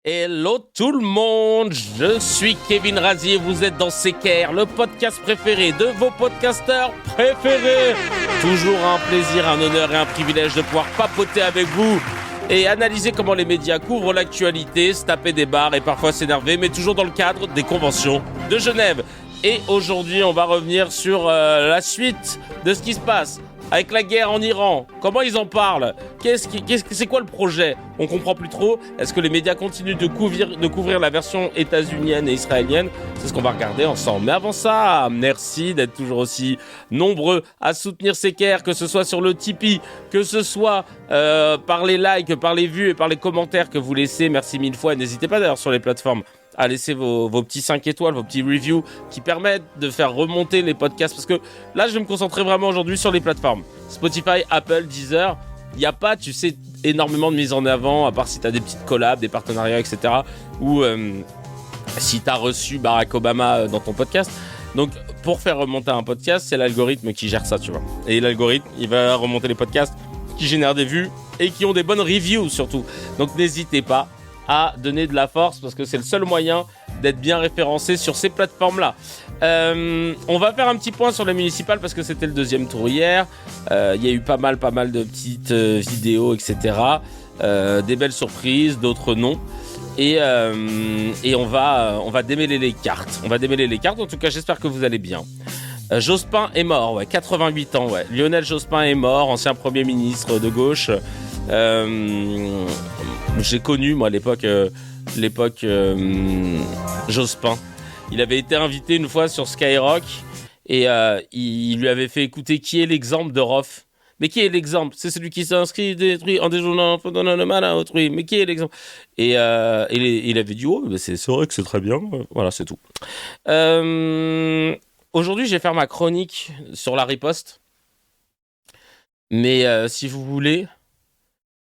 Hello tout le monde, je suis Kevin Razier, vous êtes dans CKR, le podcast préféré de vos podcasteurs préférés. Toujours un plaisir, un honneur et un privilège de pouvoir papoter avec vous et analyser comment les médias couvrent l'actualité, se taper des barres et parfois s'énerver, mais toujours dans le cadre des conventions de Genève. Et aujourd'hui, on va revenir sur la suite de ce qui se passe avec la guerre en Iran. Comment ils en parlent ? C'est quoi le projet ? On comprend plus trop. Est-ce que les médias continuent de couvrir la version états-unienne et israélienne ? C'est ce qu'on va regarder ensemble. Mais avant ça, merci d'être toujours aussi nombreux à soutenir CKR, que ce soit sur le Tipeee, que ce soit par les likes, par les vues et par les commentaires que vous laissez. Merci mille fois. Et n'hésitez pas d'ailleurs sur les plateformes à laisser vos petits 5 étoiles, vos petits reviews qui permettent de faire remonter les podcasts. Parce que là, je vais me concentrer vraiment aujourd'hui sur les plateformes. Spotify, Apple, Deezer. Il n'y a pas, tu sais, énormément de mise en avant, à part si tu as des petites collabs, des partenariats, etc. Ou si tu as reçu Barack Obama dans ton podcast. Donc, pour faire remonter un podcast, c'est l'algorithme qui gère ça, tu vois. Et l'algorithme, il va remonter les podcasts qui génèrent des vues et qui ont des bonnes reviews, surtout. Donc, n'hésitez pas à donner de la force parce que c'est le seul moyen d'être bien référencé sur ces plateformes-là. On va faire un petit point sur les municipales parce que c'était le deuxième tour hier. Il y a eu pas mal de petites vidéos, etc. Des belles surprises, d'autres non. Et on va démêler les cartes. En tout cas, j'espère que vous allez bien. Jospin est mort, ouais, 88 ans. Ouais. Lionel Jospin est mort, ancien Premier ministre de gauche. J'ai connu, moi, l'époque Jospin. Il avait été invité une fois sur Skyrock et il lui avait fait écouter Qui est l'exemple de Rof. Mais qui est l'exemple ? C'est celui qui s'inscrit, détruit en déjournant, donnant le mal à autrui. Mais qui est l'exemple ? Et il avait dit « Oh, mais c'est vrai que c'est très bien. » Voilà, c'est tout. Aujourd'hui, je vais faire ma chronique sur la riposte. Mais si vous voulez,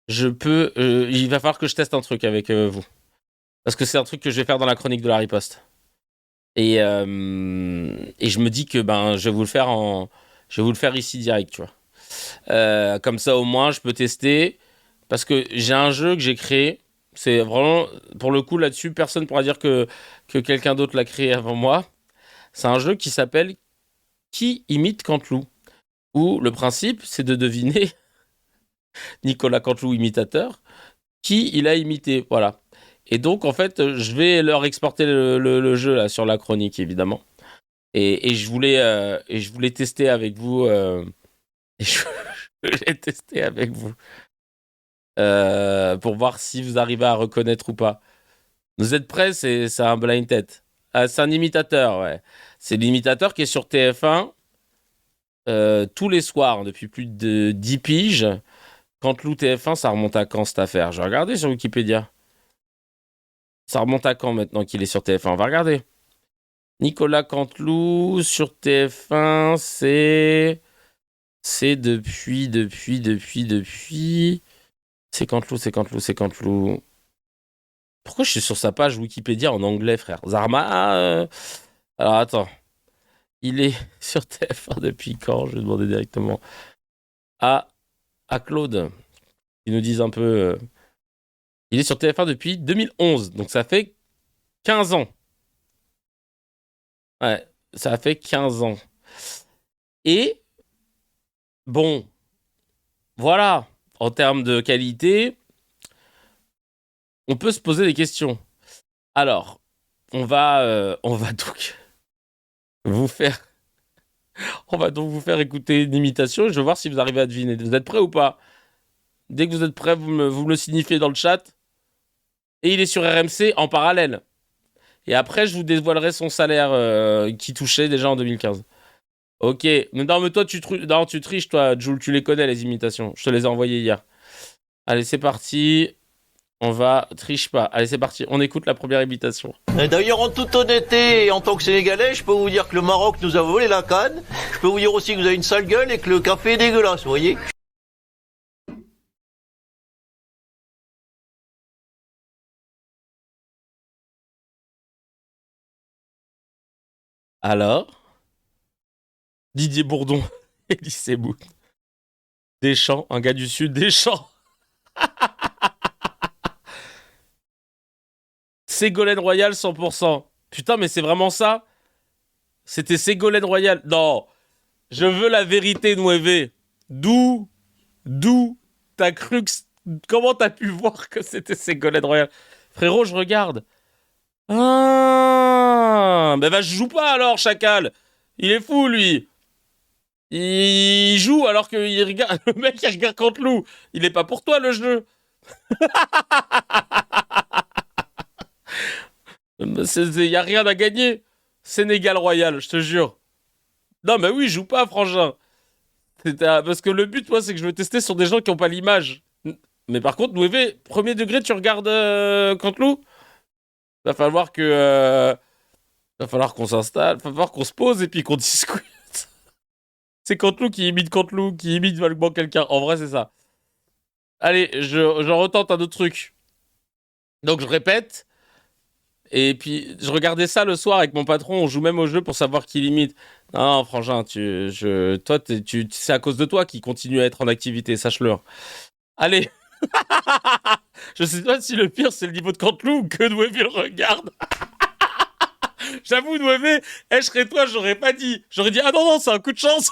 il va falloir que je teste un truc avec vous. Parce que c'est un truc que je vais faire dans la chronique de la riposte. Et je me dis que je vais vous le faire ici direct, tu vois. Comme ça, au moins, je peux tester. Parce que j'ai un jeu que j'ai créé. C'est vraiment, pour le coup, là-dessus, personne ne pourra dire que quelqu'un d'autre l'a créé avant moi. C'est un jeu qui s'appelle Qui imite Canteloup ? Où le principe, c'est de deviner Nicolas Canteloup, imitateur, qui il a imité. Voilà. Et donc, en fait, je vais leur exporter le jeu là, sur la chronique, évidemment. Et je voulais tester avec vous. Pour voir si vous arrivez à reconnaître ou pas. Vous êtes prêts ? C'est un blind test. C'est un imitateur, ouais. C'est l'imitateur qui est sur TF1 tous les soirs, hein, depuis plus de 10 piges. Canteloup TF1, ça remonte à quand cette affaire ? Je vais regarder sur Wikipédia. Ça remonte à quand maintenant qu'il est sur TF1 ? On va regarder. Nicolas Canteloup sur TF1, c'est depuis. C'est Canteloup. Pourquoi je suis sur sa page Wikipédia en anglais, frère ? Zarma. Alors attends. Il est sur TF1 depuis quand ? Je vais demander directement à Claude. Ils nous disent un peu. Il est sur TF1 depuis 2011. Donc ça fait 15 ans. Ouais, ça fait 15 ans. Et, bon, voilà, en termes de qualité, on peut se poser des questions. Alors, on va donc vous faire... On va donc vous faire écouter une imitation. Je vais voir si vous arrivez à deviner. Vous êtes prêts ou pas ? Dès que vous êtes prêts, vous me le signifiez dans le chat. Et il est sur RMC en parallèle. Et après, je vous dévoilerai son salaire qui touchait déjà en 2015. Ok. Non, mais toi, tu triches, toi, Jules. Tu les connais, les imitations. Je te les ai envoyées hier. Allez, c'est parti. Triche pas. Allez, c'est parti. On écoute la première imitation. D'ailleurs, en toute honnêteté, en tant que Sénégalais, je peux vous dire que le Maroc nous a volé la canne. Je peux vous dire aussi que vous avez une sale gueule et que le café est dégueulasse, vous voyez. Alors, Didier Bourdon, Elie Moon, Deschamps, un gars du Sud, Deschamps. Ségolène Royal 100%. Putain, mais c'est vraiment ça? C'était Ségolène Royal. Non, je veux la vérité, Nueve. D'où t'as cru que... Comment t'as pu voir que c'était Ségolène Royal? Frérot, je regarde. Ah, ben je joue pas alors, chacal. Il est fou, lui. Il joue alors que il regarde... le mec, il regarde Canteloup. Il est pas pour toi, le jeu. Il y a rien à gagner. Sénégal Royal, je te jure. Non, mais oui, je joue pas, frangin. Parce que le but, moi, c'est que je veux tester sur des gens qui ont pas l'image. Mais par contre, Nueve, premier degré, tu regardes Canteloup? Va falloir qu'on s'installe, va falloir qu'on se pose et puis qu'on discute. C'est Canteloup qui imite Canteloup, qui imite vaguement quelqu'un. En vrai, c'est ça. Allez, je retente un autre truc. Donc, je répète. Et puis, je regardais ça le soir avec mon patron. On joue même au jeu pour savoir qui limite. Non, frangin, c'est à cause de toi qu'il continue à être en activité, sache-le. Allez. Je sais pas si le pire, c'est le niveau de Canteloup ou que Nueve le regarde. J'avoue, Nueve, je serais toi, j'aurais pas dit. J'aurais dit, ah non, c'est un coup de chance.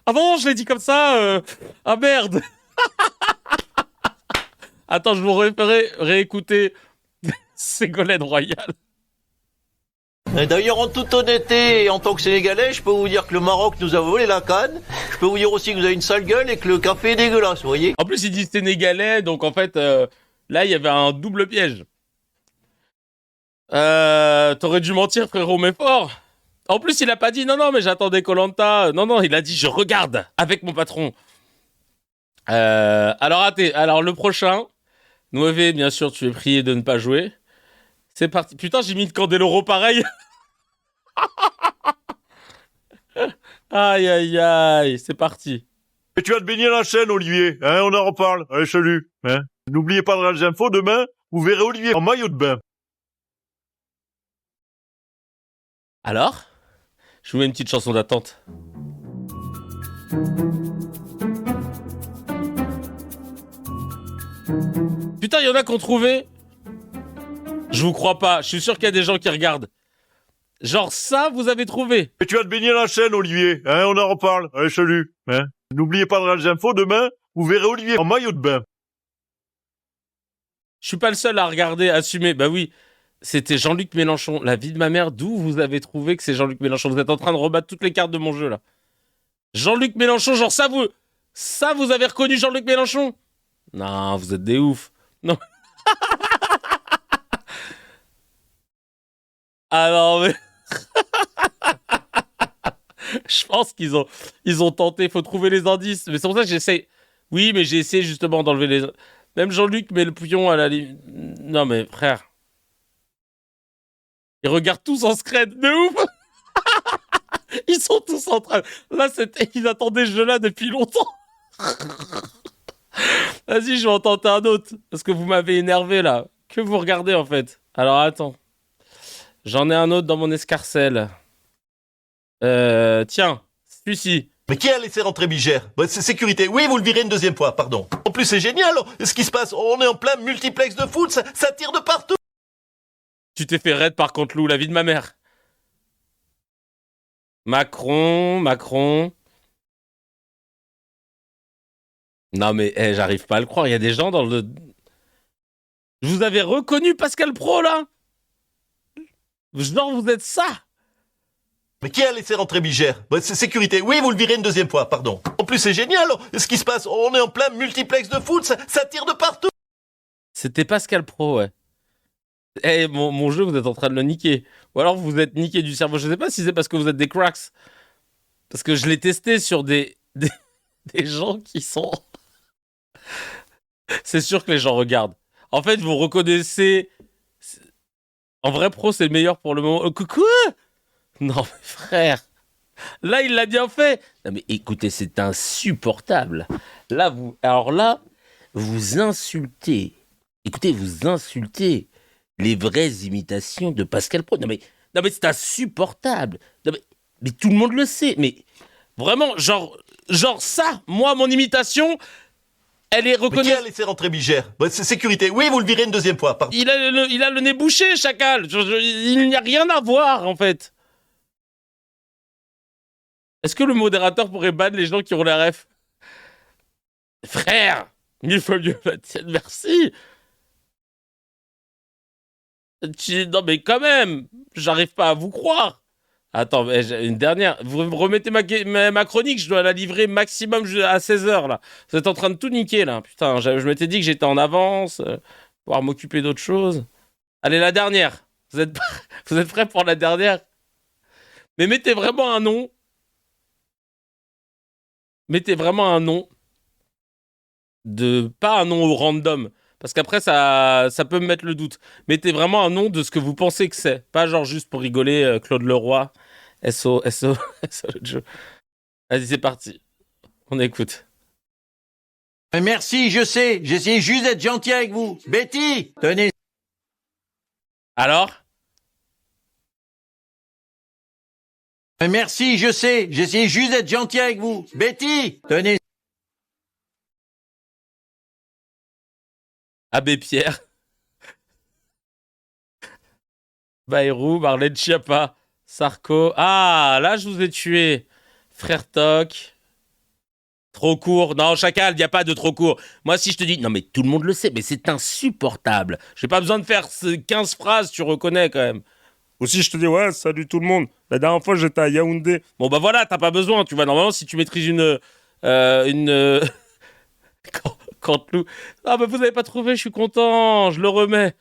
Ah non, je l'ai dit comme ça. Ah merde. Attends, je vous réécouter Ségolène Royal. D'ailleurs, en toute honnêteté, en tant que Sénégalais, je peux vous dire que le Maroc nous a volé la CAN. Je peux vous dire aussi que vous avez une sale gueule et que le café est dégueulasse, vous voyez. En plus, il dit Sénégalais, donc en fait, là, il y avait un double piège. T'aurais dû mentir, frérot, mais fort. En plus, il a pas dit non, mais j'attendais Koh-Lanta. Non, il a dit je regarde avec mon patron. Alors le prochain, Nueve, bien sûr, tu es prié de ne pas jouer. C'est parti. Putain, j'ai mis le Candeloro pareil. Aïe, c'est parti. Et tu vas te baigner la chaîne, Olivier. Hein, on en reparle. Allez, salut. Hein. N'oubliez pas de regarder les infos. Demain, vous verrez Olivier en maillot de bain. Alors, je vous mets une petite chanson d'attente. Putain, il y en a qui ont trouvé. Je vous crois pas. Je suis sûr qu'il y a des gens qui regardent. Genre ça, vous avez trouvé. Et tu vas te baigner la chaîne, Olivier. Hein, on en reparle. Allez, salut. Hein. N'oubliez pas de regarder les infos. Demain, vous verrez Olivier en maillot de bain. Je suis pas le seul à regarder, à assumer. Bah oui, c'était Jean-Luc Mélenchon. La vie de ma mère, d'où vous avez trouvé que c'est Jean-Luc Mélenchon? Vous êtes en train de rebattre toutes les cartes de mon jeu, là. Jean-Luc Mélenchon, genre ça, vous avez reconnu Jean-Luc Mélenchon? Non, vous êtes des oufs. Non. Ah non, mais... Je pense qu'ils ont tenté. Faut trouver les indices. Mais c'est pour ça que j'essaie. Oui, mais j'ai essayé justement d'enlever les... Même Jean-Luc met le pouillon à la limite. Non, mais frère. Ils regardent tous en scred. De ouf. Ils sont tous en train... Là, ils attendaient ce jeu-là depuis longtemps. Vas-y, je vais en tenter un autre. Parce que vous m'avez énervé, là. Que vous regardez, en fait? Alors, attends. J'en ai un autre dans mon escarcelle. Tiens, celui-ci. Mais qui a laissé rentrer Bigère? C'est sécurité. Oui, vous le virez une deuxième fois, pardon. En plus, c'est génial. Ce qui se passe, on est en plein multiplex de foot, ça tire de partout. Tu t'es fait raid par Canteloup, la vie de ma mère. Macron. Non mais, j'arrive pas à le croire. Il y a des gens dans le... Je vous avais reconnu Pascal Pro, là? Genre, vous êtes ça? Mais qui a laissé rentrer Bigère? C'est sécurité. Oui, vous le virez une deuxième fois, pardon. En plus, c'est génial. Ce qui se passe, on est en plein multiplex de foot, ça tire de partout. C'était Pascal Pro, ouais. Mon jeu, vous êtes en train de le niquer. Ou alors vous êtes niqué du cerveau. Je sais pas si c'est parce que vous êtes des cracks. Parce que je l'ai testé sur des gens qui sont... C'est sûr que les gens regardent. En fait, vous reconnaissez... En vrai pro, c'est le meilleur pour le moment. Coucou! Non, mais frère. Là, il l'a bien fait. Non, mais écoutez, c'est insupportable. Alors là, vous insultez. Écoutez, vous insultez les vraies imitations de Pascal Pro. Non, mais c'est insupportable. Non, mais tout le monde le sait. Mais vraiment, genre ça, moi, mon imitation, Elle est Mais qui a reconnaissable. laissé rentrer Bigère? C'est sécurité. Oui, vous le virez une deuxième fois, pardon. Il a le nez bouché, chacal. Il n'y a rien à voir, en fait. Est-ce que le modérateur pourrait ban les gens qui ont la ref? Frère, mille fois mieux la tienne, merci. Non, mais quand même, j'arrive pas à vous croire. Attends, mais j'ai une dernière. Vous me remettez ma chronique, je dois la livrer maximum à 16h, là. Vous êtes en train de tout niquer, là. Putain, je m'étais dit que j'étais en avance, pouvoir m'occuper d'autre chose. Allez, la dernière. Vous êtes prêts pour la dernière? Mais mettez vraiment un nom. Mettez vraiment un nom. Pas un nom au random. Parce qu'après, ça peut me mettre le doute. Mettez vraiment un nom de ce que vous pensez que c'est. Pas genre juste pour rigoler, Claude Leroy. SO, le jeu. Vas-y, c'est parti. On écoute. Merci, je sais. J'essayais juste d'être gentil avec vous. Betty, tenez. Alors? Merci, je sais. J'essayais juste d'être gentil avec vous. Betty, tenez. Abbé Pierre. Bayrou, Marlène Schiappa. Sarko. Ah, là, je vous ai tué. Frère Toc. Trop court. Non, Chacal, il n'y a pas de trop court. Moi, si je te dis... Non, mais tout le monde le sait, mais c'est insupportable. J'ai pas besoin de faire 15 phrases, tu reconnais quand même. Aussi, je te dis, ouais, salut tout le monde. La dernière fois, j'étais à Yaoundé. Bon, bah voilà, t'as pas besoin. Tu vois, normalement, si tu maîtrises Canteloup. Ah, bah vous avez pas trouvé, je suis content. Je le remets.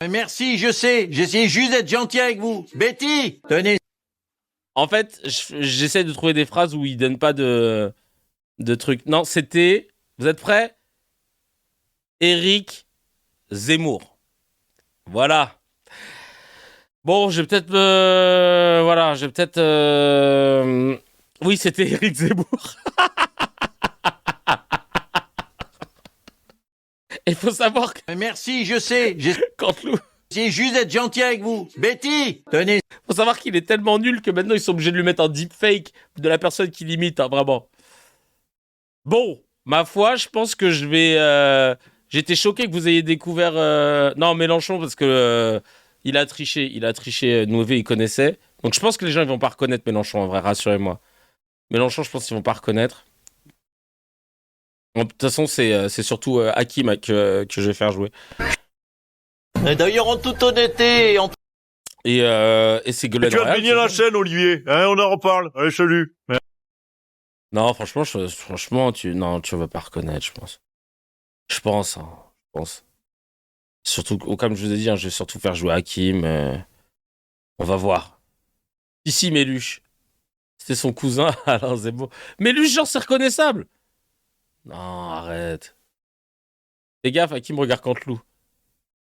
Merci, je sais. J'essayais juste d'être gentil avec vous. Betty, tenez. En fait, j'essaie de trouver des phrases où ils donnent pas de trucs. Non, c'était... Vous êtes prêts? Éric Zemmour. Voilà. Bon, j'ai peut-être... Voilà, j'ai peut-être... Oui, c'était Éric Zemmour. Il faut savoir que... Merci, je sais. Canteloup... J'essayais juste d'être gentil avec vous. Betty, tenez. Faut savoir qu'il est tellement nul que maintenant ils sont obligés de lui mettre un deepfake de la personne qui l'imite, hein, vraiment. Bon, ma foi, je pense que je vais... J'étais choqué que vous ayez découvert... Non, Mélenchon, parce que il a triché. Il a triché, Nouvé, il connaissait. Donc je pense que les gens, ils vont pas reconnaître Mélenchon, en vrai, rassurez-moi. Mélenchon, je pense qu'ils vont pas reconnaître. De toute façon, c'est surtout Hakim que je vais faire jouer. Et d'ailleurs, en toute honnêteté, Et c'est Golden Tu vas Royal, te baigner la chaîne, Olivier. Hein, on en reparle. Allez, salut. Non, franchement, tu vas pas reconnaître, je pense. Je pense. Surtout, comme je vous ai dit, hein, je vais surtout faire jouer Hakim. On va voir. Ici, Méluche. C'était son cousin, Alain Zemmour. Méluche, genre, c'est reconnaissable. Non, arrête. Fais gaffe, Hakim regarde Canteloup.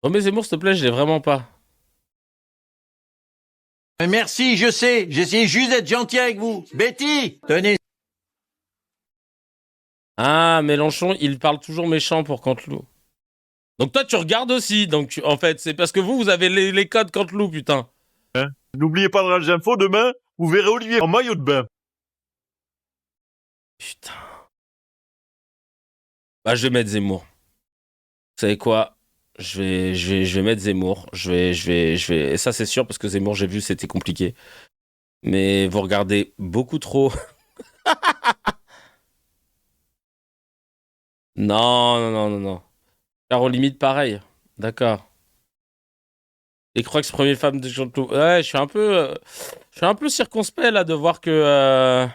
Remets Zemmour, s'il te plaît, je l'ai vraiment pas. Merci, je sais. J'essayais juste d'être gentil avec vous. Betty, tenez. Ah, Mélenchon, il parle toujours méchant pour Canteloup. Donc toi, tu regardes aussi. Donc, en fait, c'est parce que vous avez les codes Canteloup, putain. Hein, n'oubliez pas de rage info, demain, vous verrez Olivier en maillot de bain. Putain. Bah, je vais mettre Zemmour. Vous savez quoi? Je vais mettre Zemmour. Je vais. Et ça, c'est sûr, parce que Zemmour, j'ai vu, c'était compliqué. Mais vous regardez beaucoup trop. Non. Caro limite, pareil. D'accord. Et Croix, première femme de Jean-Claude. Ouais, je suis un peu circonspect, là, de voir que...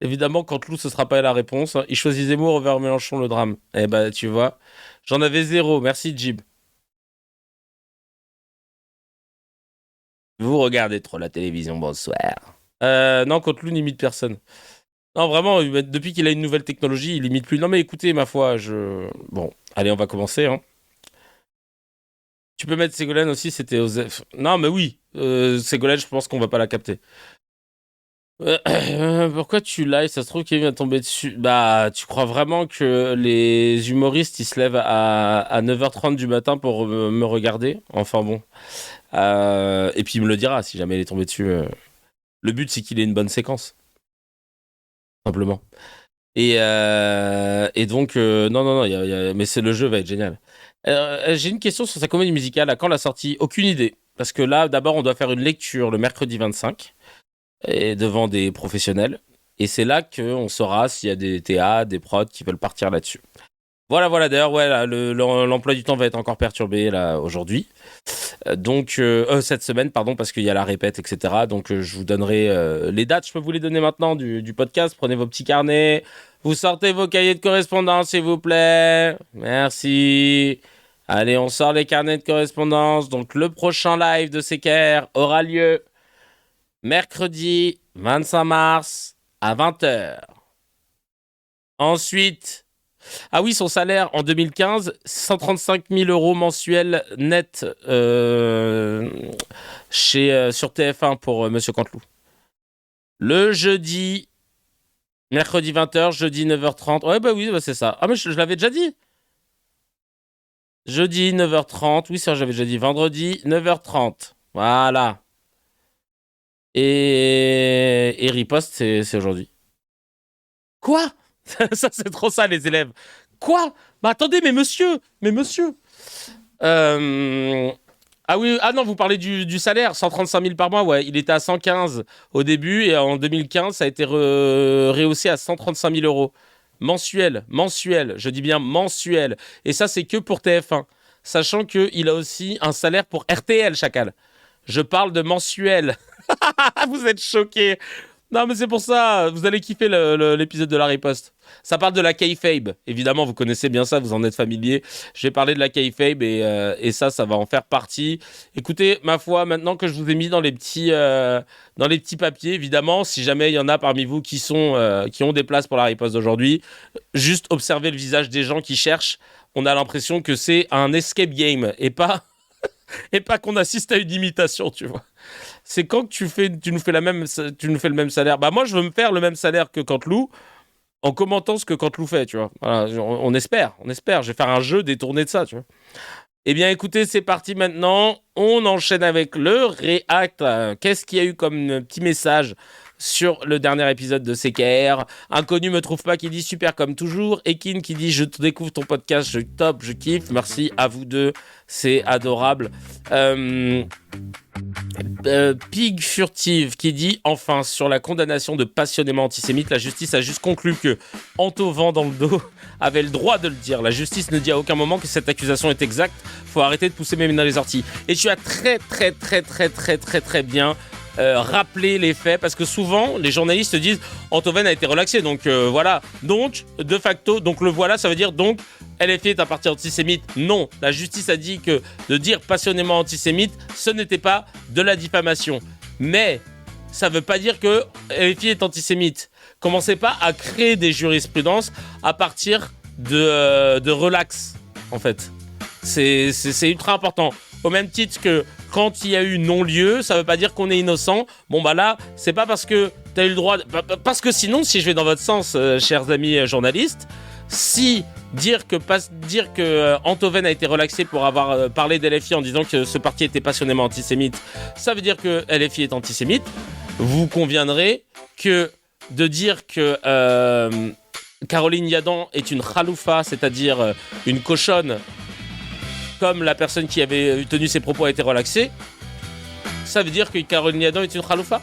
Évidemment, Canteloup, ce sera pas la réponse. Il choisit Zemmour vers Mélenchon, le drame. Eh ben, tu vois. J'en avais 0. Merci, Jib. Vous regardez trop la télévision, bonsoir. Non, Canteloup n'imite personne. Non, vraiment, depuis qu'il a une nouvelle technologie, il imite plus. Non, mais écoutez, ma foi, Bon, allez, on va commencer, hein. Tu peux mettre Ségolène aussi, c'était Osef. Non, mais oui. Ségolène, je pense qu'on va pas la capter. Pourquoi tu live? Ça se trouve qu'il vient tomber dessus. Bah, tu crois vraiment que les humoristes, ils se lèvent à 9h30 du matin pour me regarder? Enfin bon. Et puis il me le dira si jamais il est tombé dessus. Le but, c'est qu'il ait une bonne séquence. Simplement. Et donc, non, mais le jeu va être génial. J'ai une question sur sa comédie musicale. À quand la sortie? Aucune idée. Parce que là, d'abord, on doit faire une lecture le mercredi 25 et devant des professionnels. Et c'est là qu'on saura s'il y a des théâtres, des prods qui veulent partir là-dessus. Voilà. D'ailleurs, ouais, là, l'emploi du temps va être encore perturbé là aujourd'hui. Donc, cette semaine, pardon, parce qu'il y a la répète, etc. Donc, je vous donnerai les dates. Je peux vous les donner maintenant du podcast. Prenez vos petits carnets. Vous sortez vos cahiers de correspondance, s'il vous plaît. Merci. Allez, on sort les carnets de correspondance. Donc, le prochain live de CKR aura lieu mercredi 25 mars à 20h. Ensuite, ah oui, son salaire en 2015, 135 000 euros mensuels net sur TF1 pour Monsieur Canteloup. Le jeudi, mercredi 20h, jeudi 9h30. Ouais, bah oui, c'est ça. Ah, mais je l'avais déjà dit. Jeudi 9h30. Oui, ça, j'avais déjà dit. Vendredi 9h30. Voilà. Et riposte, c'est aujourd'hui. Quoi? Ça, c'est trop ça, les élèves. Quoi? Bah attendez, mais monsieur. Ah oui, ah non, vous parlez du salaire, 135 000 par mois, ouais. Il était à 115 au début et en 2015, ça a été rehaussé à 135 000 euros. Mensuel, je dis bien mensuel. Et ça, c'est que pour TF1. Sachant qu'il a aussi un salaire pour RTL, Chacal. Je parle de mensuel. Vous êtes choqués. Non, mais c'est pour ça, vous allez kiffer l'épisode de la riposte. Ça parle de la kayfabe. Évidemment, vous connaissez bien ça, vous en êtes familier. J'ai parlé de la kayfabe et ça va en faire partie. Écoutez, ma foi, maintenant que je vous ai mis dans les petits papiers, évidemment, si jamais il y en a parmi vous qui ont des places pour la riposte d'aujourd'hui, juste observez le visage des gens qui cherchent. On a l'impression que c'est un escape game et pas qu'on assiste à une imitation, tu vois. C'est quand que tu nous fais le même salaire. Bah moi, je veux me faire le même salaire que Canteloup en commentant ce que Canteloup fait, tu vois. Voilà, on espère. Je vais faire un jeu détourné de ça, tu vois. Eh bien, écoutez, c'est parti maintenant. On enchaîne avec le React. Qu'est-ce qu'il y a eu comme petit message sur le dernier épisode de CKR? Inconnu me trouve pas qui dit super comme toujours. Ekin qui dit je découvre ton podcast, je top, je kiffe. Merci à vous deux, c'est adorable. Pig Furtive qui dit enfin sur la condamnation de passionnément antisémite, la justice a juste conclu que Anto vent dans le dos avait le droit de le dire. La justice ne dit à aucun moment que cette accusation est exacte. Faut arrêter de pousser mes mains dans les orties. Et tu as très bien rappeler les faits, parce que souvent les journalistes disent Antoven a été relaxé, donc voilà, donc de facto, donc le voilà, ça veut dire donc LFI est un parti antisémite. Non, la justice a dit que de dire passionnément antisémite, ce n'était pas de la diffamation, mais ça veut pas dire que LFI est antisémite. Commencez pas à créer des jurisprudences à partir de relax, en fait. C'est ultra important. Au même titre que quand il y a eu non-lieu, ça veut pas dire qu'on est innocent. Bon bah là, c'est pas parce que t'as eu le droit... Parce que sinon, si je vais dans votre sens, chers amis journalistes, si dire que Antoven a été relaxé pour avoir parlé d'LFI en disant que ce parti était passionnément antisémite, ça veut dire que LFI est antisémite, vous conviendrez que de dire que Caroline Yadan est une chaloufa, c'est-à-dire une cochonne, comme la personne qui avait tenu ses propos a été relaxée, ça veut dire que Caroline Yadan est une chaloufa.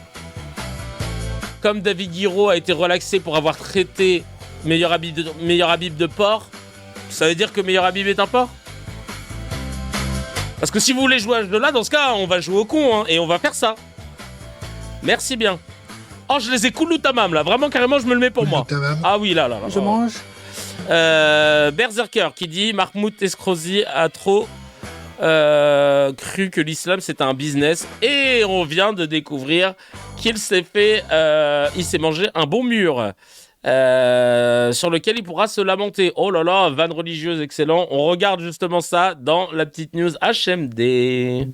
Comme David Guiraud a été relaxé pour avoir traité Meilleur Habib de porc, ça veut dire que Meilleur Habib est un porc. Parce que si vous voulez jouer à ce jeu-là, dans ce cas, on va jouer au con, hein, et on va faire ça. Merci bien. Oh, je les ai cool tamam là, vraiment carrément, je me le mets pour moi. Ah oui, là. Je mange. Berserker qui dit Mahmoud Escrozi a trop cru que l'islam c'était un business, et on vient de découvrir qu'il s'est mangé un bon mur sur lequel il pourra se lamenter. Oh là là, vanne religieuse excellent. On regarde justement ça dans la petite news HMD.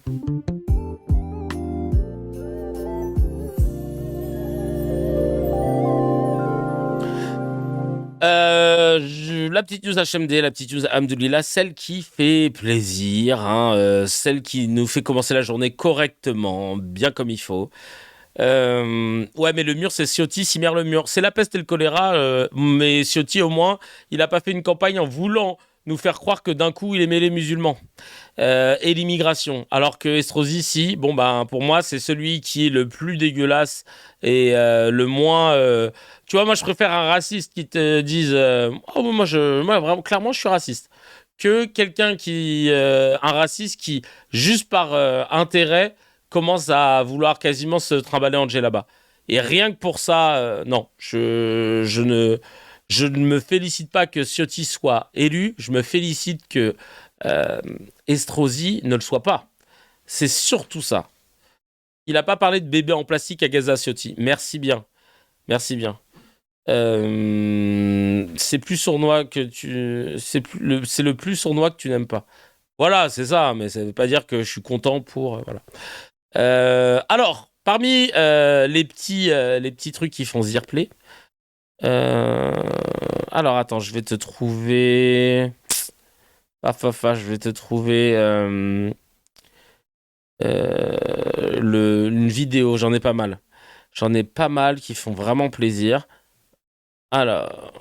La petite news HMD, la petite news Alhamdoulilah, celle qui fait plaisir, hein, celle qui nous fait commencer la journée correctement, bien comme il faut. Ouais, mais le mur, c'est Ciotti, Cimer le mur. C'est la peste et le choléra, mais Ciotti, au moins, il n'a pas fait une campagne en voulant nous faire croire que d'un coup, il aimait les musulmans et l'immigration. Alors que Estrosi, si, bon, ben, pour moi, c'est celui qui est le plus dégueulasse et le moins... Tu vois, moi, je préfère un raciste qui te dise oh, moi, vraiment, clairement, je suis raciste. Que quelqu'un qui... un raciste qui, juste par intérêt, commence à vouloir quasiment se trimballer en djellaba. Et rien que pour ça, non, je ne me félicite pas que Ciotti soit élu, je me félicite que Estrosi ne le soit pas. C'est surtout ça. Il n'a pas parlé de bébé en plastique à Gaza, Ciotti. Merci bien. Merci bien. C'est plus sournois que tu... C'est le plus sournois que tu n'aimes pas. Voilà, c'est ça, mais ça ne veut pas dire que je suis content pour... voilà. Alors, parmi les petits trucs qui font Zirplay, alors attends, je vais te trouver... je vais te trouver une vidéo, j'en ai pas mal. J'en ai pas mal qui font vraiment plaisir. Alors,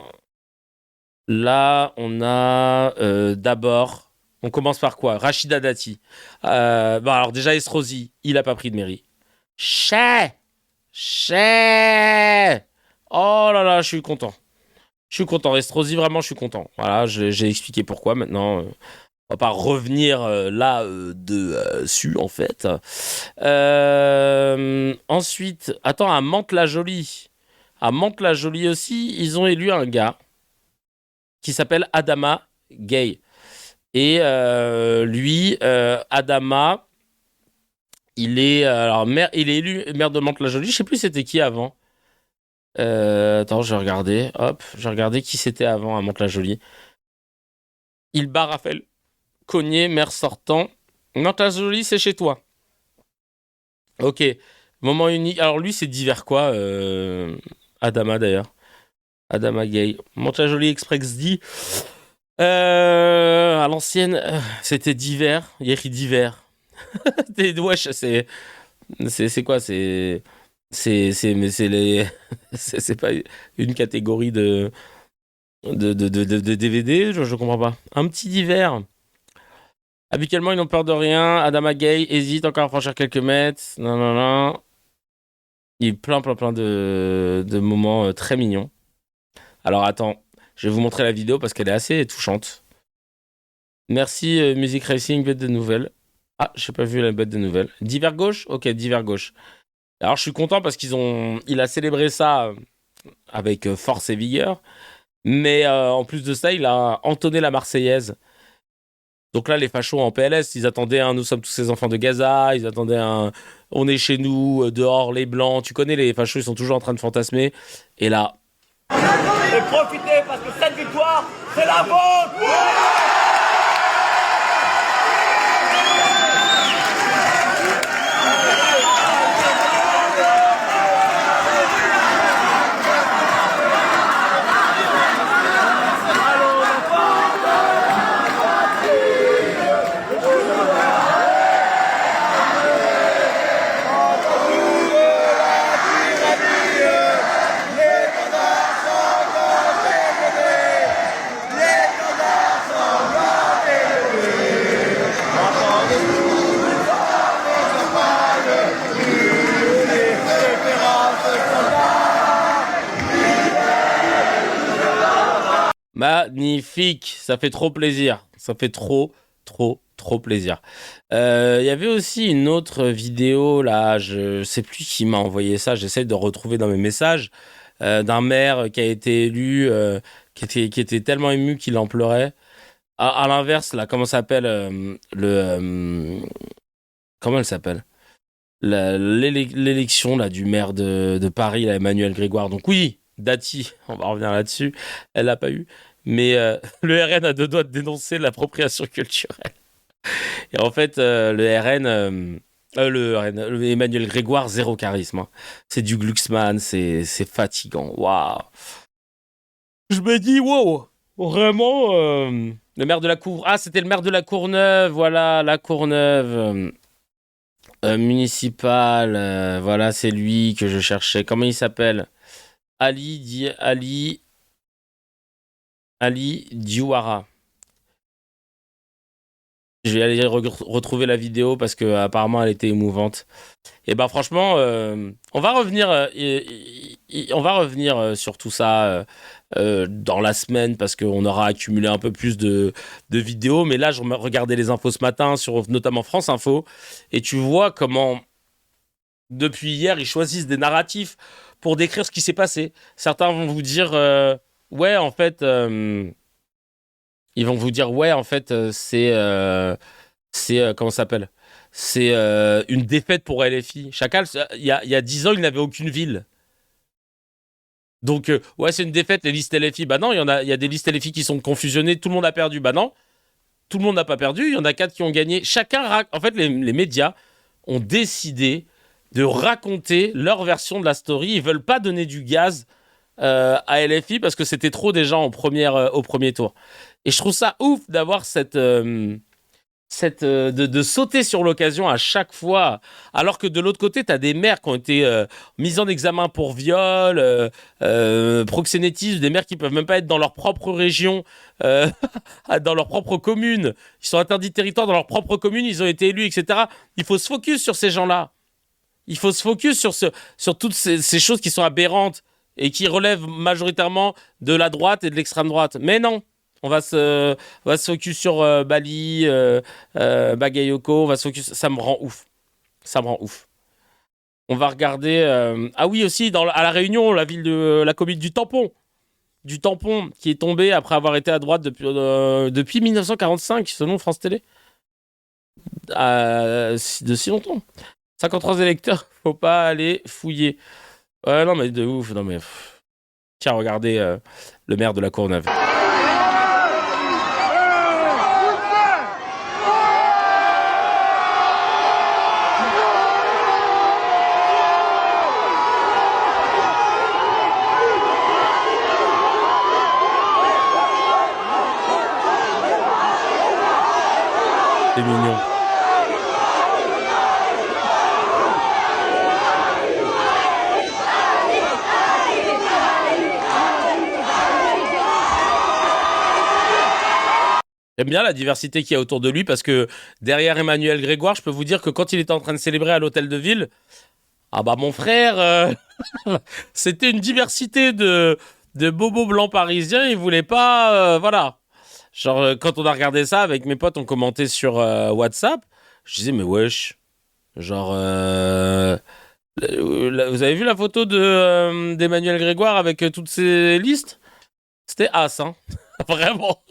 là, on a d'abord... On commence par quoi? Rachida Dati. Bon, alors déjà, Estrosi, il a pas pris de mairie. Chais. Oh là là, je suis content. Je suis content. Estrosi, vraiment, je suis content. Voilà, j'ai expliqué pourquoi. Maintenant, on va pas revenir dessus, en fait. Ensuite, attends, à Mantes-la-Jolie. À Mantes-la-Jolie aussi, ils ont élu un gars qui s'appelle Adama Gay. Et lui, Adama, il est élu maire de Mantes-la-Jolie. Je sais plus c'était qui avant. Attends, je vais regarder. Hop, je vais regarder qui c'était avant à Mantes-la-Jolie. Il bat Raphaël Cognier, maire sortant. Mantes-la-Jolie, c'est chez toi. Ok, moment unique. Alors lui, c'est divers quoi Adama d'ailleurs. Adama Gay. Mantes-la-Jolie Express dit... à l'ancienne, c'était d'hiver. Il y a écrit d'hiver. Wesh, c'est quoi? Mais c'est les, c'est pas une catégorie de DVD. Je comprends pas. Un petit d'hiver. Habituellement, ils n'ont peur de rien. Adama Gay hésite encore à franchir quelques mètres. Non. Il y a plein de moments très mignons. Alors attends. Je vais vous montrer la vidéo parce qu'elle est assez touchante. Merci Music Racing, bête de nouvelles. Ah, j'ai pas vu la bête de nouvelles. Divers gauche? Ok, divers gauche. Alors je suis content parce il a célébré ça avec force et vigueur. Mais en plus de ça, il a entonné la Marseillaise. Donc là, les fachos en PLS, ils attendaient un Nous sommes tous ces enfants de Gaza. Ils attendaient un On est chez nous, dehors les blancs. Tu connais les fachos, ils sont toujours en train de fantasmer. Et là... Et profitez parce que cette victoire, c'est la vôtre! Magnifique, ça fait trop plaisir. Ça fait trop plaisir. Il y avait aussi une autre vidéo, là, je sais plus qui m'a envoyé ça, j'essaie de retrouver dans mes messages, d'un maire qui a été élu, qui était tellement ému qu'il en pleurait. À l'inverse, là, comment ça s'appelle comment elle s'appelle l'élection là, du maire de Paris, là, Emmanuel Grégoire. Donc oui, Dati, on va revenir là-dessus, elle l'a pas eu. Mais le RN a deux doigts de dénoncer l'appropriation culturelle. Et en fait, le Emmanuel Grégoire, zéro charisme. Hein. C'est du Glucksmann, c'est fatigant. Waouh. Je me dis, wow, vraiment. Le maire de la Courneuve. Ah, c'était le maire de la Courneuve, voilà, la Courneuve. Municipal, voilà, c'est lui que je cherchais. Comment il s'appelle? Ali Diouara. Je vais aller retrouver la vidéo parce que apparemment elle était émouvante. Et ben franchement, on va revenir sur tout ça dans la semaine parce qu'on aura accumulé un peu plus de vidéos. Mais là, je regardais les infos ce matin sur notamment France Info et tu vois comment depuis hier ils choisissent des narratifs pour décrire ce qui s'est passé. Certains vont vous dire ouais en fait. Ils vont vous dire ouais en fait c'est comment ça s'appelle, c'est une défaite pour LFI. Chacal, il y a 10 ans il n'avait aucune ville, donc ouais c'est une défaite les listes LFI. Bah non, il y a des listes LFI qui sont confusionnées, tout le monde a perdu. Bah non, tout le monde n'a pas perdu, il y en a 4 qui ont gagné. En fait les médias ont décidé de raconter leur version de la story. Ils veulent pas donner du gaz à LFI parce que c'était trop déjà au premier tour. Et je trouve ça ouf d'avoir de sauter sur l'occasion à chaque fois, alors que de l'autre côté, tu as des maires qui ont été mis en examen pour viol, proxénétisme, des maires qui peuvent même pas être dans leur propre région, dans leur propre commune. Ils sont interdits de territoire dans leur propre commune, ils ont été élus, etc. Il faut se focus sur ces gens-là. Il faut se focus sur toutes ces choses qui sont aberrantes et qui relèvent majoritairement de la droite et de l'extrême droite. Mais non, on va se focus sur Bali, Bagayoko, on va se focus. Ça me rend ouf. On va regarder. Ah oui, aussi, à La Réunion, la commune du Tampon, qui est tombée après avoir été à droite depuis 1945, selon France Télé. De si longtemps. 53 électeurs, faut pas aller fouiller. Ouais, non, mais de ouf. Non, mais. Tiens, regardez le maire de la Courneuve. C'est mignon. J'aime bien la diversité qu'il y a autour de lui parce que derrière Emmanuel Grégoire, je peux vous dire que quand il était en train de célébrer à l'hôtel de ville, ah bah mon frère, c'était une diversité de bobos blancs parisiens. Il voulait pas, voilà. Genre quand on a regardé ça avec mes potes, on commentait sur WhatsApp. Je disais mais wesh, genre vous avez vu la photo d'Emmanuel Grégoire avec toutes ces listes? C'était as, hein. Vraiment.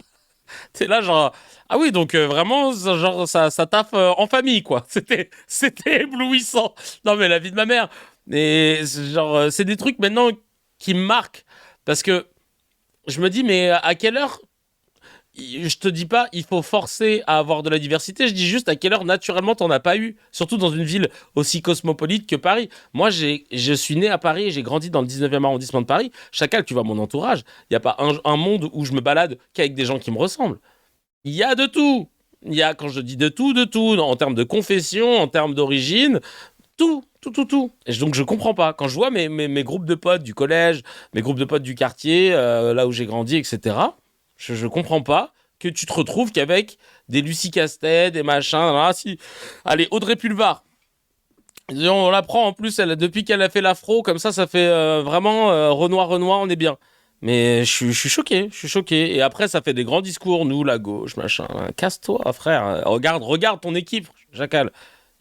T'es là genre ah oui donc vraiment genre ça taffe en famille quoi. C'était éblouissant. Non mais la vie de ma mère. Et genre c'est des trucs maintenant qui me marquent parce que je me dis mais à quelle heure, je te dis pas il faut forcer à avoir de la diversité, je dis juste à quelle heure naturellement t'en as pas eu, surtout dans une ville aussi cosmopolite que Paris. Moi je suis né à Paris et j'ai grandi dans le 19e arrondissement de Paris. Chacun, tu vois mon entourage, il y a pas un monde où je me balade qu'avec des gens qui me ressemblent. Il y a de tout. Il y a, quand je dis de tout, en termes de confession, en termes d'origine, tout. Et donc je comprends pas. Quand je vois mes groupes de potes du collège, mes groupes de potes du quartier, là où j'ai grandi, etc., je comprends pas que tu te retrouves qu'avec des Lucie Castet, des machins. Là, si. Allez, Audrey Pulvar. On la prend en plus, depuis qu'elle a fait l'afro, comme ça fait vraiment Renoir, on est bien. Mais je suis choqué. Et après, ça fait des grands discours, nous, la gauche, machin. Casse-toi, frère. Regarde ton équipe, Jacal.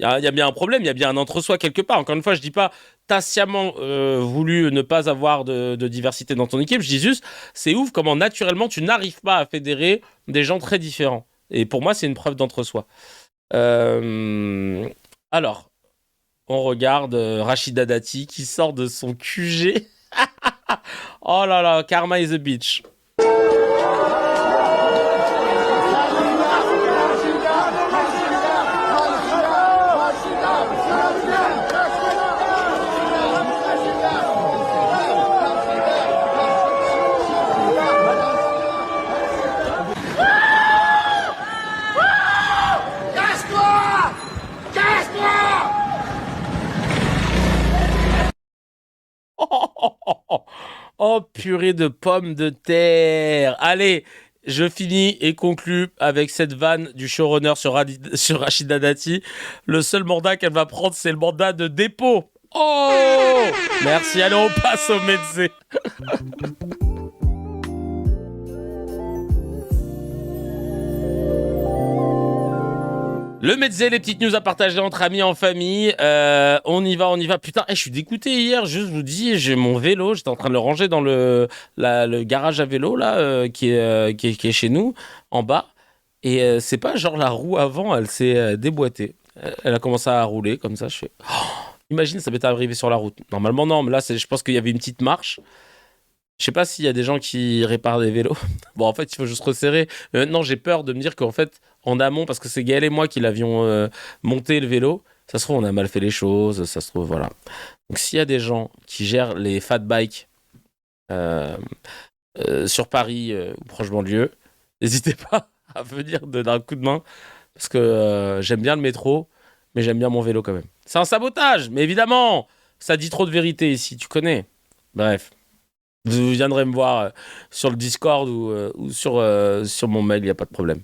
Il y a bien un problème, il y a bien un entre-soi quelque part. Encore une fois, je dis pas t'as sciemment voulu ne pas avoir de diversité dans ton équipe. Je dis juste, c'est ouf comment naturellement tu n'arrives pas à fédérer des gens très différents. Et pour moi, c'est une preuve d'entre-soi. Alors, on regarde Rachida Dati qui sort de son QG. Oh là là, Karma is a bitch. Oh, purée de pommes de terre. Allez, je finis et conclus avec cette vanne du showrunner sur Rachida Dati. Le seul mandat qu'elle va prendre, c'est le mandat de dépôt. Oh, merci. Allez, on passe au Mezze. Le Mezze, les petites news à partager entre amis, en famille. On y va. Putain, je suis dégoûté hier. Je vous dis, j'ai mon vélo. J'étais en train de le ranger dans le garage à vélo là, qui est chez nous, en bas. Et c'est pas genre la roue avant, elle s'est déboîtée. Elle a commencé à rouler comme ça. Je fais, imagine, ça m'est arrivé sur la route. Normalement, non, mais là, je pense qu'il y avait une petite marche. Je sais pas s'il y a des gens qui réparent des vélos. Bon, en fait, il faut juste resserrer. Mais maintenant, j'ai peur de me dire qu'en fait, en amont, parce que c'est Gaël et moi qui l'avions monté le vélo, ça se trouve, on a mal fait les choses, ça se trouve, voilà. Donc, s'il y a des gens qui gèrent les fat bikes sur Paris ou proche banlieue, n'hésitez pas à venir donner un coup de main, parce que j'aime bien le métro, mais j'aime bien mon vélo quand même. C'est un sabotage, mais évidemment, ça dit trop de vérité ici, tu connais. Bref. Vous viendrez me voir sur le Discord ou sur mon mail, il n'y a pas de problème.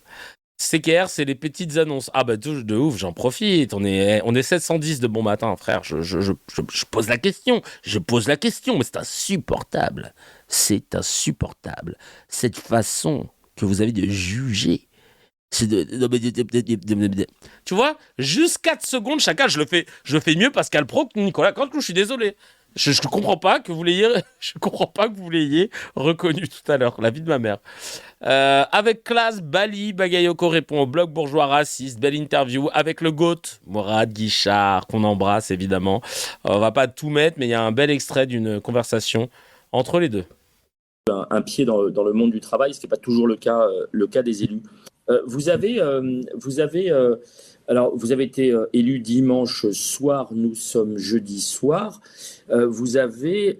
CKR, c'est les petites annonces. Ah bah de ouf, j'en profite. On est 710 de bon matin, frère. Je pose la question. Mais c'est insupportable. C'est insupportable. Cette façon que vous avez de juger. C'est Tu vois, juste 4 secondes chacun, je le fais mieux Pascal Pro que Nicolas Canteloup, je suis désolé. Je comprends pas que vous l'ayez reconnu tout à l'heure, la vie de ma mère. Avec classe, Bali Bagayoko répond au blog bourgeois raciste. Belle interview avec le GOAT, Mourad Guichard, qu'on embrasse évidemment. On va pas tout mettre, mais il y a un bel extrait d'une conversation entre les deux. Un pied dans le monde du travail, ce qui n'est pas toujours le cas des élus. Vous avez été élu dimanche soir, nous sommes jeudi soir. Vous avez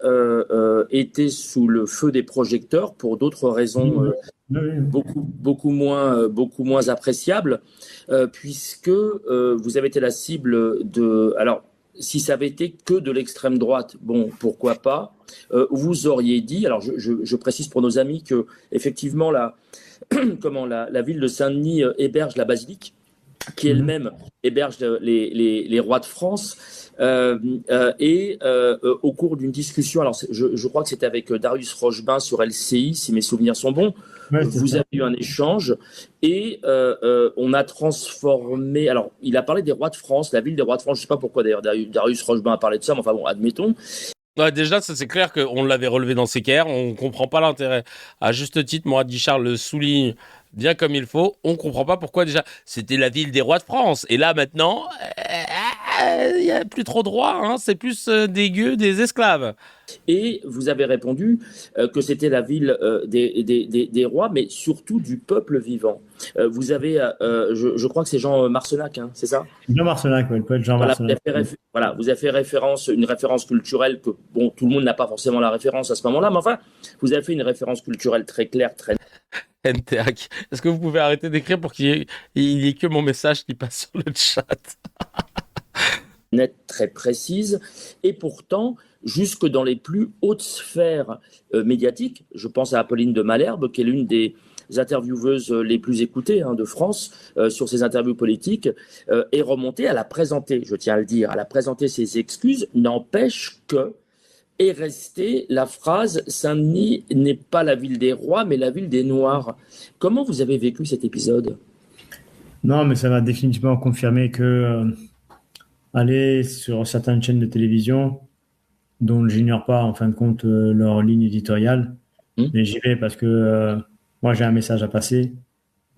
été sous le feu des projecteurs pour d'autres raisons beaucoup moins appréciables, puisque vous avez été la cible de... Alors, si ça avait été que de l'extrême droite, bon, pourquoi pas. Vous auriez dit, alors je précise pour nos amis que effectivement la ville de Saint-Denis héberge la basilique, qui elle-même héberge les rois de France. Et au cours d'une discussion, alors je crois que c'était avec Darius Rochebain sur LCI, si mes souvenirs sont bons, vous avez eu un échange et on a transformé. Alors, il a parlé des rois de France, la ville des rois de France. Je ne sais pas pourquoi d'ailleurs Darius Rochebain a parlé de ça, mais enfin bon, admettons. Ouais, déjà, ça c'est clair qu'on l'avait relevé dans CKR, on comprend pas l'intérêt. À juste titre, Mourad Guichard le souligne bien comme il faut. On comprend pas pourquoi déjà c'était la ville des rois de France. Et là maintenant, il y a plus trop droit, hein, c'est plus des gueux, des esclaves. Et vous avez répondu que c'était la ville des rois, mais surtout du peuple vivant. Vous avez, je crois que c'est Jean Marcenac, hein, c'est ça ? Jean Marcenac, oui, le poète Jean Marcenac. Vous avez fait une référence culturelle que, bon, tout le monde n'a pas forcément la référence à ce moment-là, mais enfin, vous avez fait une référence culturelle très claire, très... NTAC. Est-ce que vous pouvez arrêter d'écrire pour qu'il y ait que mon message qui passe sur le chat ? Nette, très précise, et pourtant, jusque dans les plus hautes sphères médiatiques, je pense à Apolline de Malherbe, qui est l'une des intervieweuses les plus écoutées de France sur ses interviews politiques, est remontée, elle a présenté, je tiens à le dire, elle a présenté ses excuses, n'empêche que est restée la phrase « Saint-Denis n'est pas la ville des rois, mais la ville des noirs ». Comment vous avez vécu cet épisode ? Non, mais ça va définitivement confirmer que aller sur certaines chaînes de télévision, dont j'ignore pas en fin de compte leur ligne éditoriale, mais j'y vais parce que moi j'ai un message à passer,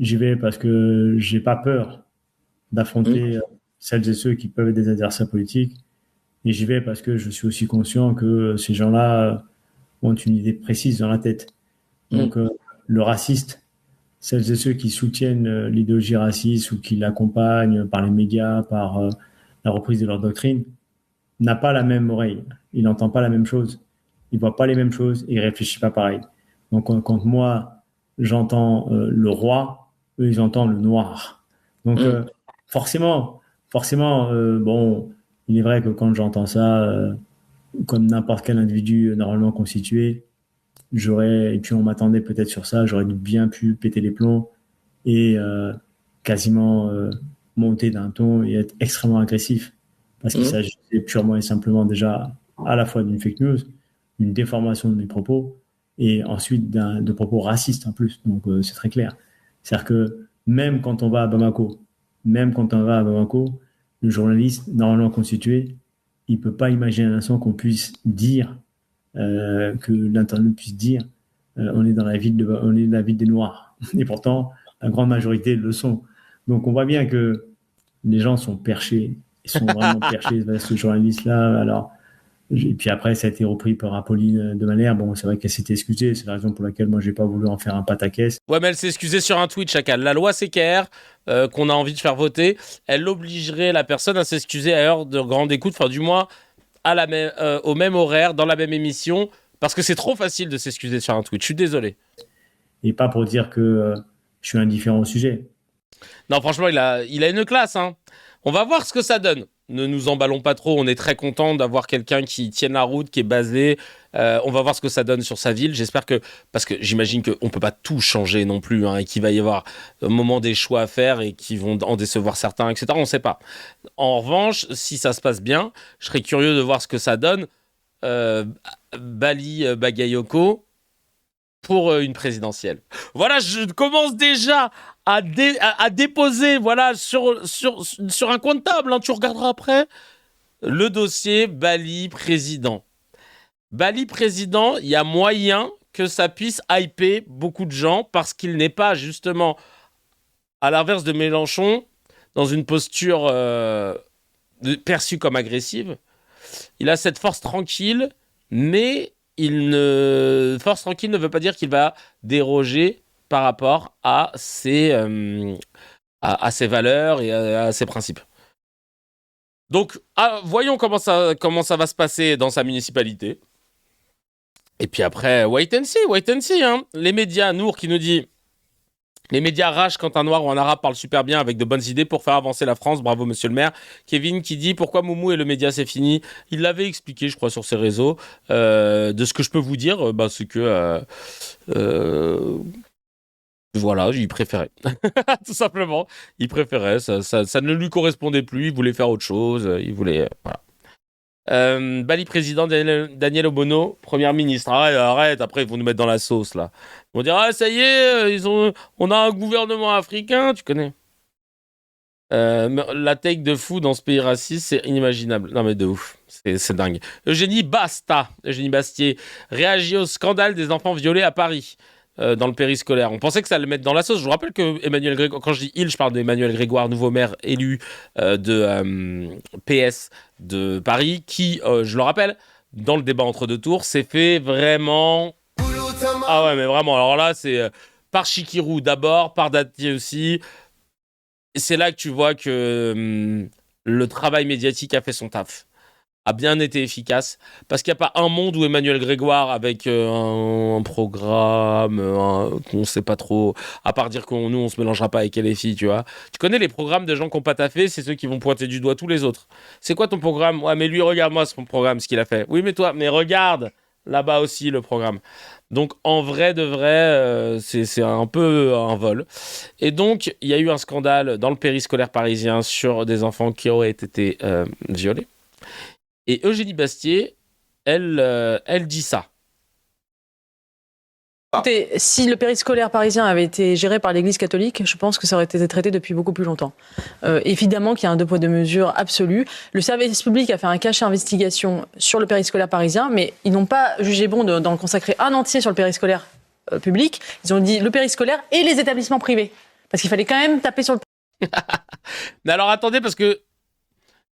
j'y vais parce que j'ai pas peur d'affronter celles et ceux qui peuvent être des adversaires politiques. Et j'y vais parce que je suis aussi conscient que ces gens-là ont une idée précise dans la tête. Donc, le raciste, celles et ceux qui soutiennent l'idéologie raciste ou qui l'accompagnent par les médias, par la reprise de leur doctrine, n'a pas la même oreille. Il n'entend pas la même chose. Il voit pas les mêmes choses et il réfléchit pas pareil. Donc, quand moi, j'entends le roi, eux, ils entendent le noir. Donc, forcément, bon... Il est vrai que quand j'entends ça, comme n'importe quel individu normalement constitué, et puis on m'attendait peut-être sur ça, j'aurais bien pu péter les plombs et quasiment monter d'un ton et être extrêmement agressif. Parce qu'il s'agissait purement et simplement déjà à la fois d'une fake news, d'une déformation de mes propos, et ensuite de propos racistes en plus. Donc c'est très clair. C'est-à-dire que même quand on va à Bamako, le journaliste normalement constitué, il peut pas imaginer un instant qu'on puisse dire, que l'internaute puisse dire, on est dans la ville des Noirs. Et pourtant, la grande majorité le sont. Donc on voit bien que les gens sont perchés. Ils sont vraiment perchés vers ce journaliste-là. Alors, et puis après, ça a été repris par Apolline de Malherbe. Bon, c'est vrai qu'elle s'était excusée. C'est la raison pour laquelle moi, j'ai pas voulu en faire un pataquès. Ouais, mais elle s'est excusée sur un tweet, Chacal. La loi CKR, qu'on a envie de faire voter, elle obligerait la personne à s'excuser à heure de grande écoute, enfin, du moins, au même horaire, dans la même émission, parce que c'est trop facile de s'excuser sur un tweet. Je suis désolé. Et pas pour dire que je suis indifférent au sujet. Non, franchement, il a une classe, hein. On va voir ce que ça donne. Ne nous emballons pas trop. On est très content d'avoir quelqu'un qui tienne la route, qui est basé. On va voir ce que ça donne sur sa ville. J'espère que... Parce que j'imagine qu'on ne peut pas tout changer non plus, hein, et qu'il va y avoir un moment des choix à faire et qui vont en décevoir certains, etc. On ne sait pas. En revanche, si ça se passe bien, je serais curieux de voir ce que ça donne. Bali Bagayoko pour une présidentielle. Voilà, je commence déjà à déposer, voilà, sur un coin de table, hein, tu regarderas après, le dossier Bali président. Bali président, il y a moyen que ça puisse hyper beaucoup de gens parce qu'il n'est pas, justement, à l'inverse de Mélenchon, dans une posture perçue comme agressive. Il a cette force tranquille, mais force tranquille ne veut pas dire qu'il va déroger par rapport à ses valeurs et à ses principes. Donc, voyons comment ça va se passer dans sa municipalité. Et puis après, wait and see, hein. Les médias, Nour qui nous dit... Les médias ragent quand un noir ou un arabe parle super bien avec de bonnes idées pour faire avancer la France. Bravo, monsieur le maire. Kevin qui dit pourquoi Moumou et le média c'est fini. Il l'avait expliqué, je crois, sur ses réseaux. De ce que je peux vous dire, c'est que... voilà, il préférait. Tout simplement. Il préférait. Ça ne lui correspondait plus. Il voulait faire autre chose. Il voulait... voilà. Bali président, Daniel Obono, première ministre. Arrête, après ils vont nous mettre dans la sauce là. Ils vont dire ça y est, on a un gouvernement africain, tu connais. La take de fou dans ce pays raciste, c'est inimaginable. Non mais de ouf, c'est dingue. Eugénie Bastier réagit au scandale des enfants violés à Paris. Dans le périscolaire. On pensait que ça allait mettre dans la sauce. Je vous rappelle que Emmanuel Grégoire, quand je dis il, je parle d'Emmanuel Grégoire, nouveau maire élu de PS de Paris, qui, je le rappelle, dans le débat entre deux tours, s'est fait vraiment... Ah ouais, mais vraiment, alors là, c'est par Chikirou d'abord, par Dati aussi. C'est là que tu vois que le travail médiatique a fait son taf. A bien été efficace, parce qu'il n'y a pas un monde où Emmanuel Grégoire, avec un programme, qu'on ne sait pas trop, à part dire qu'on nous, on se mélangera pas avec LFI, tu vois. Tu connais les programmes de gens qui n'ont pas taffé, c'est ceux qui vont pointer du doigt tous les autres. C'est quoi ton programme? Ouais, mais lui, regarde-moi son programme, ce qu'il a fait. Oui, mais toi, mais regarde, là-bas aussi, le programme. Donc, en vrai de vrai, c'est un peu un vol. Et donc, il y a eu un scandale dans le périscolaire parisien sur des enfants qui auraient été violés. Et Eugénie Bastier, elle dit ça. Écoutez, si le périscolaire parisien avait été géré par l'Église catholique, je pense que ça aurait été traité depuis beaucoup plus longtemps. Évidemment qu'il y a un deux poids deux mesures absolu. Le service public a fait un cache investigation sur le périscolaire parisien, mais ils n'ont pas jugé bon d'en consacrer un entier sur le périscolaire public. Ils ont dit le périscolaire et les établissements privés. Parce qu'il fallait quand même taper sur le... Mais alors attendez, parce que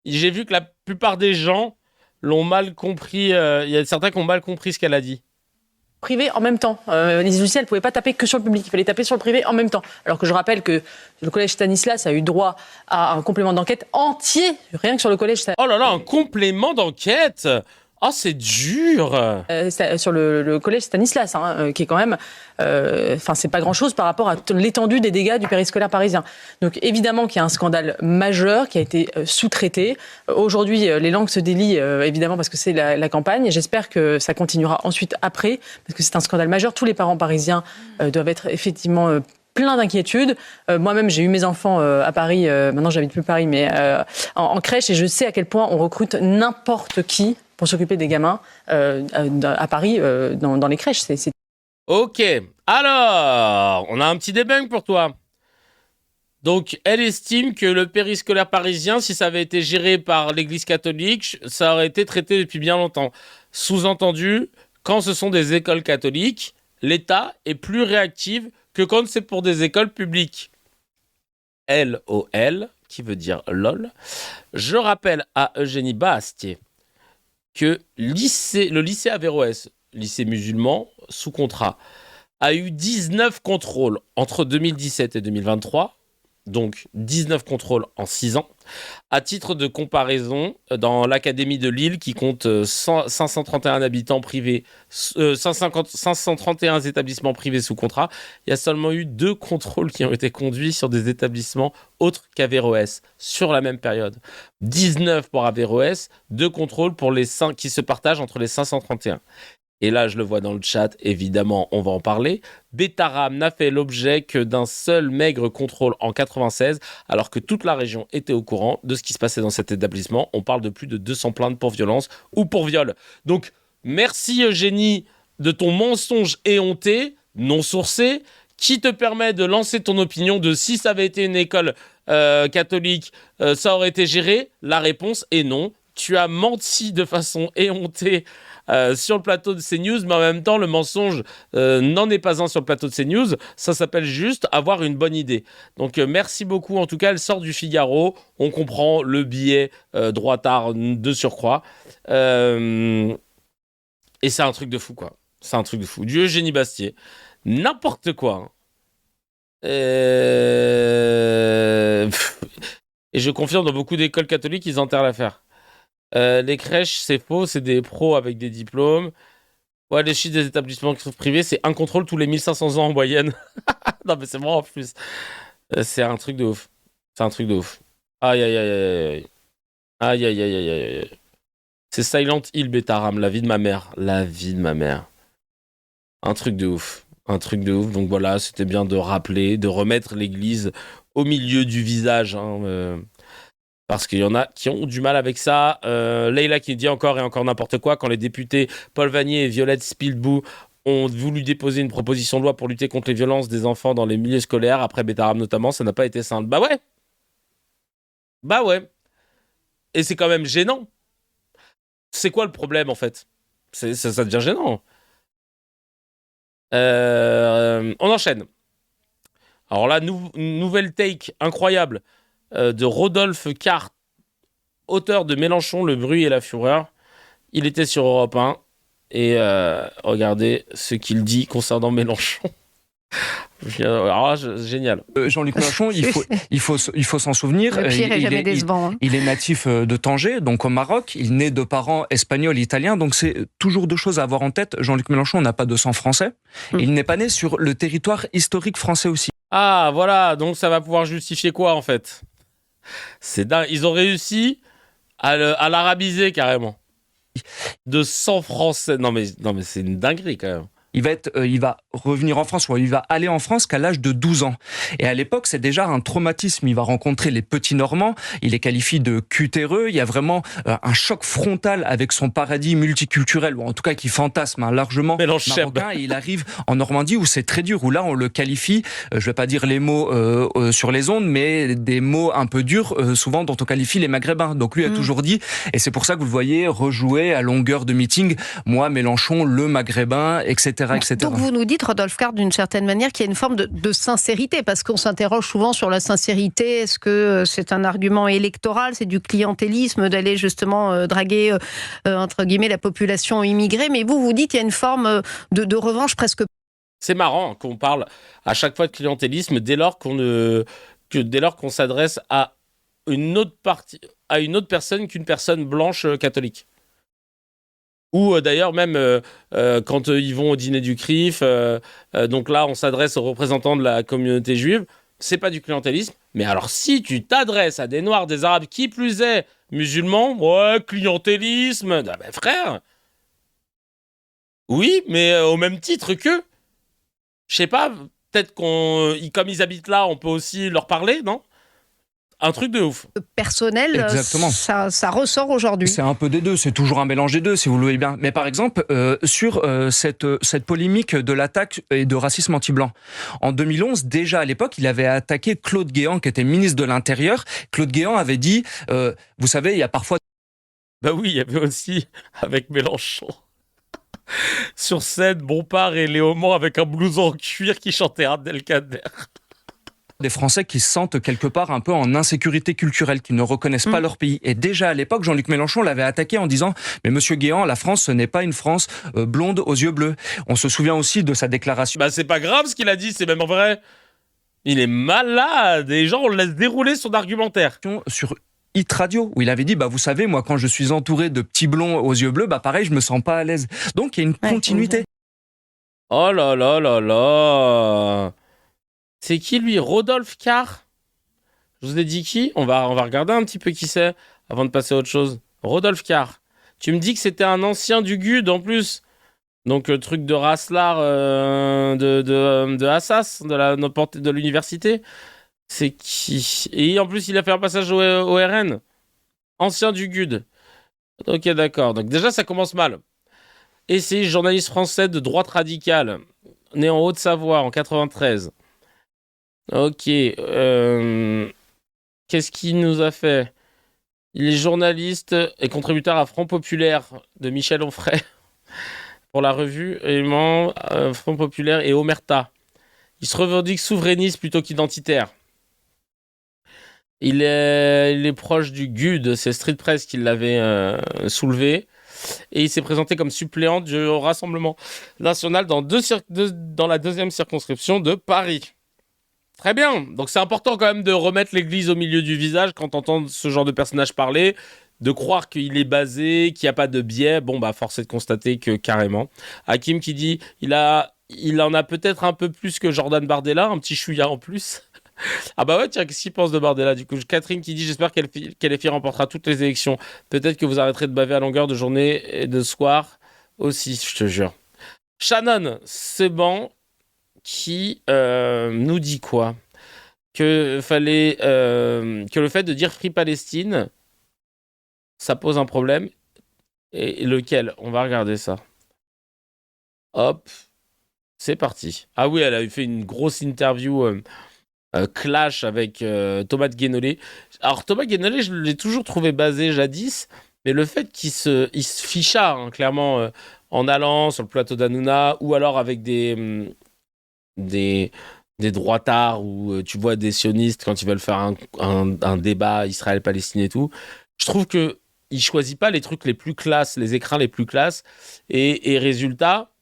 j'ai vu que la plupart des gens l'ont mal compris. Il y a certains qui ont mal compris ce qu'elle a dit. Privé en même temps. Les logiciels ne pouvaient pas taper que sur le public, il fallait taper sur le privé en même temps. Alors que je rappelle que le collège Stanislas a eu droit à un complément d'enquête entier, rien que sur le collège Stanislas. Oh là là, un complément d'enquête! Oh, c'est dur. Sur le collège Stanislas, qui est quand même... c'est pas grand-chose par rapport à l'étendue des dégâts du périscolaire parisien. Donc évidemment qu'il y a un scandale majeur qui a été sous-traité. Aujourd'hui, les langues se délient, évidemment, parce que c'est la campagne. Et j'espère que ça continuera ensuite après, parce que c'est un scandale majeur. Tous les parents parisiens doivent être effectivement... plein d'inquiétudes. Moi-même, j'ai eu mes enfants à Paris. Maintenant, j'habite plus Paris, mais en crèche, et je sais à quel point on recrute n'importe qui pour s'occuper des gamins à Paris, dans les crèches. C'est... Ok, alors, on a un petit débunk pour toi. Donc, elle estime que le périscolaire parisien, si ça avait été géré par l'Église catholique, ça aurait été traité depuis bien longtemps. Sous-entendu, quand ce sont des écoles catholiques, l'État est plus réactif que quand c'est pour des écoles publiques. LOL, qui veut dire LOL. Je rappelle à Eugénie Bastier que le lycée Averroès, lycée musulman, sous contrat, a eu 19 contrôles entre 2017 et 2023, donc 19 contrôles en 6 ans. À titre de comparaison, dans l'académie de Lille, qui compte 531 habitants privés, 531 établissements privés sous contrat, il y a seulement eu 2 contrôles qui ont été conduits sur des établissements autres qu'Averroès sur la même période. 19 pour Averroès, 2 contrôles pour les 5 qui se partagent entre les 531. Et là, je le vois dans le chat, évidemment, on va en parler. Betaram n'a fait l'objet que d'un seul maigre contrôle en 96, alors que toute la région était au courant de ce qui se passait dans cet établissement. On parle de plus de 200 plaintes pour violence ou pour viol. Donc, merci Eugénie de ton mensonge éhonté, non sourcé, qui te permet de lancer ton opinion de si ça avait été une école catholique, ça aurait été géré. La réponse est non. Tu as menti de façon éhontée sur le plateau de CNews, mais en même temps, le mensonge n'en est pas un sur le plateau de CNews. Ça s'appelle juste avoir une bonne idée. Donc, merci beaucoup. En tout cas, elle sort du Figaro. On comprend le biais droitard de surcroît. Et c'est un truc de fou, quoi. C'est un truc de fou. Du Eugénie Bastier. N'importe quoi. Et je confirme, dans beaucoup d'écoles catholiques, ils enterrent l'affaire. Les crèches, c'est faux, c'est des pros avec des diplômes. Ouais, les chiffres des établissements privés, c'est un contrôle tous les 1500 ans en moyenne. Non, mais c'est vrai en plus. C'est un truc de ouf. C'est un truc de ouf. Aïe, aïe, aïe, aïe. Aïe, aïe, aïe, aïe, aïe. C'est Silent Hill, Betaram, la vie de ma mère. La vie de ma mère. Un truc de ouf. Un truc de ouf. Donc voilà, c'était bien de rappeler, de remettre l'église au milieu du visage, parce qu'il y en a qui ont du mal avec ça. Leïla qui dit encore et encore n'importe quoi. Quand les députés Paul Vanier et Violette Spilbou ont voulu déposer une proposition de loi pour lutter contre les violences des enfants dans les milieux scolaires, après Betaram notamment, ça n'a pas été simple. Bah ouais. Bah ouais. Et c'est quand même gênant. C'est quoi le problème en fait ? Ça devient gênant. On enchaîne. Alors là, nouvelle take incroyable. De Rodolphe Cart, auteur de Mélenchon, le bruit et la fureur. Il était sur Europe 1 et regardez ce qu'il dit concernant Mélenchon. Alors, génial. Jean-Luc Mélenchon, il faut s'en souvenir. Le pire est jamais décevant. Il est natif de Tanger, donc au Maroc. Il naît de parents espagnols, italiens. Donc c'est toujours 2 choses à avoir en tête. Jean-Luc Mélenchon n'a pas de sang français. Et il n'est pas né sur le territoire historique français aussi. Ah, voilà. Donc ça va pouvoir justifier quoi en fait ? C'est dingue. Ils ont réussi à l'arabiser carrément. De sang français. Non mais c'est une dinguerie quand même. Il va revenir en France, ou il va aller en France qu'à l'âge de 12 ans. Et à l'époque, c'est déjà un traumatisme. Il va rencontrer les petits Normands. Il les qualifie de cutéreux. Il y a vraiment un choc frontal avec son paradis multiculturel, ou en tout cas qui fantasme largement marocain. Et il arrive en Normandie où c'est très dur, où là on le qualifie, je vais pas dire les mots sur les ondes, mais des mots un peu durs, souvent dont on qualifie les Maghrébins. Donc lui a toujours dit, et c'est pour ça que vous le voyez rejouer à longueur de meeting, moi Mélenchon, le Maghrébin, etc. etc. Donc vous nous dites, Rodolphe Cart, d'une certaine manière, qu'il y a une forme de sincérité, parce qu'on s'interroge souvent sur la sincérité. Est-ce que c'est un argument électoral, c'est du clientélisme d'aller justement draguer, entre guillemets, la population immigrée? Mais vous dites qu'il y a une forme de revanche presque... C'est marrant qu'on parle à chaque fois de clientélisme dès lors qu'on s'adresse à une autre personne qu'une personne blanche catholique. Ou d'ailleurs même quand ils vont au dîner du CRIF, donc là on s'adresse aux représentants de la communauté juive, c'est pas du clientélisme. Mais alors si tu t'adresses à des Noirs, des Arabes, qui plus est musulmans, ouais, clientélisme, ah ben frère, oui, mais au même titre que, je sais pas, peut-être comme ils habitent là, on peut aussi leur parler, non ? Un truc de ouf. Personnel, Exactement. ça ressort aujourd'hui. C'est un peu des deux, c'est toujours un mélange des deux, si vous le voulez bien. Mais par exemple, sur cette polémique de l'attaque et de racisme anti-blanc, en 2011, déjà à l'époque, il avait attaqué Claude Guéant, qui était ministre de l'Intérieur. Claude Guéant avait dit, vous savez, il y a parfois... Bah oui, il y avait aussi, avec Mélenchon, sur scène, Bompard et Léaumont avec un blouson en cuir qui chantait Abdelkader. Des Français qui se sentent quelque part un peu en insécurité culturelle, qui ne reconnaissent pas leur pays. Et déjà à l'époque, Jean-Luc Mélenchon l'avait attaqué en disant « Mais monsieur Guéant, la France, ce n'est pas une France blonde aux yeux bleus. » On se souvient aussi de sa déclaration. Bah c'est pas grave ce qu'il a dit, c'est même vrai. Il est malade. Et gens, on le laisse dérouler son argumentaire. Sur Hit Radio, où il avait dit, bah, vous savez, moi, quand je suis entouré de petits blonds aux yeux bleus, bah, pareil, je me sens pas à l'aise. Donc, il y a une continuité. Oh là là là là. C'est qui, lui? Rodolphe Carr? Je vous ai dit qui? On va regarder un petit peu qui c'est, avant de passer à autre chose. Rodolphe Carr. Tu me dis que c'était un ancien du GUD, en plus. Donc, truc de Raslar de Assas, de l'université. C'est qui? Et en plus, il a fait un passage au RN. Ancien du GUD. Ok, d'accord. Donc déjà, ça commence mal. Essayiste journaliste français de droite radicale, né en Haute-Savoie en 93. Ok. Qu'est-ce qu'il nous a fait? Il est journaliste et contributeur à Front Populaire de Michel Onfray pour la revue Front Populaire et Omerta. Il se revendique souverainiste plutôt qu'identitaire. Il est proche du GUD, c'est Street Press qui l'avait soulevé. Et il s'est présenté comme suppléant du Rassemblement National dans la deuxième circonscription de Paris. Très bien. Donc c'est important quand même de remettre l'église au milieu du visage quand on entend ce genre de personnage parler, de croire qu'il est basé, qu'il n'y a pas de biais. Bon, bah, force est de constater que carrément. Hakim qui dit il en a peut-être un peu plus que Jordan Bardella, un petit chouïa en plus. Ah bah ouais, tiens, qu'est-ce qu'il pense de Bardella du coup? Catherine qui dit j'espère qu'LFI remportera toutes les élections. Peut-être que vous arrêterez de baver à longueur de journée et de soir aussi, je te jure. Shannon Seban qui nous dit quoi? Que le fait de dire Free Palestine, ça pose un problème. Et lequel? On va regarder ça. Hop, c'est parti. Ah oui, elle a fait une grosse interview clash avec Thomas de Guénolé. Alors Thomas Guénolé, je l'ai toujours trouvé basé jadis, mais le fait qu'il se ficha clairement en allant sur le plateau d'Hanouna ou alors avec des droitards ou tu vois des sionistes quand ils veulent faire un débat Israël-Palestine et tout, je trouve que il choisit pas les trucs les plus classes, les écrins les plus classes et résultat,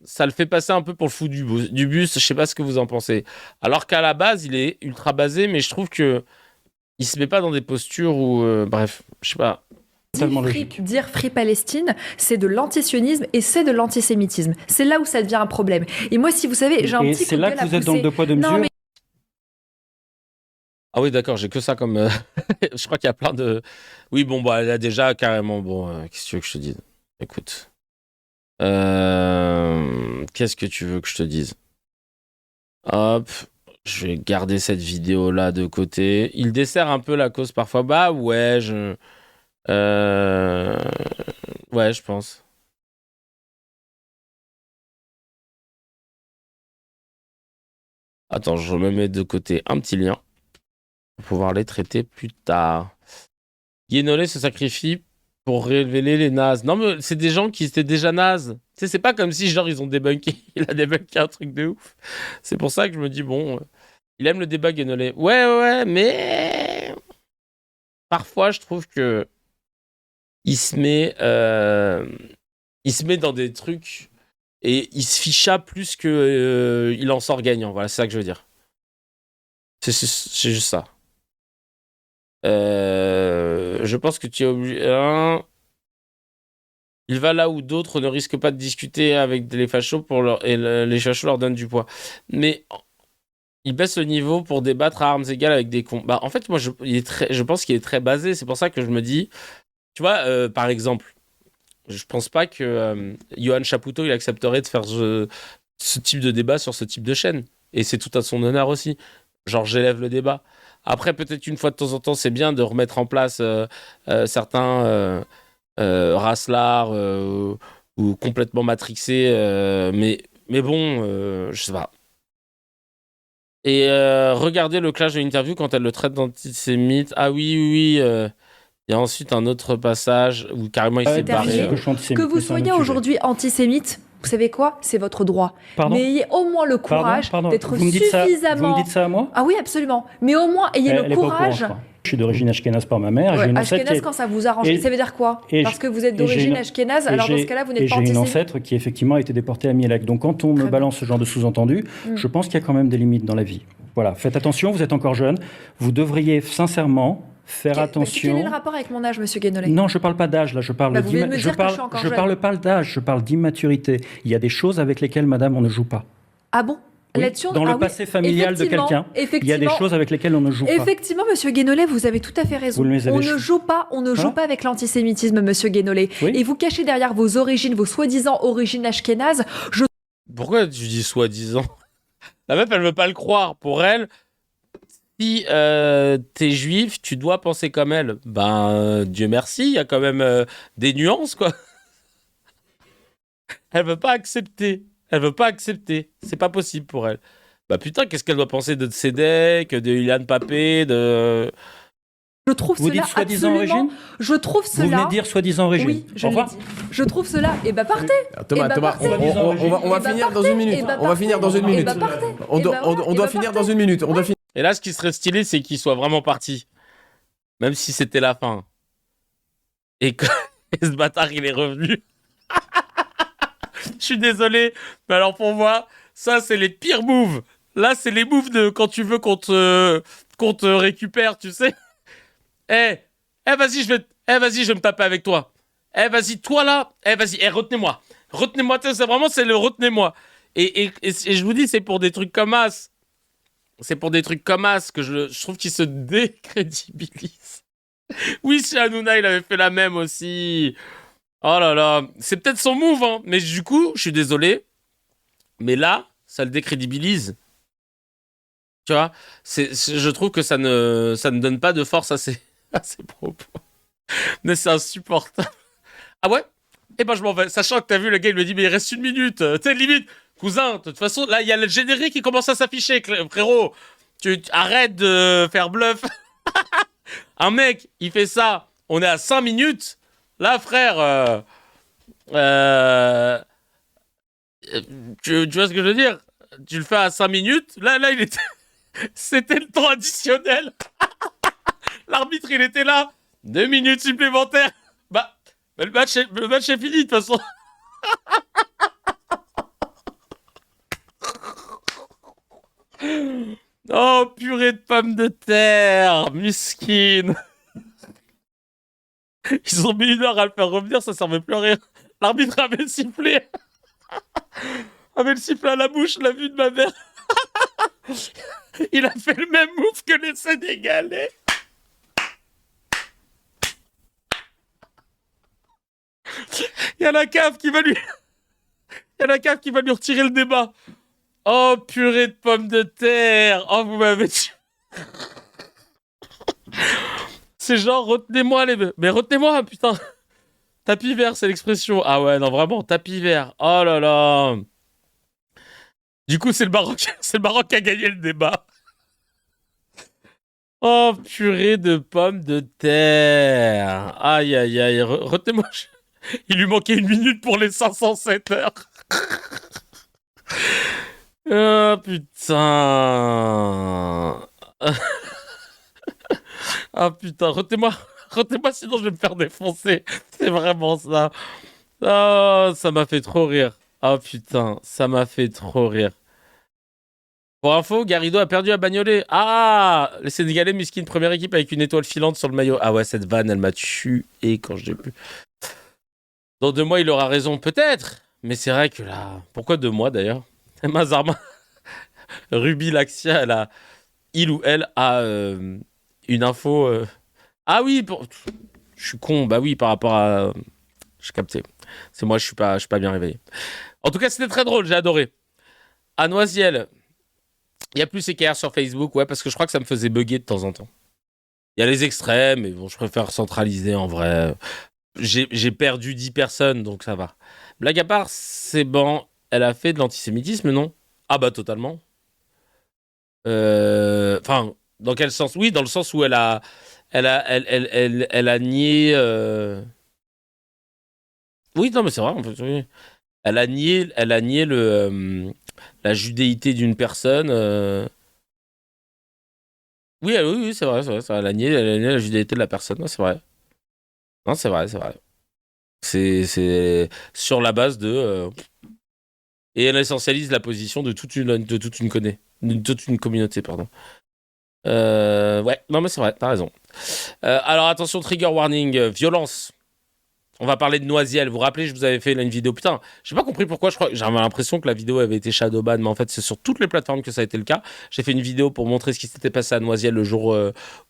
ça le fait passer un peu pour le fou du bus. Je sais pas ce que vous en pensez. Alors qu'à la base, il est ultra basé, mais je trouve que il se met pas dans des postures où, bref, je sais pas. Dire Free Palestine, c'est de l'antisionisme et c'est de l'antisémitisme. C'est là où ça devient un problème. Et moi, si vous savez, j'ai un petit coup de gueule à pousser. C'est là que vous êtes dans le deux poids deux mesures. Ah oui, d'accord, j'ai que ça comme... je crois qu'il y a plein de... Oui, bon, bah, elle a déjà carrément... Bon, qu'est-ce que tu veux que je te dise? Écoute. Qu'est-ce que tu veux que je te dise? Hop, je vais garder cette vidéo-là de côté. Il dessert un peu la cause parfois. Bah ouais, ouais, je pense. Attends, je me mets de côté un petit lien pour pouvoir les traiter plus tard. Guénolé se sacrifie pour révéler les nazes. Non, mais c'est des gens qui étaient déjà nazes. Tu sais, c'est pas comme si, genre, ils ont débunké. Il a débunké un truc de ouf. C'est pour ça que je me dis, bon, il aime le débat, Guénolé. Ouais, mais... Parfois, je trouve que il se met dans des trucs et il se ficha plus que il en sort gagnant. Voilà, c'est ça que je veux dire. C'est juste ça. Je pense que tu es obligé. Il va là où d'autres ne risquent pas de discuter avec les fachos les fachos leur donnent du poids. Mais il baisse le niveau pour débattre à armes égales avec des cons. Bah, en fait, moi, je pense qu'il est très basé. C'est pour ça que je me dis, tu vois, par exemple, je pense pas que Johan Chapoutot, il accepterait de faire ce type de débat sur ce type de chaîne. Et c'est tout à son honneur aussi. Genre, j'élève le débat. Après, peut-être une fois de temps en temps, c'est bien de remettre en place certains racelards ou complètement matrixés. Mais bon, je sais pas. Et regardez le clash de l'interview quand elle le traite d'antisémite. Ah oui. Il y a ensuite un autre passage où carrément il s'est barré. Que vous soyez aujourd'hui antisémite, vous savez quoi? C'est votre droit. Pardon? Mais ayez au moins le courage d'être suffisamment... Vous me dites ça à moi? Ah oui, absolument. Mais au moins, ayez le courage... Je suis d'origine ashkénaze par ma mère. Ouais, ashkénaze quand ça vous arrange. Ça veut dire quoi? Parce que vous êtes d'origine ashkénaze, alors dans ce cas-là, vous n'êtes pas antisémite. J'ai une ancêtre qui effectivement a été déportée à Mielec. Donc quand on me balance ce genre de sous-entendu, je pense qu'il y a quand même des limites dans la vie. Voilà, faites attention, vous êtes encore jeune. Vous devriez sincèrement faire attention. Quel est le rapport avec mon âge, monsieur Guénolé? Non, je ne parle pas d'âge, là, je parle parle pas d'âge, je parle d'immaturité. Il y a des choses avec lesquelles, madame, on ne joue pas. Ah bon? Oui, dans le passé familial de quelqu'un, il y a des choses avec lesquelles on ne joue pas. Effectivement, monsieur Guénolé, vous avez tout à fait raison. On ne joue pas avec l'antisémitisme, monsieur Guénolé. Oui. Et vous cachez derrière vos origines, vos soi-disant origines ashkénazes. Pourquoi tu dis soi-disant? La meuf, elle veut pas le croire. Pour elle, si t'es juif, tu dois penser comme elle. Ben, Dieu merci, il y a quand même des nuances, quoi. Elle veut pas accepter. C'est pas possible pour elle. Bah putain, qu'est-ce qu'elle doit penser de Tzedek, de Ilan Papé, de... Je trouve vous dites soi-disant origine? Je trouve cela... Vous venez de dire soi-disant origine. Oui, je l'ai dit. Je trouve cela... Eh ben partez. Thomas, on va finir dans une minute. On va finir dans une minute. On doit finir dans une minute. Et là, ce qui serait stylé, c'est qu'il soit vraiment parti. Même si c'était la fin. Et que ce bâtard, il est revenu. Je suis désolé, mais alors pour moi, ça, c'est les pires moves. Là, c'est les moves de quand tu veux qu'on te récupère, tu sais. Vas-y, je vais me taper avec toi. Vas-y, toi là. Vas-y, retenez-moi. Retenez-moi, c'est le retenez-moi. Et je vous dis, c'est pour des trucs comme As. C'est pour des trucs comme As que je trouve qu'ils se décrédibilisent. Oui, chez Hanouna, il avait fait la même aussi. Oh là là, c'est peut-être son move, hein. Mais du coup, je suis désolé. Mais là, ça le décrédibilise. Tu vois, je trouve que ça ne donne pas de force à ses propos. Mais c'est insupportable. Ah ouais? Eh ben je m'en vais. Sachant que t'as vu, le gars, il me dit, mais il reste une minute. Tu sais, limite, cousin, de toute façon, là, il y a le générique qui commence à s'afficher, frérot. Tu arrêtes de faire bluff. Un mec, il fait ça. On est à 5 minutes. Là, frère, tu vois ce que je veux dire? Tu le fais à 5 minutes. Là, il était... C'était le temps additionnel. L'arbitre, il était là. 2 minutes supplémentaires. Bah le match est fini, de toute façon. Oh, purée de pommes de terre. Miskine. Ils ont mis 1 heure à le faire revenir, ça servait plus à rien. L'arbitre avait le sifflet. Avait le sifflet à la bouche, la vue de ma mère. Il a fait le même move que les Sénégalais. Il y a la cave qui va lui retirer le débat. Oh, purée de pommes de terre. Oh, vous m'avez tué. C'est genre, retenez-moi les... Mais retenez-moi, putain. Tapis vert, c'est l'expression. Ah ouais, non, vraiment, tapis vert. Oh là là. Du coup, c'est le Maroc qui a gagné le débat. Oh, purée de pommes de terre. Aïe, aïe, aïe. Retenez-moi. Il lui manquait 1 minute pour les 507 heures. Oh, putain. Ah putain, retenez-moi, sinon je vais me faire défoncer. C'est vraiment ça. Oh, ça m'a fait trop rire. Oh putain, ça m'a fait trop rire. Pour info, Garrido a perdu à Bagnolet. Ah, les Sénégalais, Miskine, première équipe avec une étoile filante sur le maillot. Ah ouais, cette vanne, elle m'a tué quand je l'ai pu. Dans 2 mois, il aura raison, peut-être. Mais c'est vrai que là... Pourquoi 2 mois, d'ailleurs? Mazarma, Ruby Laxia, il ou elle a une info... Ah oui, je suis con. Bah oui, par rapport à... J'ai capté. C'est moi, je suis pas bien réveillé. En tout cas, c'était très drôle, j'ai adoré. À Noisiel, il y a plus CKR sur Facebook, ouais, parce que je crois que ça me faisait bugger de temps en temps. Il y a les extrêmes, mais bon, je préfère centraliser en vrai. J'ai perdu 10 personnes, donc ça va. Blague à part, c'est bon. Elle a fait de l'antisémitisme, non? Ah bah totalement. Enfin, dans quel sens? Oui, dans le sens où elle a nié. Oui, non, mais c'est vrai. En fait, oui. Elle a nié la judéité d'une personne. Oui, oui, c'est vrai, c'est vrai. Elle a nié la judéité de la personne. Non, c'est vrai. Non, c'est vrai, c'est vrai. C'est sur la base de... Et elle essentialise la position de toute une communauté, pardon. Ouais, non, mais c'est vrai, t'as raison. Alors, attention, trigger warning, violence. On va parler de Noisiel. Vous vous rappelez, je vous avais fait là une vidéo. Putain, j'ai pas compris pourquoi. J'avais l'impression que la vidéo avait été shadowban, mais en fait, c'est sur toutes les plateformes que ça a été le cas. J'ai fait une vidéo pour montrer ce qui s'était passé à Noisiel le jour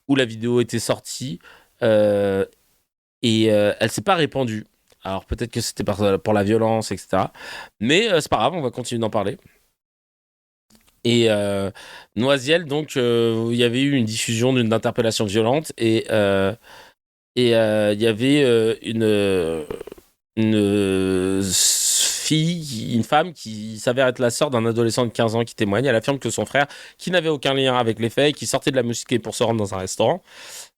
où la vidéo était sortie. Et elle s'est pas répandue. Alors, peut-être que c'était pour la violence, etc. Mais c'est pas grave, on va continuer d'en parler. Et Noisiel, donc, il y avait eu une diffusion d'interpellation violente et il y avait une femme qui s'avère être la sœur d'un adolescent de 15 ans qui témoigne. Elle affirme que son frère, qui n'avait aucun lien avec les faits et qui sortait de la mosquée pour se rendre dans un restaurant,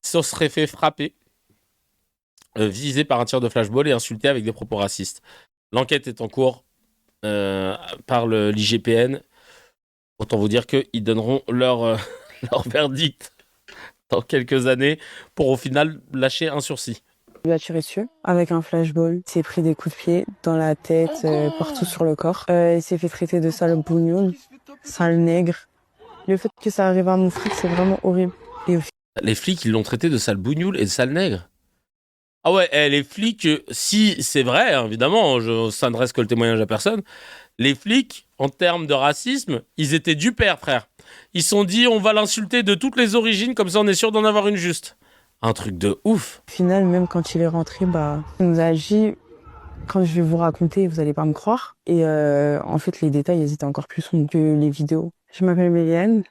se serait fait frapper, visé par un tir de flashball et insulté avec des propos racistes. L'enquête est en cours par l'IGPN. Autant vous dire qu'ils donneront leur verdict dans quelques années pour au final lâcher un sursis. Il lui a tiré dessus avec un flashball. Il s'est pris des coups de pied dans la tête, partout sur le corps. Il s'est fait traiter de sale bougnoul, sale nègre. Le fait que ça arrive à mon flic, c'est vraiment horrible. Et les flics, ils l'ont traité de sale bougnoul et de sale nègre. Ah ouais, les flics, si c'est vrai, hein, évidemment, ça ne reste que le témoignage à personne. Les flics, en termes de racisme, ils étaient du père, frère. Ils se sont dit, on va l'insulter de toutes les origines, comme ça on est sûr d'en avoir une juste. Un truc de ouf. Au final, même quand il est rentré, il nous a dit, quand je vais vous raconter, vous allez pas me croire. Et en fait, les détails, ils étaient encore plus sombres que les vidéos. Je m'appelle Méliane,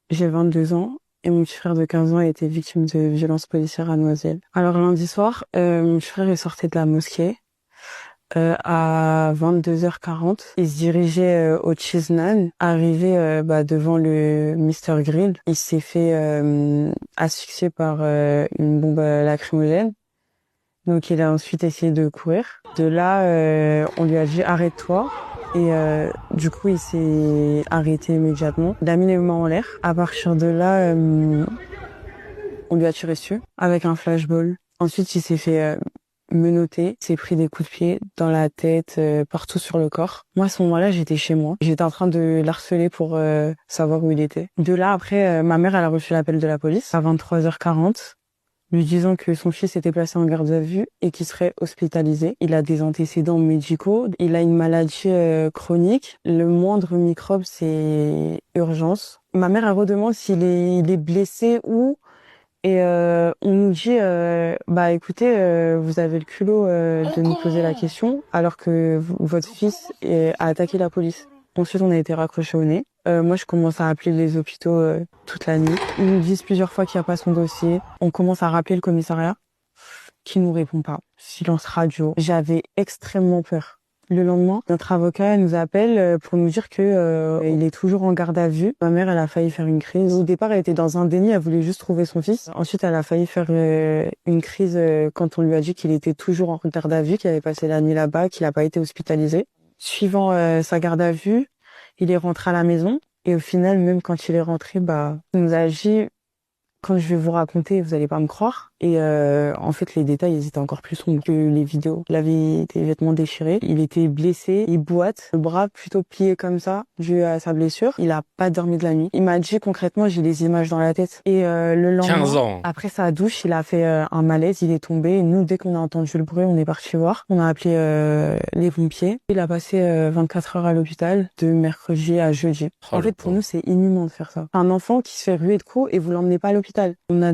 j'ai 22 ans. Et mon petit frère de 15 ans a été victime de violences policières à Noisiel. Alors lundi soir, mon petit frère est sorti de la mosquée à 22h40. Il se dirigeait au Cheese Naan. Arrivé devant le Mr Grill, il s'est fait asphyxier par une bombe lacrymogène. Donc il a ensuite essayé de courir. De là, on lui a dit arrête-toi. Et du coup, il s'est arrêté immédiatement. Il a mis les mains en l'air. À partir de là, on lui a tiré dessus avec un flashball. Ensuite, il s'est fait menotter. Il s'est pris des coups de pied dans la tête, partout sur le corps. Moi, à ce moment-là, j'étais chez moi. J'étais en train de l'harceler pour savoir où il était. De là, après, ma mère, elle a reçu l'appel de la police à 23h40. Lui disant que son fils était placé en garde à vue et qu'il serait hospitalisé. Il a des antécédents médicaux, il a une maladie chronique. Le moindre microbe, c'est urgence. Ma mère, elle redemande s'il est blessé ou... Et on nous dit, écoutez, vous avez le culot de nous poser la question alors que votre fils a attaqué la police. Ensuite, on a été raccrochés au nez. Moi, je commence à appeler les hôpitaux toute la nuit. Ils nous disent plusieurs fois qu'il n'y a pas son dossier. On commence à rappeler le commissariat qui nous répond pas. Silence radio. J'avais extrêmement peur. Le lendemain, notre avocat nous appelle pour nous dire que il est toujours en garde à vue. Ma mère, elle a failli faire une crise. Au départ, elle était dans un déni, elle voulait juste trouver son fils. Ensuite, elle a failli faire une crise quand on lui a dit qu'il était toujours en garde à vue, qu'il avait passé la nuit là-bas, qu'il n'a pas été hospitalisé. Suivant sa garde à vue, il est rentré à la maison. Et au final, même quand il est rentré, il nous a dit, quand je vais vous raconter, vous allez pas me croire. Et en fait, les détails, ils étaient encore plus sombres que les vidéos. Il avait des vêtements déchirés, il était blessé, il boite, le bras plutôt plié comme ça, dû à sa blessure. Il a pas dormi de la nuit. Il m'a dit concrètement, j'ai des images dans la tête. Et le lendemain, 15 ans. après sa douche, il a fait un malaise, il est tombé. Et nous, dès qu'on a entendu le bruit, on est parti voir. On a appelé les pompiers. Il a passé 24 heures à l'hôpital de mercredi à jeudi. En fait, pour nous, c'est inhumain de faire ça. Un enfant qui se fait ruer de coups et vous l'emmenez pas à l'hôpital. On a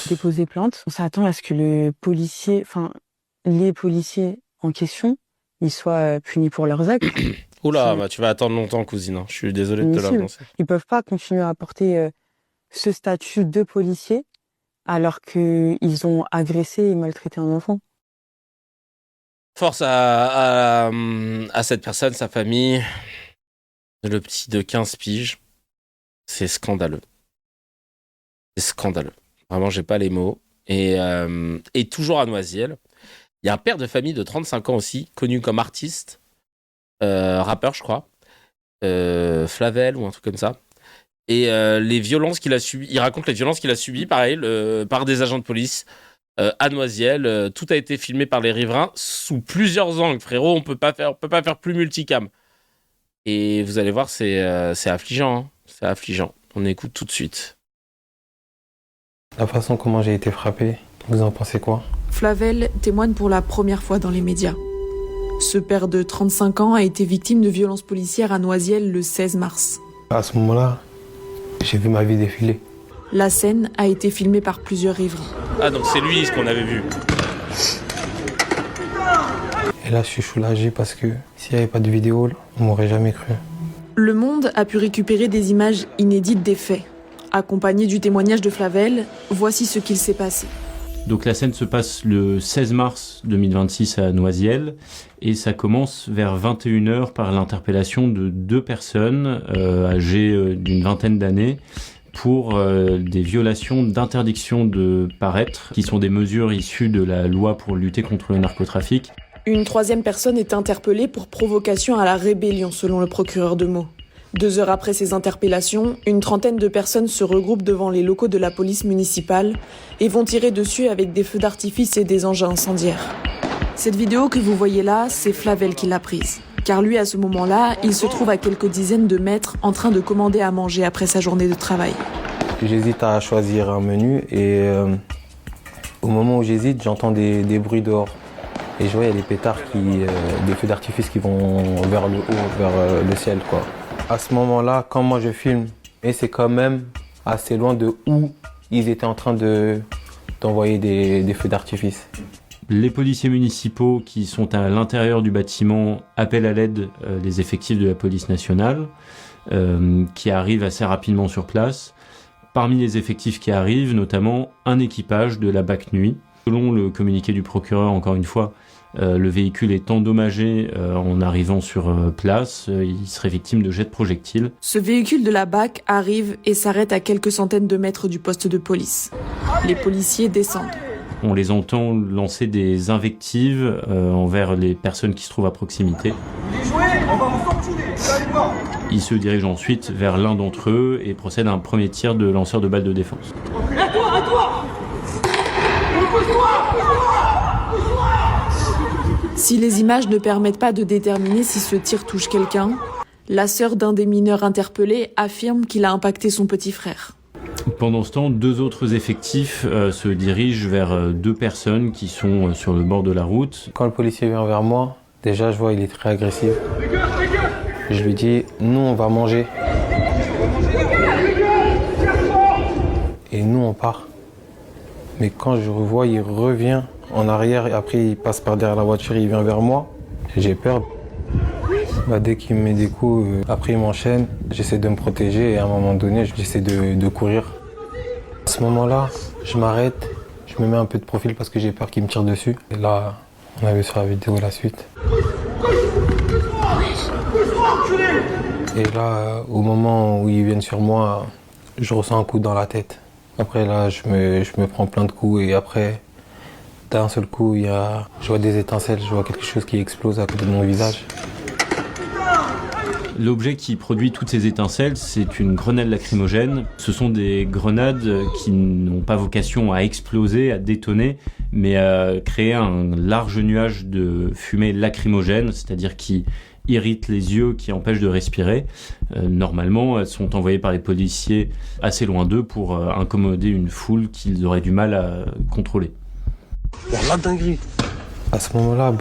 déposé plainte. On s'attend à ce que les policiers en question, ils soient punis pour leurs actes. Oula, bah tu vas attendre longtemps, cousine. Je suis désolé de te l'annoncer. Ils peuvent pas continuer à porter ce statut de policier alors qu'ils ont agressé et maltraité un enfant. Force à cette personne, sa famille, le petit de 15 piges. C'est scandaleux. C'est scandaleux. Vraiment, j'ai pas les mots. Et toujours à Noisiel, il y a un père de famille de 35 ans aussi, connu comme artiste, rappeur, je crois, Flavel ou un truc comme ça. Et les violences qu'il a subies, il raconte les violences qu'il a subies, pareil, par des agents de police à Noisiel. Tout a été filmé par les riverains sous plusieurs angles, frérot. On peut pas faire plus multicam. Et vous allez voir, c'est affligeant. Hein. C'est affligeant. On écoute tout de suite. La façon comment j'ai été frappé, vous en pensez quoi? Flavel témoigne pour la première fois dans les médias. Ce père de 35 ans a été victime de violences policières à Noisiel le 16 mars. À ce moment-là, j'ai vu ma vie défiler. La scène a été filmée par plusieurs riverains. Ah, donc c'est lui ce qu'on avait vu. Et là, je suis soulagé parce que s'il n'y avait pas de vidéo, on m'aurait jamais cru. Le Monde a pu récupérer des images inédites des faits. Accompagné du témoignage de Flavel, voici ce qu'il s'est passé. Donc la scène se passe le 16 mars 2026 à Noisiel et ça commence vers 21h par l'interpellation de 2 personnes âgées d'une vingtaine d'années pour des violations d'interdiction de paraître, qui sont des mesures issues de la loi pour lutter contre le narcotrafic. Une 3e personne est interpellée pour provocation à la rébellion, selon le procureur de Meaux. 2 heures après ces interpellations, une trentaine de personnes se regroupent devant les locaux de la police municipale et vont tirer dessus avec des feux d'artifice et des engins incendiaires. Cette vidéo que vous voyez là, c'est Flavel qui l'a prise. Car lui, à ce moment-là, il se trouve à quelques dizaines de mètres en train de commander à manger après sa journée de travail. J'hésite à choisir un menu et au moment où j'hésite, j'entends des bruits dehors. Et je vois, il y a des pétards, des feux d'artifice qui vont vers le haut, vers le ciel, quoi. À ce moment-là, quand moi je filme, et c'est quand même assez loin de où ils étaient en train d'envoyer des feux d'artifice. Les policiers municipaux qui sont à l'intérieur du bâtiment appellent à l'aide les effectifs de la police nationale qui arrivent assez rapidement sur place. Parmi les effectifs qui arrivent, notamment un équipage de la BAC Nuit. Selon le communiqué du procureur, encore une fois, le véhicule est endommagé en arrivant sur place. Il serait victime de jets de projectiles. Ce véhicule de la BAC arrive et s'arrête à quelques centaines de mètres du poste de police. Les policiers descendent. On les entend lancer des invectives envers les personnes qui se trouvent à proximité. Ils se dirigent ensuite vers l'un d'entre eux et procèdent à un premier tir de lanceur de balles de défense. À toi. Si les images ne permettent pas de déterminer si ce tir touche quelqu'un, la sœur d'un des mineurs interpellés affirme qu'il a impacté son petit frère. Pendant ce temps, 2 autres effectifs se dirigent vers 2 personnes qui sont sur le bord de la route. Quand le policier vient vers moi, déjà je vois il est très agressif. Je lui dis, nous on va manger. Et nous on part. Mais quand je revois, il revient en arrière et après il passe par derrière la voiture et il vient vers moi. J'ai peur. Dès qu'il me met des coups, après il m'enchaîne. J'essaie de me protéger et à un moment donné, j'essaie de courir. À ce moment-là, je m'arrête, je me mets un peu de profil parce que j'ai peur qu'il me tire dessus. Et là, on avait sur la vidéo la suite. Et là, au moment où ils viennent sur moi, je ressens un coup dans la tête. Après là, je me prends plein de coups et après, d'un seul coup, je vois des étincelles, je vois quelque chose qui explose à côté de mon visage. L'objet qui produit toutes ces étincelles, c'est une grenade lacrymogène. Ce sont des grenades qui n'ont pas vocation à exploser, à détonner, mais à créer un large nuage de fumée lacrymogène, c'est-à-dire qui irrite les yeux, qui empêche de respirer. Normalement, elles sont envoyées par les policiers assez loin d'eux pour incommoder une foule qu'ils auraient du mal à contrôler. La dinguerie. À ce moment-là,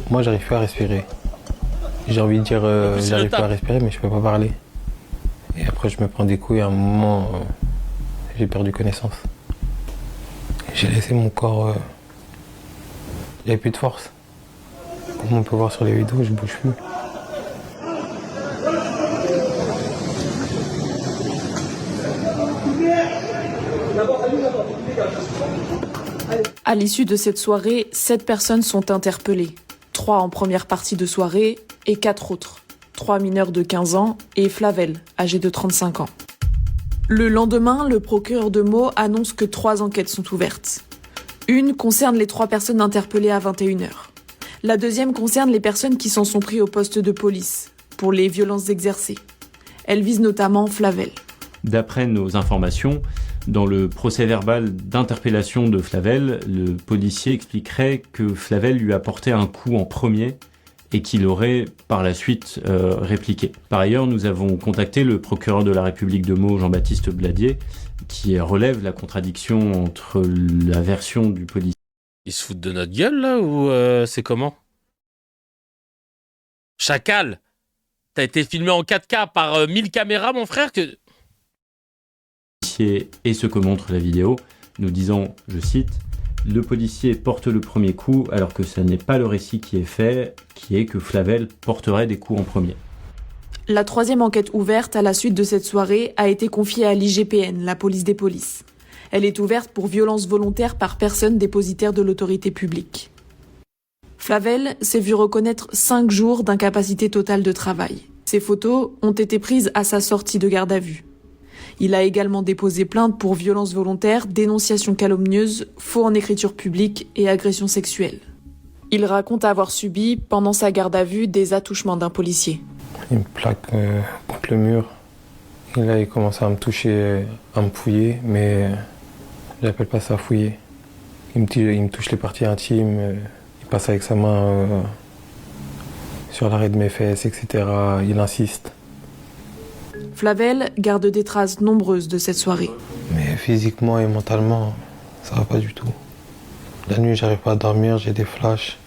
moi, j'arrive plus à respirer. J'ai envie de dire, j'arrive pas à respirer, mais je peux pas parler. Et après, je me prends des coups et à un moment, j'ai perdu connaissance. J'ai laissé mon corps... il n'y avait plus de force. Comme on peut voir sur les vidéos, je bouge plus. À l'issue de cette soirée, 7 personnes sont interpellées. 3 en première partie de soirée et 4 autres. 3 mineurs de 15 ans et Flavel, âgé de 35 ans. Le lendemain, le procureur de Meaux annonce que 3 enquêtes sont ouvertes. Une concerne les 3 personnes interpellées à 21h. La deuxième concerne les personnes qui s'en sont pris au poste de police pour les violences exercées. Elle vise notamment Flavel. D'après nos informations, dans le procès-verbal d'interpellation de Flavel, le policier expliquerait que Flavel lui a porté un coup en premier et qu'il aurait par la suite répliqué. Par ailleurs, nous avons contacté le procureur de la République de Meaux, Jean-Baptiste Bladier, qui relève la contradiction entre la version du policier. Ils se foutent de notre gueule, là, ou c'est comment? Chacal, t'as été filmé en 4K par 1000 caméras, mon frère, que... Et ce que montre la vidéo, nous disant, je cite, « Le policier porte le premier coup alors que ça n'est pas le récit qui est fait, qui est que Flavel porterait des coups en premier. » La troisième enquête ouverte à la suite de cette soirée a été confiée à l'IGPN, la police des polices. Elle est ouverte pour violence volontaire par personne dépositaire de l'autorité publique. Flavel s'est vu reconnaître 5 jours d'incapacité totale de travail. Ces photos ont été prises à sa sortie de garde à vue. Il a également déposé plainte pour violence volontaire, dénonciation calomnieuse, faux en écriture publique et agression sexuelle. Il raconte avoir subi, pendant sa garde à vue, des attouchements d'un policier. Il me plaque contre le mur. Et là, il commence à me toucher, à me fouiller, mais j'appelle pas ça fouiller. Il me touche les parties intimes, il passe avec sa main sur l'arrêt de mes fesses, etc. Il insiste. Flavel garde des traces nombreuses de cette soirée. Mais physiquement et mentalement, ça va pas du tout. La nuit, j'arrive pas à dormir, j'ai des flashs.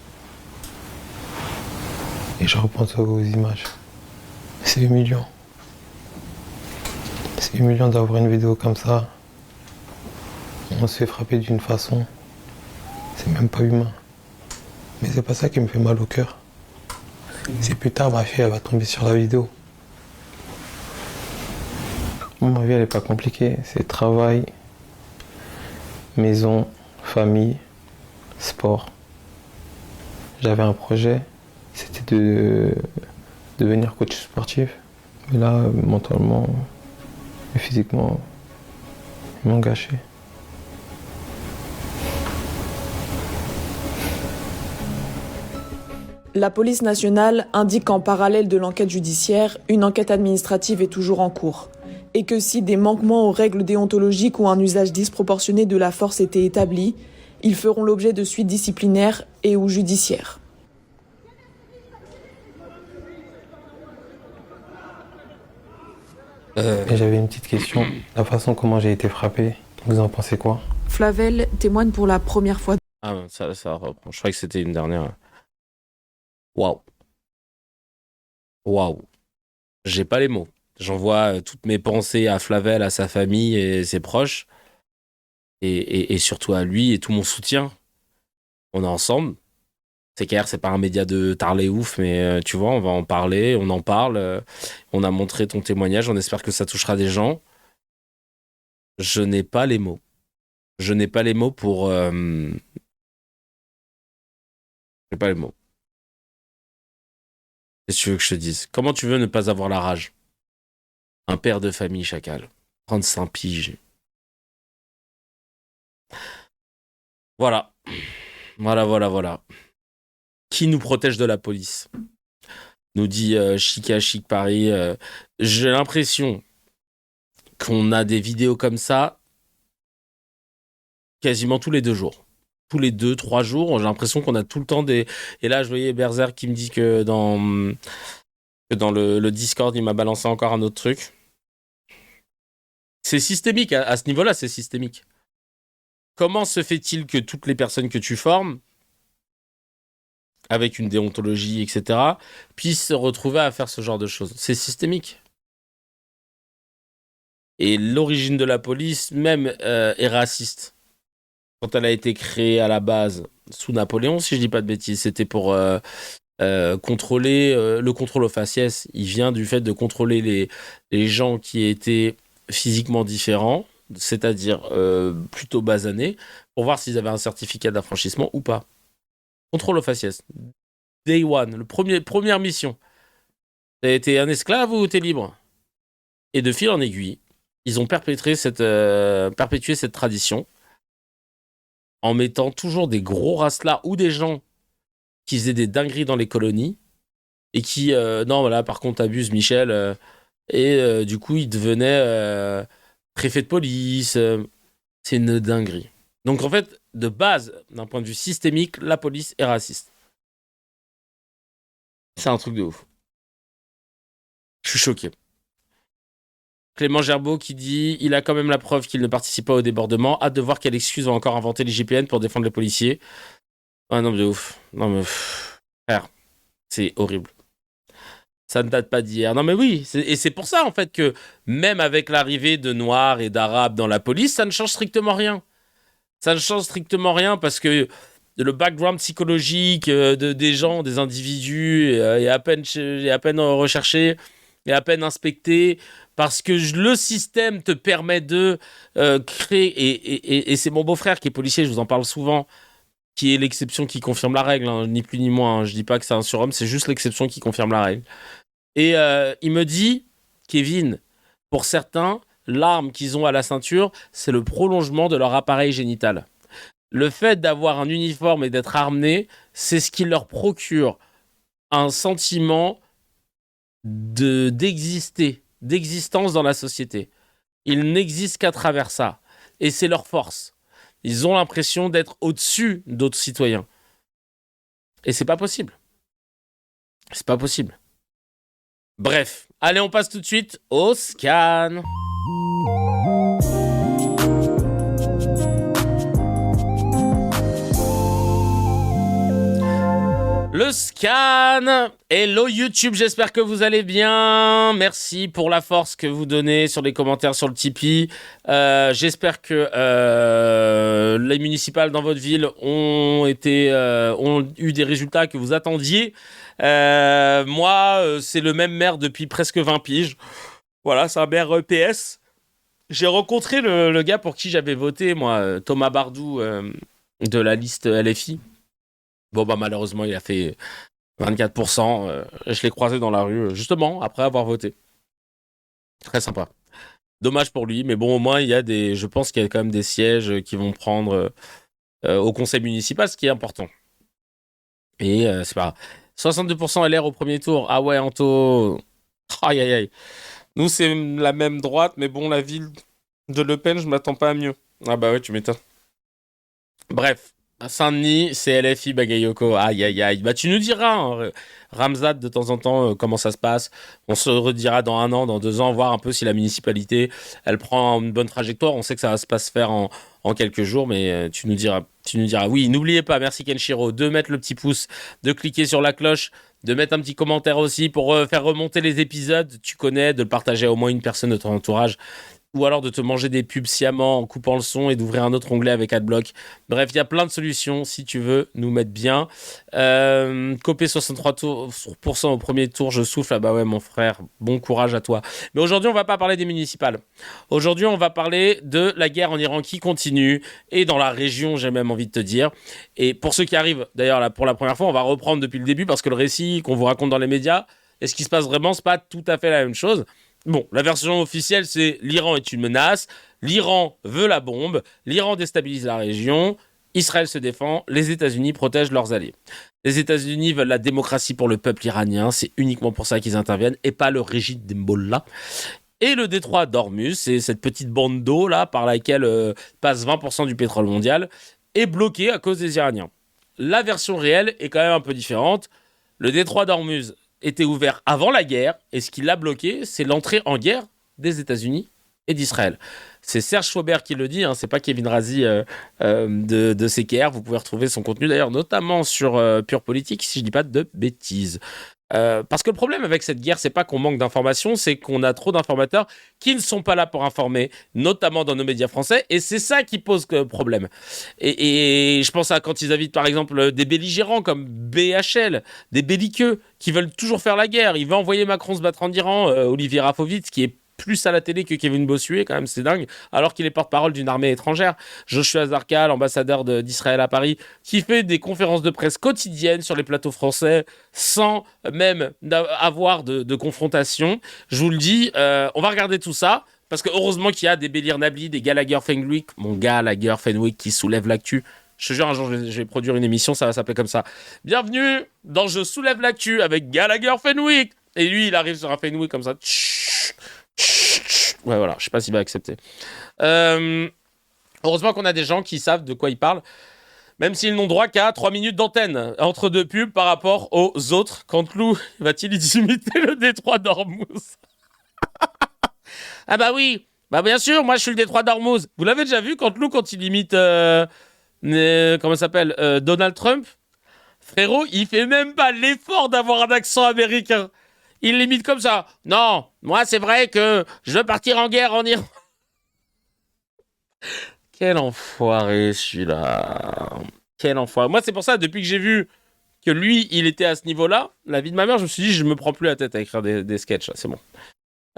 Et je repense aux images. C'est humiliant. C'est humiliant d'avoir une vidéo comme ça. On se fait frapper d'une façon. C'est même pas humain. Mais c'est pas ça qui me fait mal au cœur. C'est plus tard, ma fille, elle va tomber sur la vidéo. Ma vie, elle n'est pas compliquée. C'est travail, maison, famille, sport. J'avais un projet, c'était de devenir coach sportif. Mais là, mentalement et physiquement, ils m'ont gâché. La police nationale indique qu'en parallèle de l'enquête judiciaire, une enquête administrative est toujours en cours. Et que si des manquements aux règles déontologiques ou un usage disproportionné de la force étaient établis, ils feront l'objet de suites disciplinaires et ou judiciaires. Et j'avais une petite question. La façon comment j'ai été frappé, vous en pensez quoi? Flavel témoigne pour la première fois. Ah, ça reprend. Je croyais que c'était une dernière. Waouh. Waouh. J'ai pas les mots. J'envoie toutes mes pensées à Flavel, à sa famille et ses proches. Et surtout à lui et tout mon soutien. On est ensemble. CKR, c'est pas un média de tarlet ouf, mais tu vois, on va en parler, on en parle. On a montré ton témoignage, on espère que ça touchera des gens. Je n'ai pas les mots. Je n'ai pas les mots pour... Je n'ai pas les mots. Qu'est-ce que tu veux que je te dise? Comment tu veux ne pas avoir la rage? Un père de famille, Chacal. 35 piges. Voilà. Voilà. Qui nous protège de la police? nous dit Chica Chic Paris. J'ai l'impression qu'on a des vidéos comme ça quasiment tous les 2 jours. Tous les 2-3 jours, j'ai l'impression qu'on a tout le temps des... Et là, je voyais Berserk qui me dit que dans le Discord, il m'a balancé encore un autre truc. C'est systémique, à ce niveau-là, c'est systémique. Comment se fait-il que toutes les personnes que tu formes, avec une déontologie, etc., puissent se retrouver à faire ce genre de choses? C'est systémique. Et l'origine de la police, même, est raciste. Quand elle a été créée à la base sous Napoléon, si je dis pas de bêtises, c'était pour contrôler le contrôle aux faciès. Il vient du fait de contrôler les gens qui étaient physiquement différents, c'est-à-dire plutôt basanés, pour voir s'ils avaient un certificat d'affranchissement ou pas. Contrôle aux faciès. Day one, première mission. T'as été un esclave ou t'es libre? Et de fil en aiguille, ils ont perpétué cette tradition en mettant toujours des gros racelas ou des gens qui faisaient des dingueries dans les colonies et qui, non, voilà, par contre, abusent Michel, et du coup, il devenait préfet de police. C'est une dinguerie. Donc, en fait, de base, d'un point de vue systémique, la police est raciste. C'est un truc de ouf. Je suis choqué. Clément Gerbeau qui dit « Il a quand même la preuve qu'il ne participe pas au débordement. Hâte de voir quelle excuse va encore inventer les GPN pour défendre les policiers. » Ah non, mais de ouf. Non, mais frère, c'est horrible. Ça ne date pas d'hier. Non, mais oui. Et c'est pour ça, en fait, que même avec l'arrivée de Noirs et d'Arabes dans la police, ça ne change strictement rien. Ça ne change strictement rien parce que le background psychologique des gens, des individus, est à peine recherché, est à peine inspecté, parce que le système te permet de créer, et c'est mon beau-frère qui est policier, je vous en parle souvent, qui est l'exception qui confirme la règle, hein, ni plus ni moins, hein. Je dis pas que c'est un surhomme, c'est juste l'exception qui confirme la règle. Et il me dit, Kevin, pour certains, l'arme qu'ils ont à la ceinture, c'est le prolongement de leur appareil génital. Le fait d'avoir un uniforme et d'être armé, c'est ce qui leur procure un sentiment d'existence dans la société. Ils n'existent qu'à travers ça. Et c'est leur force. Ils ont l'impression d'être au-dessus d'autres citoyens. Et c'est pas possible. C'est pas possible. Bref, allez, on passe tout de suite au scan. Le scan. Hello YouTube, j'espère que vous allez bien. Merci pour la force que vous donnez sur les commentaires sur le Tipeee. J'espère que les municipales dans votre ville ont eu des résultats que vous attendiez. Moi, c'est le même maire depuis presque 20 piges. Voilà, c'est un maire PS. J'ai rencontré le gars pour qui j'avais voté, moi, Thomas Bardou, de la liste LFI. Bon, bah malheureusement, il a fait 24%. Je l'ai croisé dans la rue, justement, après avoir voté. Très sympa. Dommage pour lui, mais bon, au moins, je pense qu'il y a quand même des sièges qui vont prendre au conseil municipal, ce qui est important. Et c'est pas... 62% LR au premier tour. Ah ouais, Anto. Aïe, aïe, aïe. Nous, c'est la même droite, mais bon, la ville de Le Pen, je m'attends pas à mieux. Ah bah ouais, tu m'étonnes. Bref. À Saint-Denis, c'est LFI Bagayoko. Aïe, aïe, aïe. Bah, tu nous diras, hein, Ramzad, de temps en temps, comment ça se passe. On se redira dans 1 an, dans 2 ans, voir un peu si la municipalité, elle prend une bonne trajectoire. On sait que ça va pas se faire en quelques jours, mais tu nous diras. Oui, n'oubliez pas, merci Kenshiro, de mettre le petit pouce, de cliquer sur la cloche, de mettre un petit commentaire aussi pour faire remonter les épisodes. Tu connais, de le partager à au moins une personne de ton entourage. Ou alors de te manger des pubs sciemment en coupant le son et d'ouvrir un autre onglet avec Adblock. Bref, il y a plein de solutions si tu veux nous mettre bien. Copé 63% au premier tour, je souffle. Ah bah ouais, mon frère, bon courage à toi. Mais aujourd'hui, on va pas parler des municipales. Aujourd'hui, on va parler de la guerre en Iran qui continue. Et dans la région, j'ai même envie de te dire. Et pour ceux qui arrivent, d'ailleurs, là, pour la première fois, on va reprendre depuis le début parce que le récit qu'on vous raconte dans les médias, et ce qui se passe vraiment, c'est pas tout à fait la même chose. Bon, la version officielle, c'est l'Iran est une menace, l'Iran veut la bombe, l'Iran déstabilise la région, Israël se défend, les États-Unis protègent leurs alliés. Les États-Unis veulent la démocratie pour le peuple iranien, c'est uniquement pour ça qu'ils interviennent, et pas le régime d'Hezbollah. Et le détroit d'Ormuz, c'est cette petite bande d'eau là par laquelle passe 20% du pétrole mondial, est bloqué à cause des Iraniens. La version réelle est quand même un peu différente. Le détroit d'Ormuz était ouvert avant la guerre, et ce qui l'a bloqué, c'est l'entrée en guerre des États-Unis et d'Israël. C'est Serge Faubert qui le dit, c'est pas Kevin Razi de CKR. Vous pouvez retrouver son contenu d'ailleurs, notamment sur Pure Politique, si je dis pas de bêtises. Parce que le problème avec cette guerre, c'est pas qu'on manque d'informations, c'est qu'on a trop d'informateurs qui ne sont pas là pour informer, notamment dans nos médias français, et c'est ça qui pose problème. Et je pense à quand ils invitent par exemple des belligérants comme BHL, des belliqueux qui veulent toujours faire la guerre. Il va envoyer Macron se battre en Iran, Olivier Rafovitz, qui est plus à la télé que Kevin Bossuet, quand même, c'est dingue, alors qu'il est porte-parole d'une armée étrangère. Joshua Zarka, l'ambassadeur d'Israël à Paris, qui fait des conférences de presse quotidiennes sur les plateaux français, sans même avoir de confrontation. Je vous le dis, on va regarder tout ça, parce que heureusement qu'il y a des Bélir Nabli, des Gallagher Fenwick, mon Gallagher Fenwick qui soulève l'actu. Je te jure, un jour, je vais produire une émission, ça va s'appeler comme ça. Bienvenue dans Je soulève l'actu avec Gallagher Fenwick. Et lui, il arrive sur un Fenwick comme ça. Ouais, voilà, je sais pas s'il va accepter. Heureusement qu'on a des gens qui savent de quoi ils parlent, même s'ils n'ont droit qu'à 3 minutes d'antenne entre deux pubs par rapport aux autres. Canteloup va-t-il imiter le détroit d'Ormuz? Ah bah oui, bah bien sûr, moi je suis le détroit d'Ormuz. Vous l'avez déjà vu, Canteloup, quand il imite, comment ça s'appelle, Donald Trump? Frérot, il fait même pas l'effort d'avoir un accent américain. Il l'imite comme ça. Non, moi, c'est vrai que je veux partir en guerre en Iran. Quel enfoiré, celui-là. Quel enfoiré. Moi, c'est pour ça, depuis que j'ai vu que lui, il était à ce niveau-là, la vie de ma mère, je me suis dit, je me prends plus la tête à écrire des sketchs. C'est bon.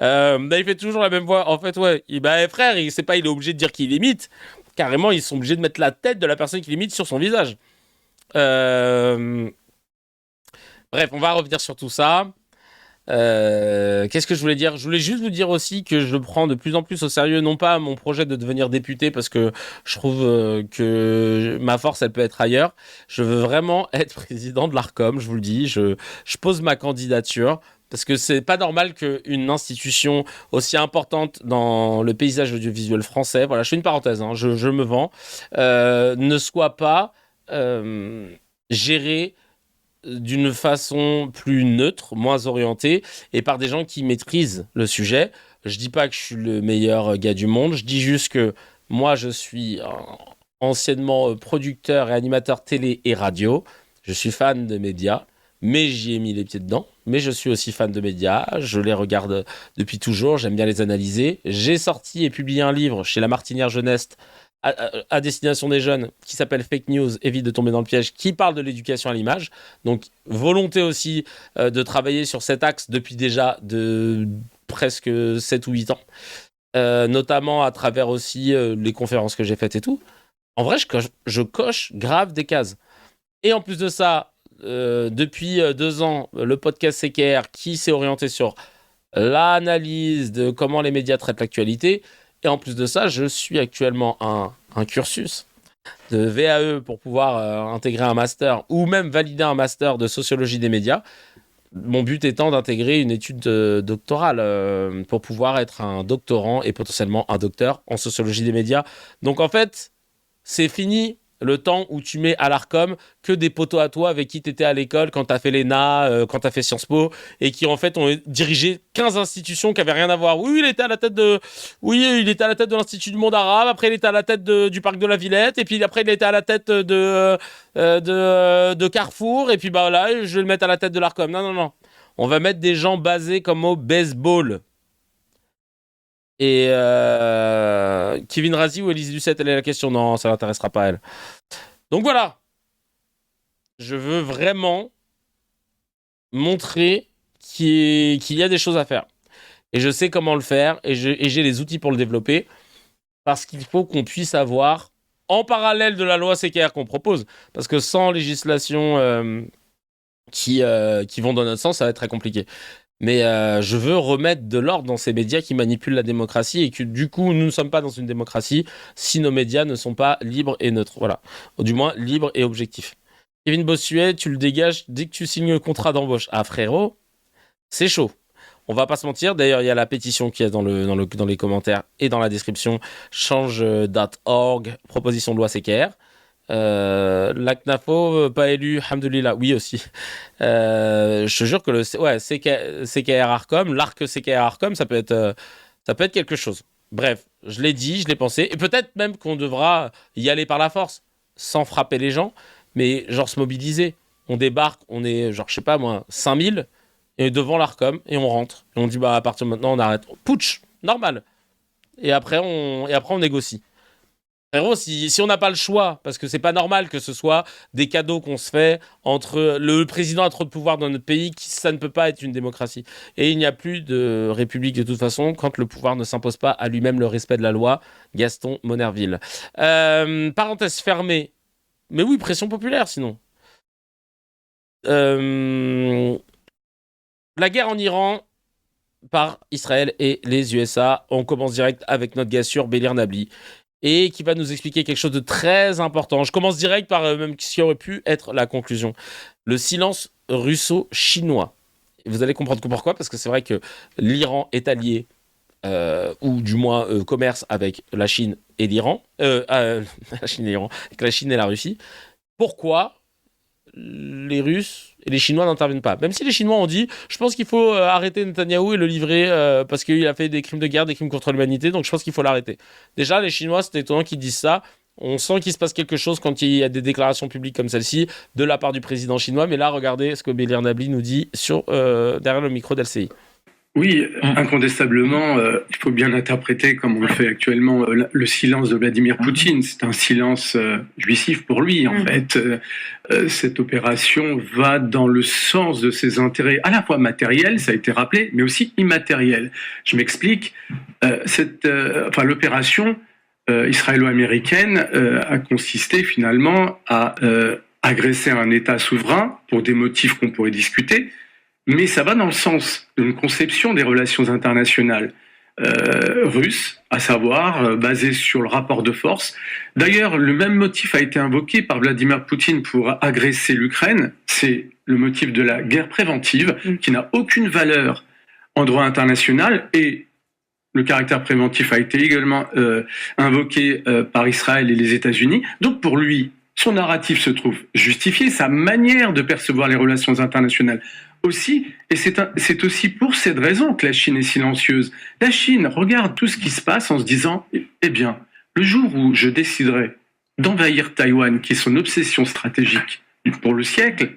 Il fait toujours la même voix. En fait, ouais. Frère, il est obligé de dire qu'il imite. Carrément, ils sont obligés de mettre la tête de la personne qu'il imite sur son visage. Bref, on va revenir sur tout ça. Qu'est-ce que je voulais dire? Je voulais juste vous dire aussi que je prends de plus en plus au sérieux, non pas mon projet de devenir député, parce que je trouve que ma force, elle peut être ailleurs. Je veux vraiment être président de l'Arcom, je vous le dis. Je pose ma candidature, parce que c'est pas normal qu'une institution aussi importante dans le paysage audiovisuel français, voilà, je fais une parenthèse, je me vends, ne soit pas gérée d'une façon plus neutre, moins orientée, et par des gens qui maîtrisent le sujet. Je dis pas que je suis le meilleur gars du monde, je dis juste que moi, je suis anciennement producteur et animateur télé et radio. Je suis fan de médias, mais j'y ai mis les pieds dedans. Mais je suis aussi fan de médias, je les regarde depuis toujours, j'aime bien les analyser. J'ai sorti et publié un livre chez La Martinière Jeunesse à destination des jeunes, qui s'appelle Fake News, évite de tomber dans le piège, qui parle de l'éducation à l'image. Donc, volonté aussi de travailler sur cet axe depuis déjà de presque 7 ou 8 ans, notamment à travers aussi les conférences que j'ai faites et tout. En vrai, je coche grave des cases. Et en plus de ça, depuis 2 ans, le podcast CKR qui s'est orienté sur l'analyse de comment les médias traitent l'actualité. Et en plus de ça, je suis actuellement un cursus de VAE pour pouvoir intégrer un master ou même valider un master de sociologie des médias. Mon but étant d'intégrer une étude doctorale pour pouvoir être un doctorant et potentiellement un docteur en sociologie des médias. Donc en fait, c'est fini le temps où tu mets à l'Arcom que des potos à toi avec qui tu étais à l'école quand tu as fait l'ENA, quand tu as fait Sciences Po, et qui en fait ont dirigé 15 institutions qui n'avaient rien à voir. Oui, il était à la tête de l'Institut du monde arabe, après il était à la tête du parc de la Villette, et puis après il était à la tête de Carrefour, et puis bah là, je vais le mettre à la tête de l'Arcom. Non. On va mettre des gens basés comme au baseball. Et Kevin Razi ou Élise Lucet, elle est la question. Non, ça l'intéressera pas, elle. Donc voilà. Je veux vraiment montrer qu'il y a des choses à faire. Et je sais comment le faire. Et j'ai les outils pour le développer. Parce qu'il faut qu'on puisse avoir, en parallèle de la loi CKR qu'on propose, parce que sans législation qui vont dans notre sens, ça va être très compliqué. Mais je veux remettre de l'ordre dans ces médias qui manipulent la démocratie et que du coup, nous ne sommes pas dans une démocratie si nos médias ne sont pas libres et neutres. Voilà. Ou du moins, libres et objectifs. Kevin Bossuet, tu le dégages dès que tu signes le contrat d'embauche. Ah frérot, c'est chaud. On va pas se mentir. D'ailleurs, il y a la pétition qui est dans les commentaires et dans la description. Change.org, proposition de loi CKR. La CNAFO, pas élu, alhamdoulilah, oui aussi. Je te jure que CKR Arcom, l'arc CKR Arcom, ça peut être quelque chose. Bref, je l'ai dit, je l'ai pensé, et peut-être même qu'on devra y aller par la force, sans frapper les gens, mais genre se mobiliser. On débarque, on est genre, je sais pas moi, 5000, et devant l'Arcom, et on rentre. Et on dit, bah à partir de maintenant, on arrête. Putsch, normal. Et après, on négocie. Frérot, si on n'a pas le choix, parce que c'est pas normal que ce soit des cadeaux qu'on se fait entre le président a trop de pouvoir dans notre pays, ça ne peut pas être une démocratie. Et il n'y a plus de république de toute façon quand le pouvoir ne s'impose pas à lui-même le respect de la loi. Gaston Monerville. Parenthèse fermée. Mais oui, pression populaire sinon. La guerre en Iran par Israël et les USA. On commence direct avec notre gars sûr, Bélir Nabli. Et qui va nous expliquer quelque chose de très important. Je commence direct par même ce qui aurait pu être la conclusion. Le silence russo-chinois. Et vous allez comprendre pourquoi, parce que c'est vrai que l'Iran est allié, ou du moins commerce avec la Chine et l'Iran. La Chine et l'Iran, avec la Chine et la Russie. Pourquoi les Russes et les Chinois n'interviennent pas? Même si les Chinois ont dit, je pense qu'il faut arrêter Netanyahou et le livrer parce qu'il a fait des crimes de guerre, des crimes contre l'humanité, donc je pense qu'il faut l'arrêter. Déjà, les Chinois, c'est étonnant qu'ils disent ça. On sent qu'il se passe quelque chose quand il y a des déclarations publiques comme celle-ci de la part du président chinois. Mais là, regardez ce que Bélir Nabli nous dit derrière le micro d'LCI. Oui, incontestablement, il faut bien interpréter, comme on le fait actuellement, le silence de Vladimir Poutine. C'est un silence jouissif pour lui, en fait. Cette opération va dans le sens de ses intérêts, à la fois matériels, ça a été rappelé, mais aussi immatériels. Je m'explique. L'opération israélo-américaine a consisté finalement à agresser un État souverain pour des motifs qu'on pourrait discuter, mais ça va dans le sens d'une conception des relations internationales russes, à savoir basée sur le rapport de force. D'ailleurs, le même motif a été invoqué par Vladimir Poutine pour agresser l'Ukraine. C'est le motif de la guerre préventive, qui n'a aucune valeur en droit international, et le caractère préventif a été également invoqué par Israël et les États-Unis. Donc pour lui, son narratif se trouve justifié, sa manière de percevoir les relations internationales aussi, et c'est aussi pour cette raison que la Chine est silencieuse. La Chine regarde tout ce qui se passe en se disant, eh bien, le jour où je déciderai d'envahir Taïwan, qui est son obsession stratégique pour le siècle,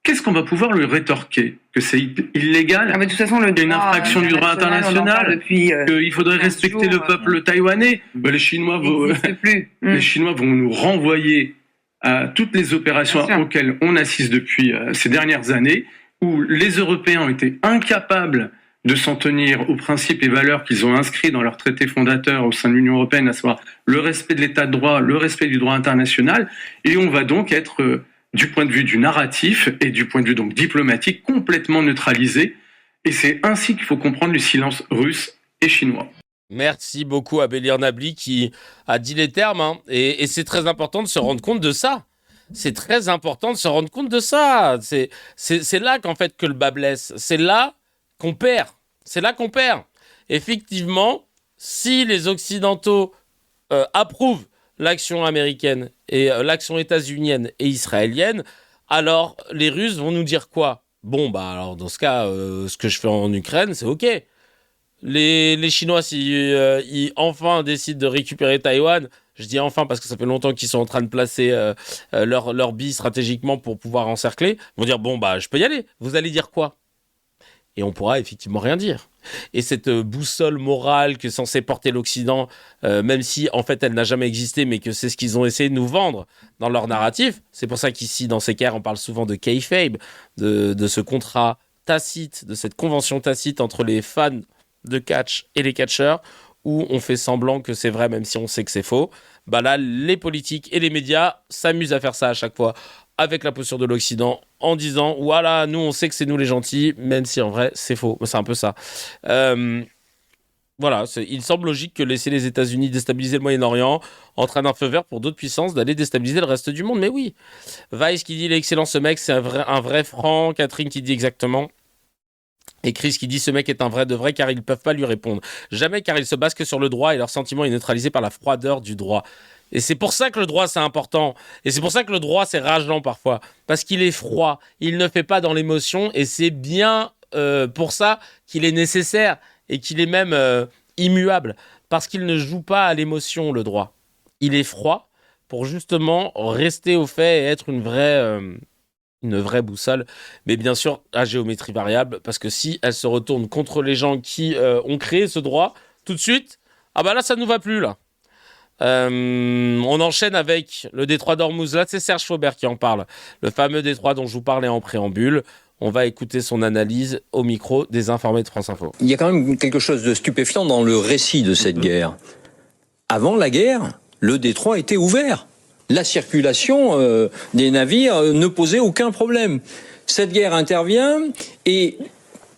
qu'est-ce qu'on va pouvoir lui rétorquer? Que c'est illégal, de toute façon, une infraction du droit international, qu'il faudrait respecter le peuple taïwanais. Les Chinois vont nous renvoyer à toutes les opérations auxquelles on assiste depuis ces dernières années, où les Européens ont été incapables de s'en tenir aux principes et valeurs qu'ils ont inscrits dans leur traité fondateur au sein de l'Union européenne, à savoir le respect de l'état de droit, le respect du droit international, et on va donc être, du point de vue du narratif et du point de vue donc diplomatique, complètement neutralisé, et c'est ainsi qu'il faut comprendre le silence russe et chinois. Merci beaucoup à Bélir Nabli qui a dit les termes, et c'est très important de se rendre compte de ça. C'est très important de se rendre compte de ça. C'est là qu'en fait que le bas blesse. C'est là qu'on perd. C'est là qu'on perd. Effectivement, si les Occidentaux approuvent l'action américaine et l'action états-unienne et israélienne, alors les Russes vont nous dire quoi? Bon, bah alors dans ce cas, ce que je fais en Ukraine, c'est OK. Les Chinois, s'ils enfin décident de récupérer Taïwan, je dis enfin parce que ça fait longtemps qu'ils sont en train de placer leur bille stratégiquement pour pouvoir encercler, vont dire bon bah je peux y aller. Vous allez dire quoi? Et on pourra effectivement rien dire. Et cette boussole morale que est censée porter l'Occident, même si en fait elle n'a jamais existé, mais que c'est ce qu'ils ont essayé de nous vendre dans leur narratif, c'est pour ça qu'ici dans ces cas on parle souvent de kayfabe, de ce contrat tacite, de cette convention tacite entre les fans de catch et les catcheurs, où on fait semblant que c'est vrai même si on sait que c'est faux. Bah là, les politiques et les médias s'amusent à faire ça à chaque fois. avec la posture de l'Occident en disant voilà, nous on sait que c'est nous les gentils, même si en vrai c'est faux. C'est un peu ça. Voilà, il semble logique que laisser les États-Unis déstabiliser le Moyen-Orient entraîne un feu vert pour d'autres puissances d'aller déstabiliser le reste du monde. Mais oui, Vice qui dit il est excellent ce mec, c'est un vrai franc. Catherine qui dit exactement. Et Chris qui dit ce mec est un vrai de vrai car ils ne peuvent pas lui répondre. Jamais car ils se basent que sur le droit et leur sentiment est neutralisé par la froideur du droit. Et c'est pour ça que le droit c'est important. Et c'est pour ça que le droit c'est rageant parfois. Parce qu'il est froid, il ne fait pas dans l'émotion et c'est bien pour ça qu'il est nécessaire et qu'il est même immuable. Parce qu'il ne joue pas à l'émotion le droit. Il est froid pour justement rester au fait et être une vraie boussole, mais bien sûr à géométrie variable, parce que si elle se retourne contre les gens qui ont créé ce droit, tout de suite, ah bah là ça nous va plus là. On enchaîne avec le détroit d'Ormuz. Là c'est Serge Faubert qui en parle, le fameux détroit dont je vous parlais en préambule. On va écouter son analyse au micro des informés de France Info. Il y a quand même quelque chose de stupéfiant dans le récit de cette guerre. Avant la guerre, le détroit était ouvert. La circulation des navires ne posait aucun problème. Cette guerre intervient et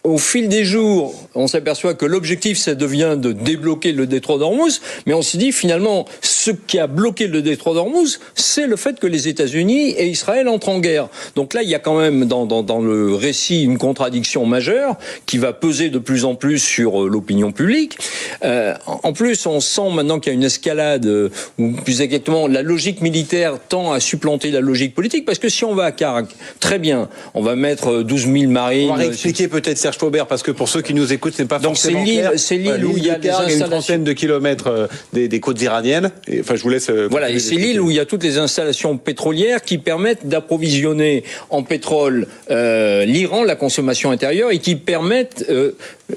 au fil des jours, on s'aperçoit que l'objectif, ça devient de débloquer le détroit d'Ormuz, mais on se dit finalement, ce qui a bloqué le détroit d'Ormuz, c'est le fait que les États-Unis et Israël entrent en guerre. Donc là, il y a quand même dans le récit une contradiction majeure qui va peser de plus en plus sur l'opinion publique. En plus, on sent maintenant qu'il y a une escalade, ou plus exactement, la logique militaire tend à supplanter la logique politique, parce que si on va à Karak, très bien, on va mettre 12 000 marines... On va expliquer peut-être Serge Faubert, parce que pour ceux qui nous écoutent, c'est pas forcément clair. C'est l'île où il y a des installations. Une trentaine de kilomètres des côtes iraniennes. Enfin, je vous laisse. Voilà, et c'est l'île où il y a toutes les installations pétrolières qui permettent d'approvisionner en pétrole l'Iran, la consommation intérieure, et qui permettent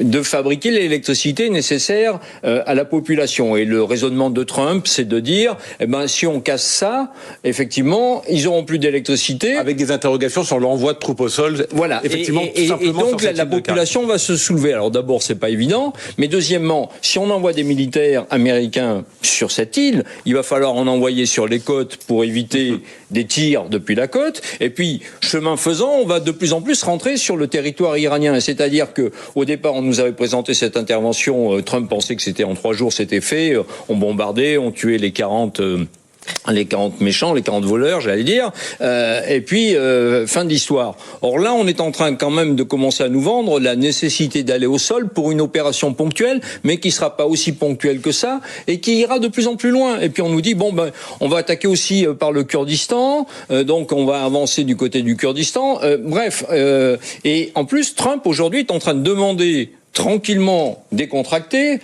de fabriquer l'électricité nécessaire à la population. Et le raisonnement de Trump, c'est de dire, si on casse ça, effectivement, ils auront plus d'électricité. Avec des interrogations sur l'envoi de troupes au sol. Voilà. Effectivement, et donc la population va se soulever. Alors d'abord, c'est pas évident, mais deuxièmement, si on envoie des militaires américains sur cette île, il va falloir en envoyer sur les côtes pour éviter des tirs depuis la côte. Et puis, chemin faisant, on va de plus en plus rentrer sur le territoire iranien. C'est-à-dire que, au départ, on nous avait présenté cette intervention. Trump pensait que c'était en 3 jours, c'était fait. On bombardait, on tuait les 40 méchants, les 40 voleurs, j'allais dire, et puis fin de l'histoire. Or là, on est en train quand même de commencer à nous vendre la nécessité d'aller au sol pour une opération ponctuelle, mais qui sera pas aussi ponctuelle que ça, et qui ira de plus en plus loin. Et puis on nous dit, on va attaquer aussi par le Kurdistan, donc on va avancer du côté du Kurdistan. Bref, et en plus, Trump, aujourd'hui, est en train de demander tranquillement, décontracté,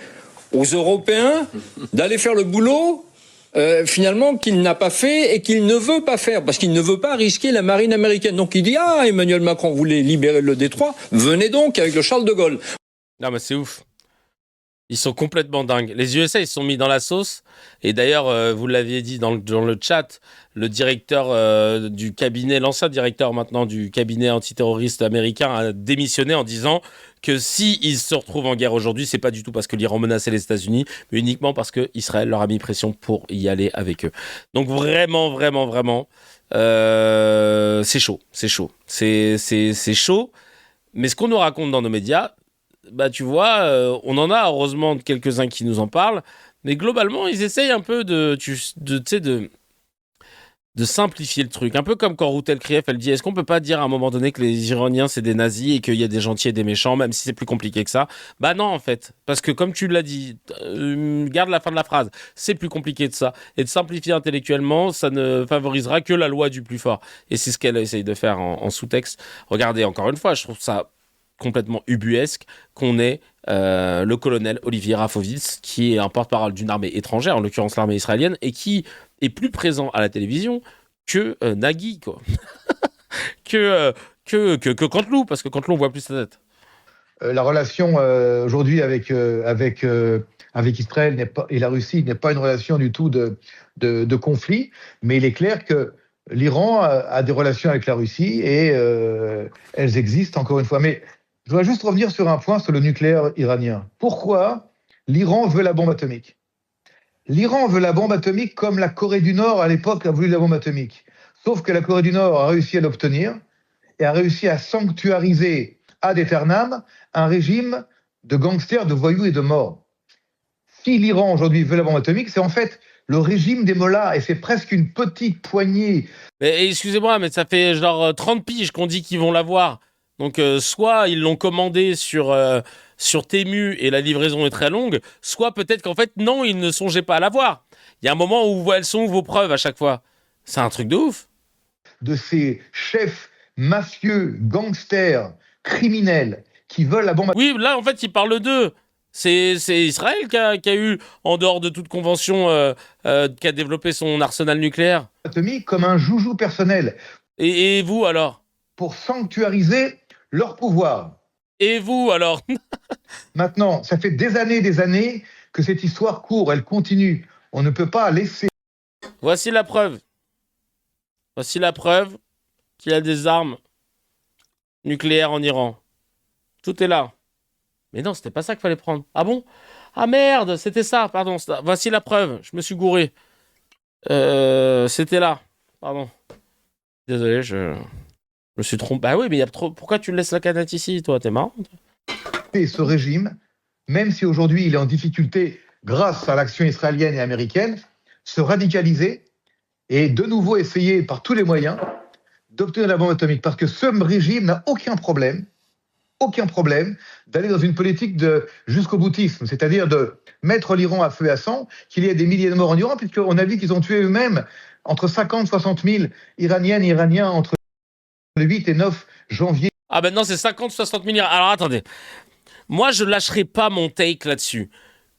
aux Européens d'aller faire le boulot finalement qu'il n'a pas fait et qu'il ne veut pas faire, parce qu'il ne veut pas risquer la marine américaine. Donc il dit, Emmanuel Macron voulait libérer le détroit, venez donc avec le Charles de Gaulle. Non mais c'est ouf. Ils sont complètement dingues. Les USA, ils se sont mis dans la sauce. Et d'ailleurs, vous l'aviez dit dans le chat, le directeur du cabinet, l'ancien directeur maintenant du cabinet antiterroriste américain a démissionné en disant que s'ils se retrouvent en guerre aujourd'hui, c'est pas du tout parce que l'Iran menaçait les États-Unis, mais uniquement parce que Israël leur a mis pression pour y aller avec eux. Donc vraiment, c'est chaud. C'est chaud. Mais ce qu'on nous raconte dans nos médias, tu vois, on en a heureusement quelques-uns qui nous en parlent, mais globalement, ils essayent un peu de simplifier le truc. Un peu comme quand Routel Krief, elle dit, est-ce qu'on peut pas dire à un moment donné que les Iraniens, c'est des nazis et qu'il y a des gentils et des méchants, même si c'est plus compliqué que ça? Non, en fait. Parce que comme tu l'as dit, garde la fin de la phrase, c'est plus compliqué de ça. Et de simplifier intellectuellement, ça ne favorisera que la loi du plus fort. Et c'est ce qu'elle essaye de faire en sous-texte. Regardez, encore une fois, je trouve ça complètement ubuesque qu'on ait le colonel Olivier Rafovitz, qui est un porte-parole d'une armée étrangère, en l'occurrence l'armée israélienne, et qui est plus présent à la télévision que Nagui, quoi. que Canteloup, parce que Canteloup, on voit plus sa tête. La relation aujourd'hui avec Israël et la Russie n'est pas une relation du tout de conflit, mais il est clair que l'Iran a des relations avec la Russie et elles existent encore une fois. Mais je voudrais juste revenir sur un point sur le nucléaire iranien. Pourquoi l'Iran veut la bombe atomique ? L'Iran veut la bombe atomique comme la Corée du Nord à l'époque a voulu la bombe atomique. Sauf que la Corée du Nord a réussi à l'obtenir et a réussi à sanctuariser ad aeternam un régime de gangsters, de voyous et de morts. Si l'Iran aujourd'hui veut la bombe atomique, c'est en fait le régime des mollahs, et c'est presque une petite poignée. Mais excusez-moi, mais ça fait genre 30 piges qu'on dit qu'ils vont l'avoir. Donc soit ils l'ont commandé sur Temu et la livraison est très longue, soit peut-être qu'en fait non, ils ne songeaient pas à l'avoir. Il y a un moment où elles sont où vos preuves à chaque fois. C'est un truc de ouf. De ces chefs mafieux, gangsters, criminels qui veulent la bombe atomique. Oui, là en fait ils parlent d'eux. C'est Israël qui a eu, en dehors de toute convention, qui a développé son arsenal nucléaire. Atomique comme un joujou personnel. Et vous alors ? Pour sanctuariser leur pouvoir. Et vous alors ? Maintenant, ça fait des années que cette histoire court, elle continue. On ne peut pas laisser... Voici la preuve. Voici la preuve qu'il y a des armes nucléaires en Iran. Tout est là. Mais non, c'était pas ça qu'il fallait prendre. Ah bon ? Ah merde, c'était ça, pardon. Voici la preuve, je me suis gouré. C'était là. Pardon. Désolé, je me suis trompé. Bah oui, mais il y a trop... Pourquoi tu laisses la canette ici, toi ? T'es marrant ? Et ce régime, même si aujourd'hui il est en difficulté grâce à l'action israélienne et américaine, se radicaliser et de nouveau essayer par tous les moyens d'obtenir la bombe atomique. Parce que ce régime n'a aucun problème d'aller dans une politique de jusqu'au boutisme, c'est-à-dire de mettre l'Iran à feu et à sang, qu'il y ait des milliers de morts en Iran, puisqu'on a vu qu'ils ont tué eux-mêmes entre 50 et 60 000 Iraniennes et Iraniens entre le 8 et 9 janvier. Ah ben non, c'est 50-60 000. Alors attendez, moi je lâcherai pas mon take là-dessus.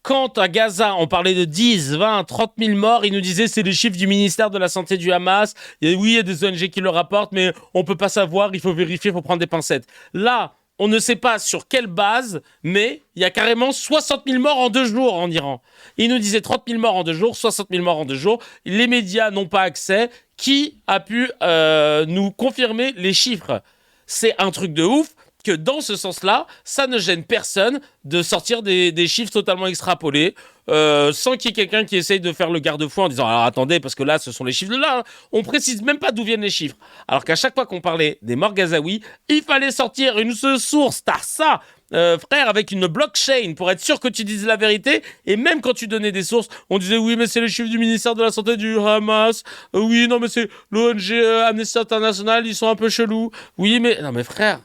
Quand à Gaza, on parlait de 10, 20, 30 000 morts, ils nous disaient c'est les chiffres du ministère de la Santé du Hamas. Et oui, il y a des ONG qui le rapportent, mais on peut pas savoir, il faut vérifier, il faut prendre des pincettes. Là, on ne sait pas sur quelle base, mais il y a carrément 60 000 morts en 2 jours en Iran. Ils nous disaient 30 000 morts en 2 jours, 60 000 morts en 2 jours. Les médias n'ont pas accès. Qui a pu nous confirmer les chiffres ? C'est un truc de ouf que dans ce sens-là, ça ne gêne personne de sortir des chiffres totalement extrapolés, sans qu'il y ait quelqu'un qui essaye de faire le garde-fou en disant « Alors attendez, parce que là, ce sont les chiffres de là. » On précise même pas d'où viennent les chiffres. Alors qu'à chaque fois qu'on parlait des morts gazaouis, il fallait sortir une source, t'as ça, frère, avec une blockchain pour être sûr que tu dises la vérité. Et même quand tu donnais des sources, on disait « Oui, mais c'est les chiffres du ministère de la Santé du Hamas. Oui, non, mais c'est l'ONG Amnesty International, ils sont un peu chelous. Oui, mais... » Non, mais frère,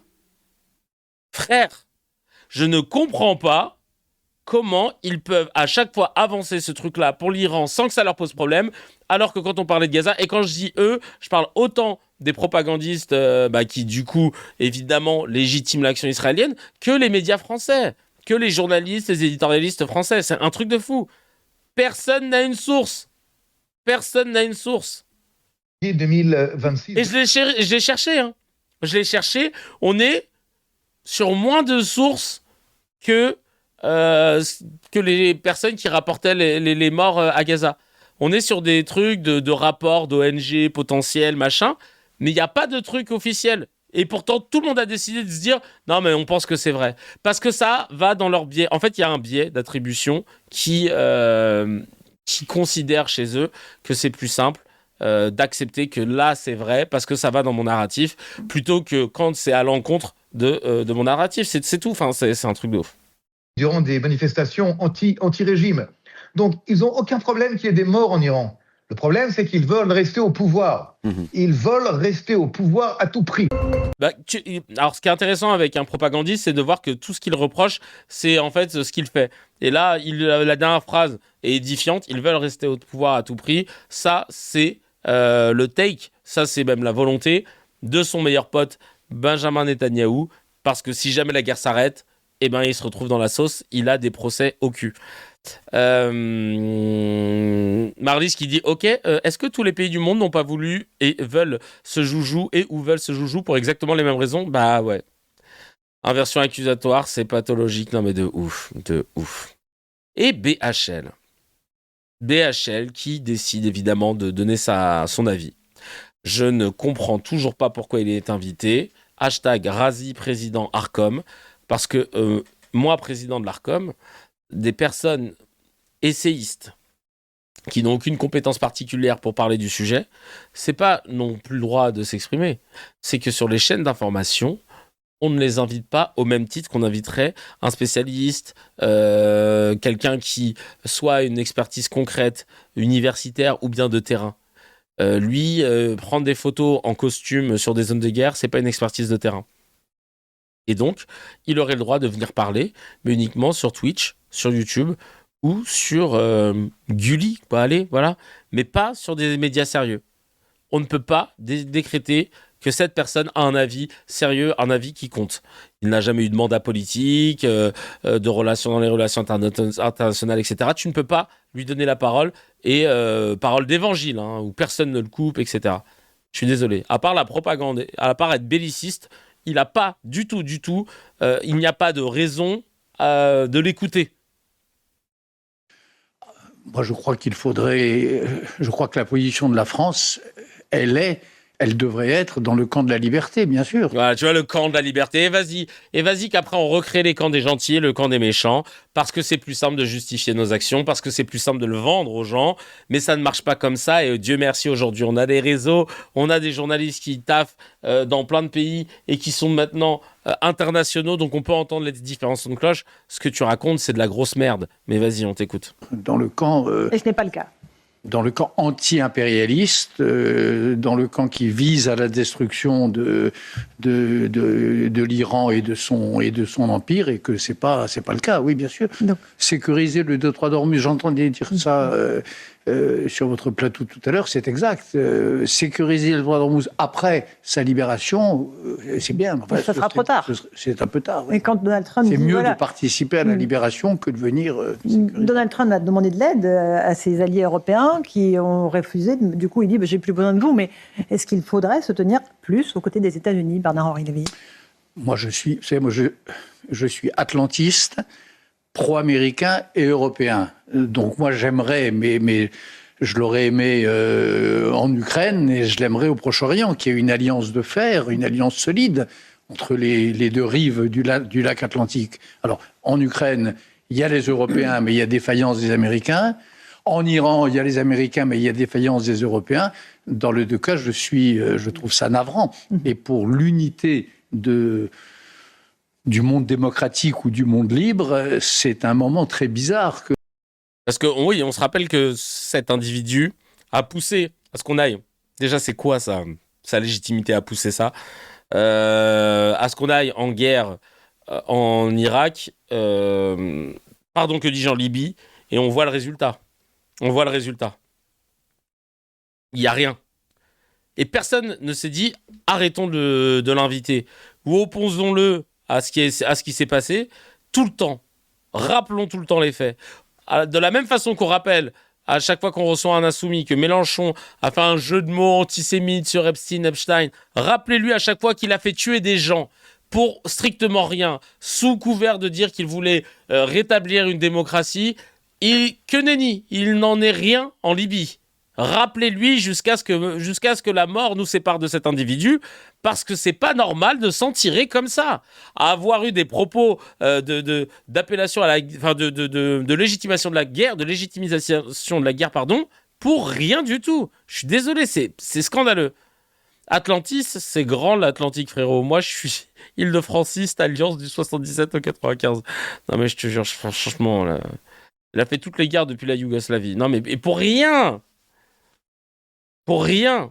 je ne comprends pas comment ils peuvent à chaque fois avancer ce truc-là pour l'Iran sans que ça leur pose problème, alors que quand on parlait de Gaza, et quand je dis eux, je parle autant des propagandistes qui du coup évidemment légitiment l'action israélienne, que les médias français, que les journalistes, les éditorialistes français. C'est un truc de fou. Personne n'a une source. 2026. Et je l'ai cherché. Hein. Je l'ai cherché. On est sur moins de sources que les personnes qui rapportaient les morts à Gaza. On est sur des trucs de rapports d'ONG potentiels, machin, mais il n'y a pas de truc officiel. Et pourtant, tout le monde a décidé de se dire « Non, mais on pense que c'est vrai. » Parce que ça va dans leur biais. En fait, il y a un biais d'attribution qui considère chez eux que c'est plus simple d'accepter que là, c'est vrai, parce que ça va dans mon narratif, plutôt que quand c'est à l'encontre de mon narratif. C'est tout. Enfin, c'est un truc de ouf. Durant des manifestations anti-régime. Donc, ils n'ont aucun problème qu'il y ait des morts en Iran. Le problème, c'est qu'ils veulent rester au pouvoir. Ils veulent rester au pouvoir à tout prix. Alors, ce qui est intéressant avec un propagandiste, c'est de voir que tout ce qu'il reproche, c'est en fait ce qu'il fait. Et là, la dernière phrase est édifiante. Ils veulent rester au pouvoir à tout prix. Ça, c'est le take. Ça, c'est même la volonté de son meilleur pote, Benjamin Netanyahou. Parce que si jamais la guerre s'arrête, eh ben, il se retrouve dans la sauce. Il a des procès au cul. Marlis qui dit ok, est-ce que tous les pays du monde n'ont pas voulu et veulent ce joujou pour exactement les mêmes raisons? Bah ouais, inversion accusatoire, c'est pathologique. Non mais de ouf. Et BHL qui décide évidemment de donner son avis. Je ne comprends toujours pas pourquoi il est invité. #Razi président Arcom, parce que moi président de l'Arcom, des personnes essayistes qui n'ont aucune compétence particulière pour parler du sujet, c'est pas non plus le droit de s'exprimer. C'est que sur les chaînes d'information, on ne les invite pas au même titre qu'on inviterait un spécialiste, quelqu'un qui soit a une expertise concrète, universitaire ou bien de terrain. Prendre des photos en costume sur des zones de guerre, c'est pas une expertise de terrain. Et donc, il aurait le droit de venir parler, mais uniquement sur Twitch, sur YouTube ou sur Gulli, voilà, mais pas sur des médias sérieux. On ne peut pas décréter que cette personne a un avis sérieux, un avis qui compte. Il n'a jamais eu de mandat politique, de relations dans les relations internationales, etc. Tu ne peux pas lui donner la parole, et parole d'évangile, où personne ne le coupe, etc. Je suis désolé. À part la propagande, à part être belliciste, il n'a pas du tout, il n'y a pas de raison de l'écouter. Moi, je crois que la position de la France, elle devrait être dans le camp de la liberté, bien sûr. Voilà, tu vois, le camp de la liberté. Et vas-y qu'après, on recrée les camps des gentils et le camp des méchants, parce que c'est plus simple de justifier nos actions, parce que c'est plus simple de le vendre aux gens. Mais ça ne marche pas comme ça. Et Dieu merci, aujourd'hui, on a des réseaux, on a des journalistes qui taffent dans plein de pays et qui sont maintenant internationaux. Donc, on peut entendre les différents sons de cloche. Ce que tu racontes, c'est de la grosse merde. Mais vas-y, on t'écoute. Dans le camp... Et ce n'est pas le cas. Dans le camp anti-impérialiste, dans le camp qui vise à la destruction de l'Iran et de son empire, et que c'est pas le cas, oui, bien sûr. Donc. Sécuriser le détroit d'Ormuz, j'entendais dire ça sur votre plateau tout à l'heure, c'est exact. Sécuriser le détroit d'Ormuz après sa libération, c'est bien. Enfin, ça sera trop tard. C'est un peu tard. Oui. Et quand Donald Trump c'est mieux de participer à la libération que de venir. Donald Trump a demandé de l'aide à ses alliés européens qui ont refusé. Du coup, il dit j'ai plus besoin de vous. Mais est-ce qu'il faudrait se tenir plus aux côtés des États-Unis, Bernard-Henri Lévy ? Moi, je suis atlantiste, pro-américain et européen. Donc moi, j'aimerais, mais je l'aurais aimé en Ukraine et je l'aimerais au Proche-Orient, qui est une alliance de fer, une alliance solide entre les deux rives du lac Atlantique. Alors, en Ukraine, il y a les Européens, mais il y a défaillance des Américains. En Iran, il y a les Américains, mais il y a défaillance des Européens. Dans les deux cas, je trouve ça navrant. Et pour l'unité du monde démocratique ou du monde libre, c'est un moment très bizarre. Parce que oui, on se rappelle que cet individu a poussé à ce qu'on aille. Déjà, c'est quoi sa légitimité à pousser ça à ce qu'on aille en guerre en Irak, que dis-je, en Libye, et on voit le résultat. Il n'y a rien. Et personne ne s'est dit arrêtons de l'inviter ou opposons-le à ce qui s'est passé tout le temps. Rappelons tout le temps les faits. De la même façon qu'on rappelle à chaque fois qu'on reçoit un insoumis que Mélenchon a fait un jeu de mots antisémite sur Epstein, rappelez-lui à chaque fois qu'il a fait tuer des gens pour strictement rien, sous couvert de dire qu'il voulait rétablir une démocratie. Et que nenni, il n'en est rien en Libye. Rappelez-lui jusqu'à ce que la mort nous sépare de cet individu, parce que c'est pas normal de s'en tirer comme ça. À avoir eu des propos d'appellation à de légitimation de la guerre, pour rien du tout. Je suis désolé, c'est scandaleux. Atlantis, c'est grand l'Atlantique, frérot. Moi, je suis Île-de-Franciste, alliance du 77 au 95. Non mais je te jure, franchement, là, il a fait toutes les guerres depuis la Yougoslavie. Non mais et pour rien. Pour rien.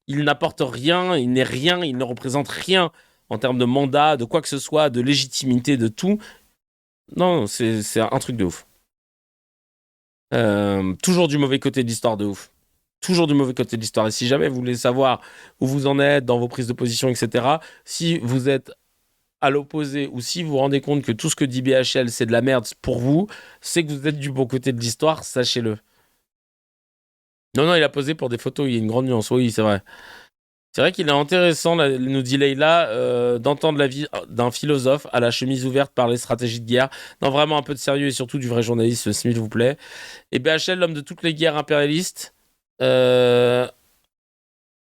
Il n'apporte rien, il n'est rien, il ne représente rien en termes de mandat, de quoi que ce soit, de légitimité, de tout. Non, c'est un truc de ouf. Toujours du mauvais côté de l'histoire, de ouf. Toujours du mauvais côté de l'histoire. Et si jamais vous voulez savoir où vous en êtes dans vos prises de position, etc., si vous êtes à l'opposé ou si vous vous rendez compte que tout ce que dit BHL, c'est de la merde pour vous, c'est que vous êtes du bon côté de l'histoire, sachez-le. Non, il a posé pour des photos, il y a une grande nuance, oui, c'est vrai. C'est vrai qu'il est intéressant, nous dit Leïla, d'entendre la vie d'un philosophe à la chemise ouverte par les stratégies de guerre. Non, vraiment un peu de s'il et surtout du vrai journalisme, s'il vous plaît. Et BHL, l'homme de toutes les guerres impérialistes. On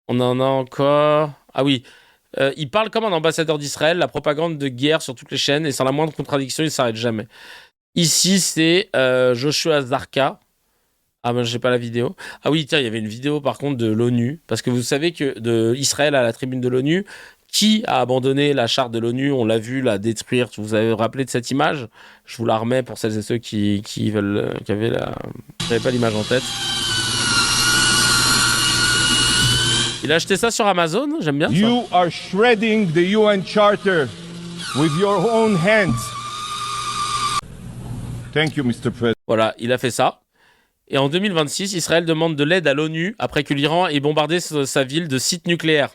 en a encore... Ah oui, il parle comme un ambassadeur d'Israël, la propagande de guerre sur toutes les chaînes, et sans la moindre contradiction, il ne s'arrête jamais. Ici, c'est Joshua Zarka. Ah ben j'ai pas la vidéo. Ah oui, tiens, il y avait une vidéo par contre de l'ONU, parce que vous savez que de Israël à la tribune de l'ONU, qui a abandonné la charte de l'ONU, on l'a vu la détruire. Vous avez rappelé de cette image? Je vous la remets pour celles et ceux qui veulent, qui avaient pas l'image en tête. Il a acheté ça sur Amazon, j'aime bien ça. You are shredding the UN Charter with your own hands. Thank you, Mr. President. Voilà, il a fait ça. Et en 2026, Israël demande de l'aide à l'ONU après que l'Iran ait bombardé sa ville de sites nucléaires.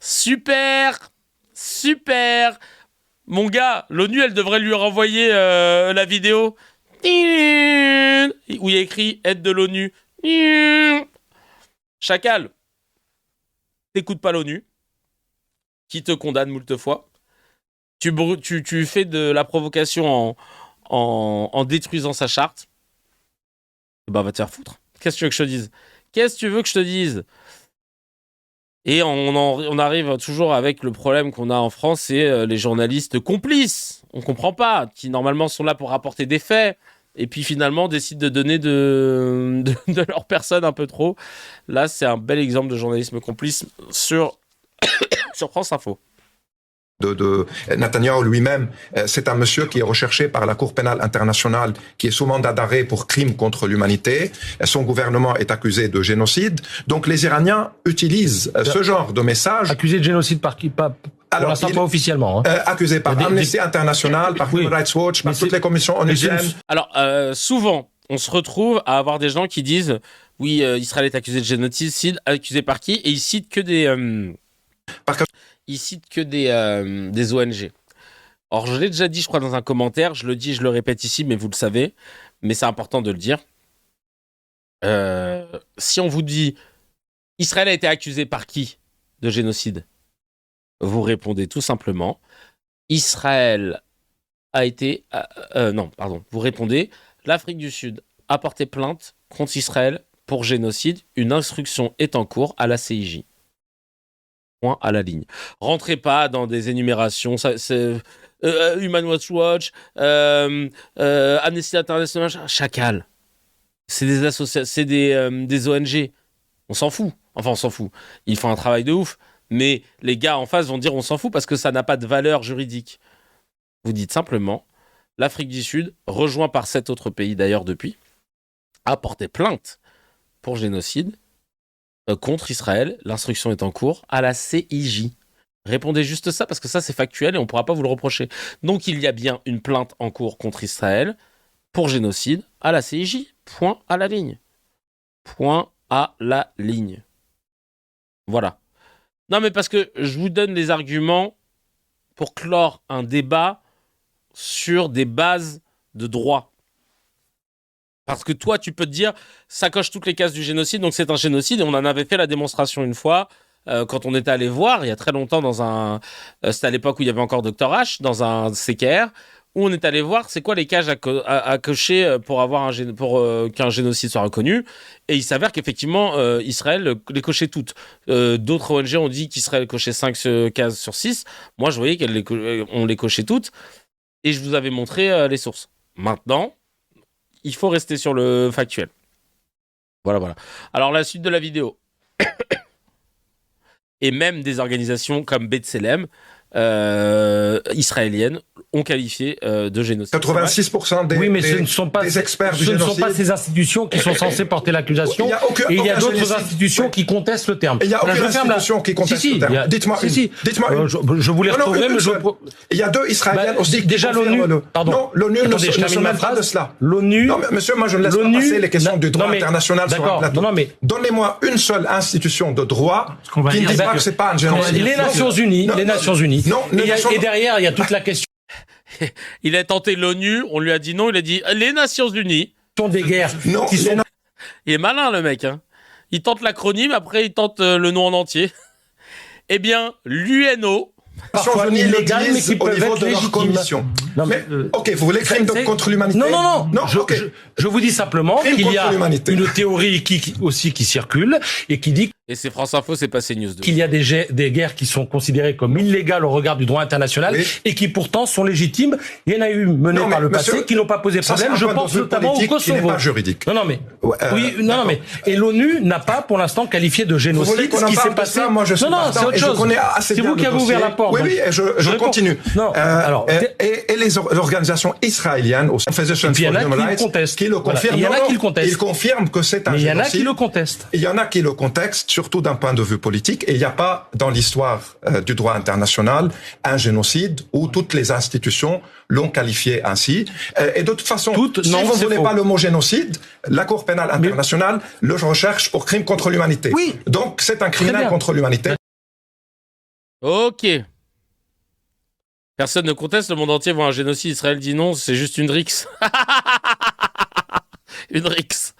Super! Super! Mon gars, l'ONU, elle devrait lui renvoyer la vidéo où il y a écrit « Aide de l'ONU ». Chacal, t'écoutes pas l'ONU, qui te condamne moult fois. Tu fais de la provocation en détruisant sa charte. Bah va te faire foutre. Qu'est-ce que tu veux que je te dise? Qu'est-ce que tu veux que je te dise? Et on arrive toujours avec le problème qu'on a en France, c'est les journalistes complices. On comprend pas, qui normalement sont là pour rapporter des faits, et puis finalement décident de donner de leur personne un peu trop. Là, c'est un bel exemple de journalisme complice sur France Info. De Netanyahou lui-même, c'est un monsieur qui est recherché par la Cour pénale internationale, qui est sous mandat d'arrêt pour crimes contre l'humanité. Son gouvernement est accusé de génocide. Donc les Iraniens utilisent ce genre de messages. Accusé de génocide par qui? Pas officiellement. Accusé par Amnesty International, par Human Rights Watch, par toutes les commissions onusiennes. Alors, souvent, on se retrouve à avoir des gens qui disent « Oui, Israël est accusé de génocide. Accusé par qui ?» Et ils citent que des ONG. Or, je l'ai déjà dit, je crois, dans un commentaire. Je le dis, je le répète ici, mais vous le savez. Mais c'est important de le dire. Si on vous dit « Israël a été accusé par qui de génocide ?» Vous répondez tout simplement « Israël a été... Vous répondez « L'Afrique du Sud a porté plainte contre Israël pour génocide. Une instruction est en cours à la CIJ. » Point à la ligne. Rentrez pas dans des énumérations. Human Rights Watch, Amnesty International, chacal. C'est des associations, c'est des ONG. On s'en fout. Enfin, on s'en fout. Ils font un travail de ouf. Mais les gars en face vont dire on s'en fout parce que ça n'a pas de valeur juridique. Vous dites simplement l'Afrique du Sud, rejoint par 7 autres pays d'ailleurs depuis, a porté plainte pour génocide contre Israël. L'instruction est en cours à la CIJ. Répondez juste ça parce que ça c'est factuel et on ne pourra pas vous le reprocher. Donc il y a bien une plainte en cours contre Israël pour génocide à la CIJ. Point à la ligne. Point à la ligne. Voilà. Non mais parce que je vous donne les arguments pour clore un débat sur des bases de droit. Parce que toi, tu peux te dire, ça coche toutes les cases du génocide, donc c'est un génocide. Et on en avait fait la démonstration une fois, quand on était allé voir, il y a très longtemps, c'était à l'époque où il y avait encore Dr H, dans un CKR, où on est allé voir c'est quoi les cases à cocher pour qu'un génocide soit reconnu. Et il s'avère qu'effectivement, Israël les cochait toutes. D'autres ONG ont dit qu'Israël cochait 5 cases sur 6. Moi, je voyais qu'on les cochait toutes. Et je vous avais montré les sources. Maintenant, il faut rester sur le factuel. Voilà. Alors, la suite de la vidéo. Et même des organisations comme B'Tselem, israéliennes, ont qualifié de génocide. 86% des experts du génocide. Ce ne sont pas ces institutions qui sont censées porter l'accusation. Et il y a d'autres institutions qui contestent le terme. Il n'y a aucune institution qui conteste le terme. Dites-moi une. Je vous les retrouverai, mais il y a 2 Israéliennes aussi. Déjà l'ONU. Pardon. Non, l'ONU ne se mêle pas de cela. L'ONU. Non, monsieur, moi je ne laisse pas passer les questions du droit international sur un plateau. Donnez-moi une seule institution de droit qui ne dit pas que c'est pas un génocide. Les Nations Unies. Non. Et derrière, il y a toute la question. Il a tenté l'ONU, on lui a dit non, il a dit les Nations Unies. Des guerres. Non, il est malin le mec. Hein. Il tente l'acronyme, après il tente le nom en entier. Eh bien, l'UNO. Nations Unies illégales, mais qui peuvent être légitimes. Non, mais ok, vous voulez crime contre l'humanité? Non. Je vous dis simplement qu'il y a une théorie qui circule et qui dit. Et c'est France Info, c'est pas CNews 2. Qu'il y a des guerres qui sont considérées comme illégales au regard du droit international et qui pourtant sont légitimes. Il y en a eu menées par le passé qui n'ont pas posé problème. Je pense notamment au Kosovo. Qui n'est pas juridique. Et l'ONU n'a pas pour l'instant qualifié de génocide ce qui s'est passé. Moi, je suis c'est autre chose. C'est vous qui avez ouvert la porte. Oui, je continue. Et les organisations israéliennes, Organization for Human Rights, qui le confirment. Il y en a qui le contestent. Ils confirment que c'est un génocide. Il y en a qui le contestent. Il y en a qui le contestent, surtout d'un point de vue politique. Et il n'y a pas dans l'histoire du droit international un génocide où toutes les institutions l'ont qualifié ainsi. Et de toute façon, si vous ne voulez pas le mot génocide, la Cour pénale internationale le recherche pour crime contre l'humanité. Oui. Donc c'est un criminel contre l'humanité. Ok. Personne ne conteste, le monde entier voit un génocide. Israël dit non, c'est juste une rixe. Une rixe.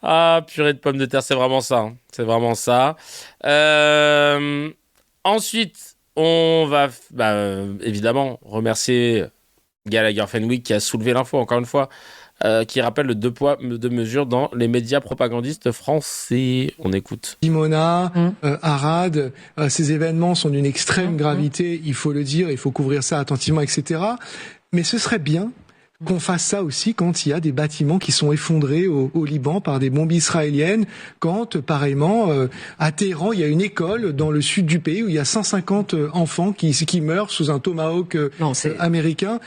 Ah, purée de pommes de terre, c'est vraiment ça. Hein. C'est vraiment ça. Ensuite, on va évidemment remercier Gallagher Fenwick qui a soulevé l'info, encore une fois, qui rappelle le 2 poids, 2 mesures dans les médias propagandistes français. On écoute. Dimona, Arad, ces événements sont d'une extrême gravité, il faut le dire, il faut couvrir ça attentivement, etc. Mais ce serait bien qu'on fasse ça aussi quand il y a des bâtiments qui sont effondrés au Liban par des bombes israéliennes, quand, pareillement, à Téhéran, il y a une école dans le sud du pays où il y a 150 enfants qui meurent sous un tomahawk américain.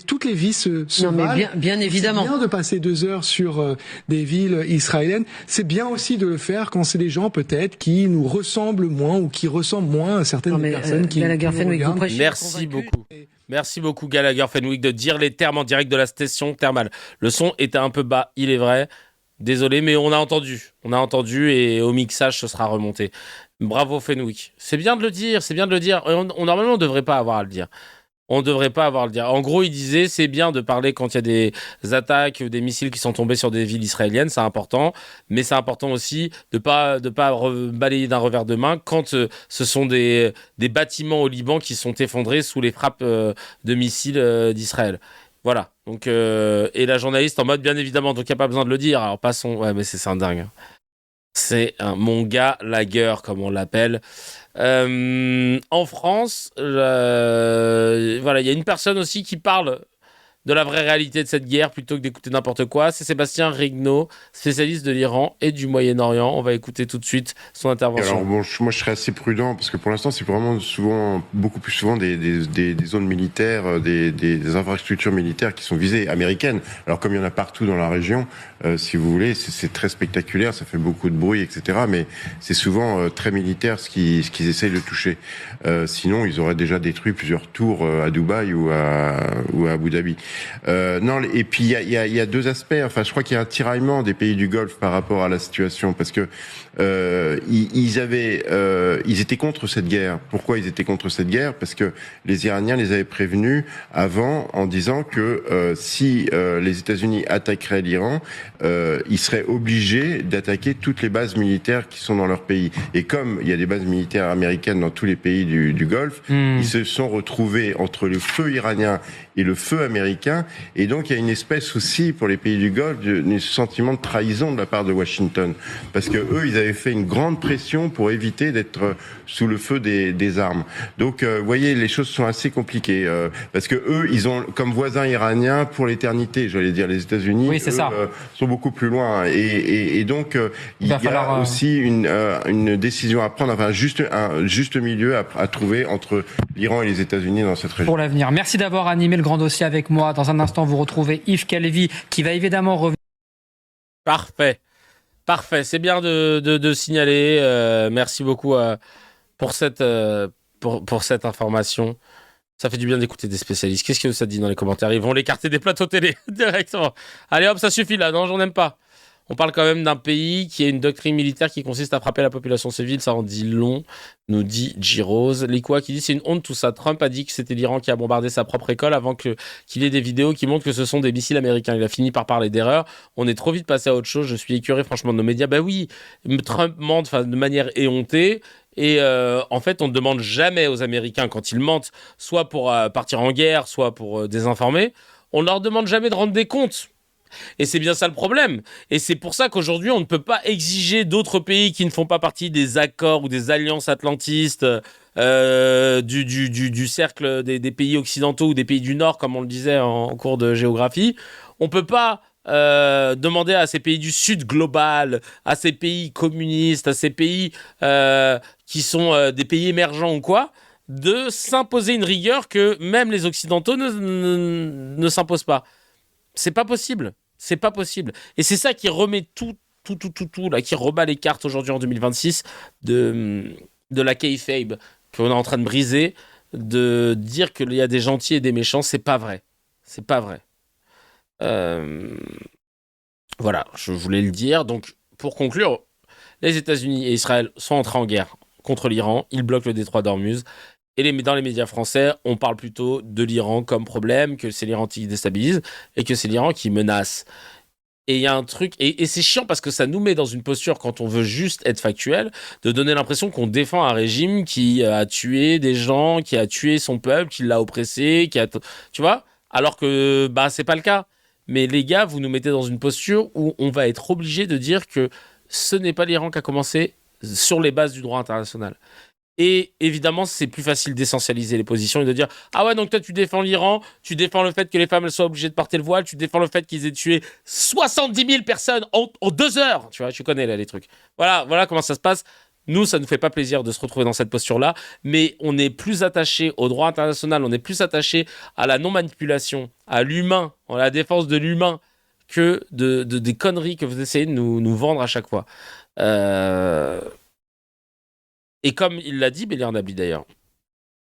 Toutes les vies se valent. Bien évidemment. C'est bien de passer 2 heures sur des villes israéliennes. C'est bien aussi de le faire quand c'est des gens, peut-être, qui nous ressemblent moins ou qui ressemblent moins à certaines personnes qui nous regardent. Merci beaucoup. Merci beaucoup Gallagher Fenwick de dire les termes en direct de la station thermale. Le son était un peu bas, il est vrai. Désolé, mais on a entendu. Et au mixage, ce sera remonté. Bravo Fenwick. C'est bien de le dire. Normalement, on ne devrait pas avoir à le dire. En gros, il disait, c'est bien de parler quand il y a des attaques ou des missiles qui sont tombés sur des villes israéliennes, c'est important. Mais c'est important aussi de pas balayer d'un revers de main quand ce sont des bâtiments au Liban qui sont effondrés sous les frappes de missiles d'Israël. Voilà. Donc, et la journaliste en mode, bien évidemment, donc il n'y a pas besoin de le dire. Alors passons. Ouais, mais c'est un dingue. C'est mon gars Lager, comme on l'appelle. En France, il y a une personne aussi qui parle de la vraie réalité de cette guerre plutôt que d'écouter n'importe quoi. C'est Sébastien Rignaud, spécialiste de l'Iran et du Moyen-Orient. On va écouter tout de suite son intervention. Alors moi je serais assez prudent parce que pour l'instant c'est vraiment beaucoup plus souvent des zones militaires, des infrastructures militaires qui sont visées, américaines. Alors comme il y en a partout dans la région, si vous voulez, c'est très spectaculaire, ça fait beaucoup de bruit, etc. Mais c'est souvent très militaire ce qu'ils essayent de toucher. Sinon ils auraient déjà détruit plusieurs tours à Dubaï ou à Abu Dhabi. Et puis il y a 2 aspects. Enfin, je crois qu'il y a un tiraillement des pays du Golfe par rapport à la situation, parce que ils étaient contre cette guerre. Pourquoi ils étaient contre cette guerre? Parce que les Iraniens les avaient prévenus avant en disant que si les États-Unis attaqueraient l'Iran, ils seraient obligés d'attaquer toutes les bases militaires qui sont dans leur pays. Et comme il y a des bases militaires américaines dans tous les pays du Golfe, ils se sont retrouvés entre le feu iranien et le feu américain, et donc il y a une espèce aussi pour les pays du Golfe de sentiment de trahison de la part de Washington, parce que eux ils avaient fait une grande pression pour éviter d'être sous le feu des armes. Donc vous voyez, les choses sont assez compliquées, parce que eux ils ont comme voisins iraniens pour l'éternité, j'allais dire. Les États-Unis sont beaucoup plus loin, et donc il y a aussi une décision à prendre, enfin un juste milieu à trouver entre l'Iran et les États-Unis dans cette région. Pour l'avenir. Merci d'avoir animé le grand dossier avec moi. Dans un instant, vous retrouvez Yves Calvi qui va évidemment revenir. Parfait. C'est bien de signaler. Merci beaucoup pour cette information. Ça fait du bien d'écouter des spécialistes. Qu'est-ce que ça dit dans les commentaires? Ils vont l'écarter des plateaux télé directement. Allez hop, ça suffit là. Non, j'en aime pas. On parle quand même d'un pays qui a une doctrine militaire qui consiste à frapper la population civile, ça en dit long, nous dit G-Rose. L'Iqua qui dit c'est une honte tout ça. Trump a dit que c'était l'Iran qui a bombardé sa propre école avant qu'il ait des vidéos qui montrent que ce sont des missiles américains. Il a fini par parler d'erreur. On est trop vite passé à autre chose. Je suis écœuré franchement de nos médias. Bah oui, Trump ment de manière éhontée. Et en fait, on ne demande jamais aux Américains quand ils mentent, soit pour partir en guerre, soit pour désinformer, on leur demande jamais de rendre des comptes. Et c'est bien ça le problème. Et c'est pour ça qu'aujourd'hui, on ne peut pas exiger d'autres pays qui ne font pas partie des accords ou des alliances atlantistes, du cercle des pays occidentaux ou des pays du Nord, comme on le disait en cours de géographie. On ne peut pas demander à ces pays du Sud global, à ces pays communistes, à ces pays qui sont des pays émergents ou quoi, de s'imposer une rigueur que même les Occidentaux ne s'imposent pas. C'est pas possible. C'est pas possible. Et c'est ça qui remet tout, là, qui rebat les cartes aujourd'hui en 2026 de la kayfabe qu'on est en train de briser, de dire qu'il y a des gentils et des méchants, c'est pas vrai. C'est pas vrai. Voilà, je voulais le dire. Donc, pour conclure, les États-Unis et Israël sont entrés en guerre contre l'Iran. Ils bloquent le détroit d'Ormuz. Et dans les médias français, on parle plutôt de l'Iran comme problème, que c'est l'Iran qui déstabilise et que c'est l'Iran qui menace. Et il y a un truc, et c'est chiant parce que ça nous met dans une posture, quand on veut juste être factuel, de donner l'impression qu'on défend un régime qui a tué des gens, qui a tué son peuple, qui l'a oppressé, tu vois, alors que c'est pas le cas. Mais les gars, vous nous mettez dans une posture où on va être obligé de dire que ce n'est pas l'Iran qui a commencé sur les bases du droit international. Et évidemment, c'est plus facile d'essentialiser les positions et de dire « Ah ouais, donc toi, tu défends l'Iran, tu défends le fait que les femmes elles soient obligées de porter le voile, tu défends le fait qu'ils aient tué 70 000 personnes en 2 heures. » Tu vois, tu connais là les trucs. Voilà comment ça se passe. Nous, ça ne nous fait pas plaisir de se retrouver dans cette posture-là, mais on est plus attaché au droit international, on est plus attaché à la non-manipulation, à l'humain, à la défense de l'humain, que des conneries que vous essayez de nous vendre à chaque fois. Et comme il l'a dit, Bélier Nabli d'ailleurs,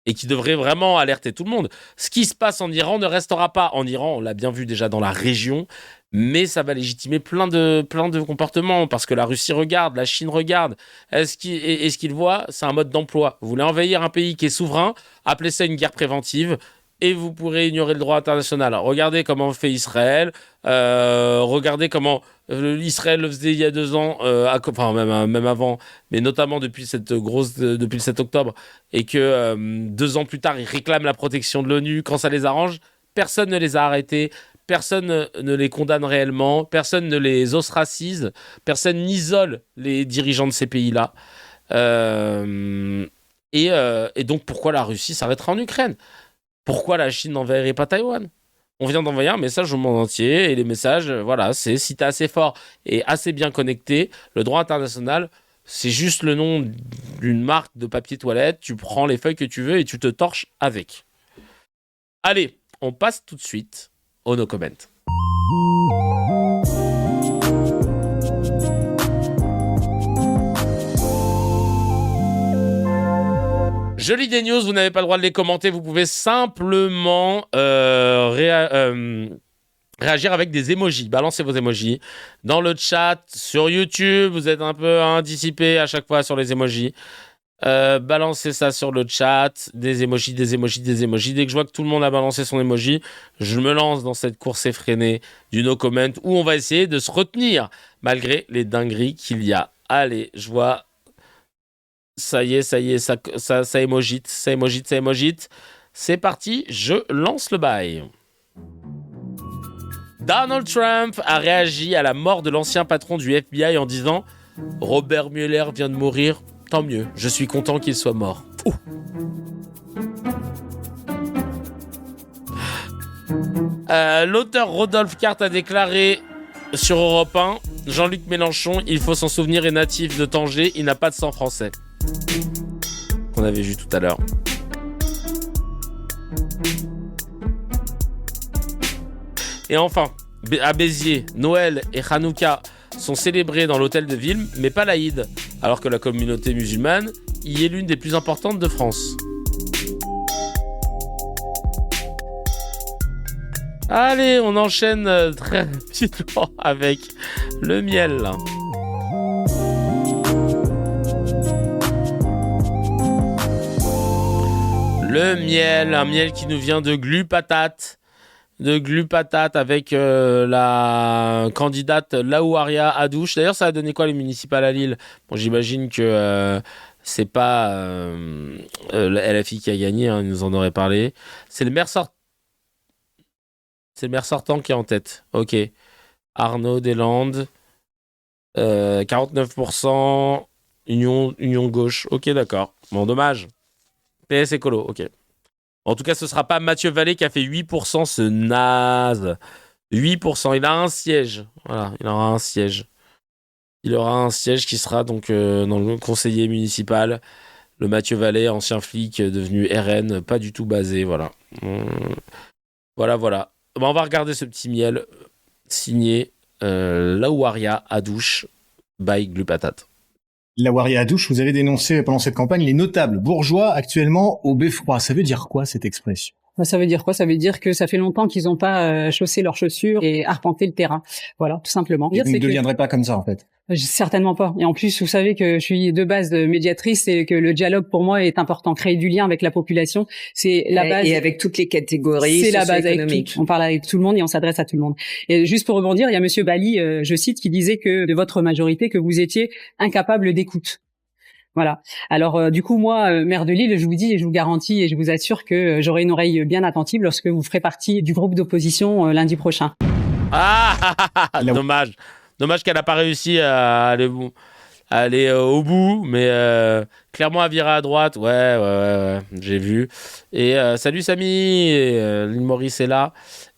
et qui devrait vraiment alerter tout le monde, ce qui se passe en Iran ne restera pas en Iran, on l'a bien vu déjà dans la région, mais ça va légitimer plein de comportements, parce que la Russie regarde, la Chine regarde, et ce qu'ils voient, c'est un mode d'emploi. Vous voulez envahir un pays qui est souverain, appelez ça une guerre préventive, et vous pourrez ignorer le droit international. Alors, regardez comment fait Israël, regardez comment Israël le faisait il y a 2 ans, même avant, mais notamment depuis le 7 octobre, et que 2 ans plus tard, ils réclament la protection de l'ONU quand ça les arrange. Personne ne les a arrêtés, personne ne les condamne réellement, personne ne les ostracise, personne n'isole les dirigeants de ces pays-là. Et donc, pourquoi la Russie s'arrêtera en Ukraine ? Pourquoi la Chine n'enverrait pas Taïwan ? On vient d'envoyer un message au monde entier, et les messages, c'est si t'es assez fort et assez bien connecté, le droit international, c'est juste le nom d'une marque de papier toilette, tu prends les feuilles que tu veux et tu te torches avec. Allez, on passe tout de suite au no comment. Je lis des news, vous n'avez pas le droit de les commenter, vous pouvez simplement réagir avec des emojis. Balancez vos emojis dans le chat, sur YouTube, vous êtes un peu dissipé à chaque fois sur les emojis. Balancez ça sur le chat, des emojis. Dès que je vois que tout le monde a balancé son emoji, je me lance dans cette course effrénée du no comment où on va essayer de se retenir malgré les dingueries qu'il y a. Allez, je vois... Ça y est, ça émogite. C'est parti, je lance le bail. Donald Trump a réagi à la mort de l'ancien patron du FBI en disant « Robert Mueller vient de mourir, tant mieux, je suis content qu'il soit mort. » L'auteur Rodolphe Carte a déclaré sur Europe 1 « Jean-Luc Mélenchon, il faut s'en souvenir, est natif de Tanger, il n'a pas de sang français. » Qu'on avait vu tout à l'heure. Et enfin, à Béziers, Noël et Hanouka sont célébrés dans l'hôtel de ville, mais pas l'Aïd, alors que la communauté musulmane y est l'une des plus importantes de France. Allez, on enchaîne très rapidement avec le miel. Le miel, un miel qui nous vient de Glupatate. Avec la candidate Laouaria Adouche. D'ailleurs, ça a donné quoi les municipales à Lille? Bon, j'imagine que c'est pas le LFI qui a gagné, hein, il nous en aurait parlé. C'est le maire sortant qui est en tête. Ok. Arnaud Deslandes, 49%, Union Gauche. Ok, d'accord. Bon, dommage. PS écolo, ok. En tout cas, ce sera pas Mathieu Vallée qui a fait 8%, ce naze. 8%, il a un siège. Voilà, il aura un siège. Il aura un siège qui sera donc dans le conseiller municipal. Le Mathieu Vallée, ancien flic devenu RN, pas du tout basé, voilà. Voilà. Bon, on va regarder ce petit miel signé Laouaria Adouche by Glupatate. Laouaria Adouche, vous avez dénoncé pendant cette campagne les notables bourgeois actuellement au beffroi. Ça veut dire quoi cette expression? Ça veut dire quoi? Ça veut dire que ça fait longtemps qu'ils n'ont pas chaussé leurs chaussures et arpenté le terrain. Voilà, tout simplement. Vous ne deviendrez pas comme ça, en fait. Certainement pas. Et en plus, vous savez que je suis de base médiatrice et que le dialogue pour moi est important. Créer du lien avec la population, c'est la base. Et avec toutes les catégories socio-économiques. C'est la base avec tout. On parle avec tout le monde et on s'adresse à tout le monde. Et juste pour rebondir, il y a Monsieur Bali, je cite, qui disait que de votre majorité, que vous étiez incapable d'écoute. Voilà. Alors du coup, moi, maire de Lille, je vous dis et je vous garantis et je vous assure que j'aurai une oreille bien attentive lorsque vous ferez partie du groupe d'opposition lundi prochain. Dommage qu'elle n'a pas réussi à aller au bout, mais clairement à virer à droite. Ouais, j'ai vu. Et salut Samy, l'île Maurice est là.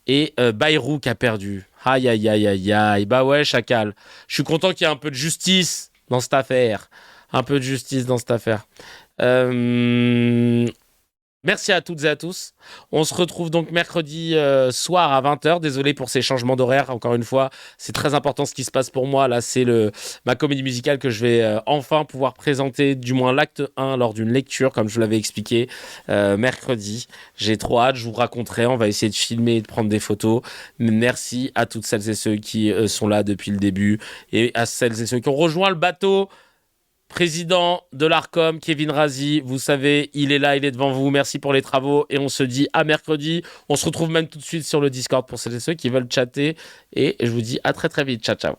Et Bayrou qui a perdu. Aïe. Bah ouais, chacal. Je suis content qu'il y ait un peu de justice dans cette affaire. Merci à toutes et à tous. On se retrouve donc mercredi soir à 20h. Désolé pour ces changements d'horaire. Encore une fois, c'est très important ce qui se passe pour moi. Là, c'est ma comédie musicale que je vais enfin pouvoir présenter, du moins l'acte 1, lors d'une lecture, comme je vous l'avais expliqué, mercredi. J'ai trop hâte, je vous raconterai. On va essayer de filmer et de prendre des photos. Merci à toutes celles et ceux qui sont là depuis le début et à celles et ceux qui ont rejoint le bateau. Président de l'Arcom, Kevin Razi, vous savez, il est là, il est devant vous. Merci pour les travaux et on se dit à mercredi. On se retrouve même tout de suite sur le Discord pour celles et ceux qui veulent chatter. Et je vous dis à très très vite. Ciao.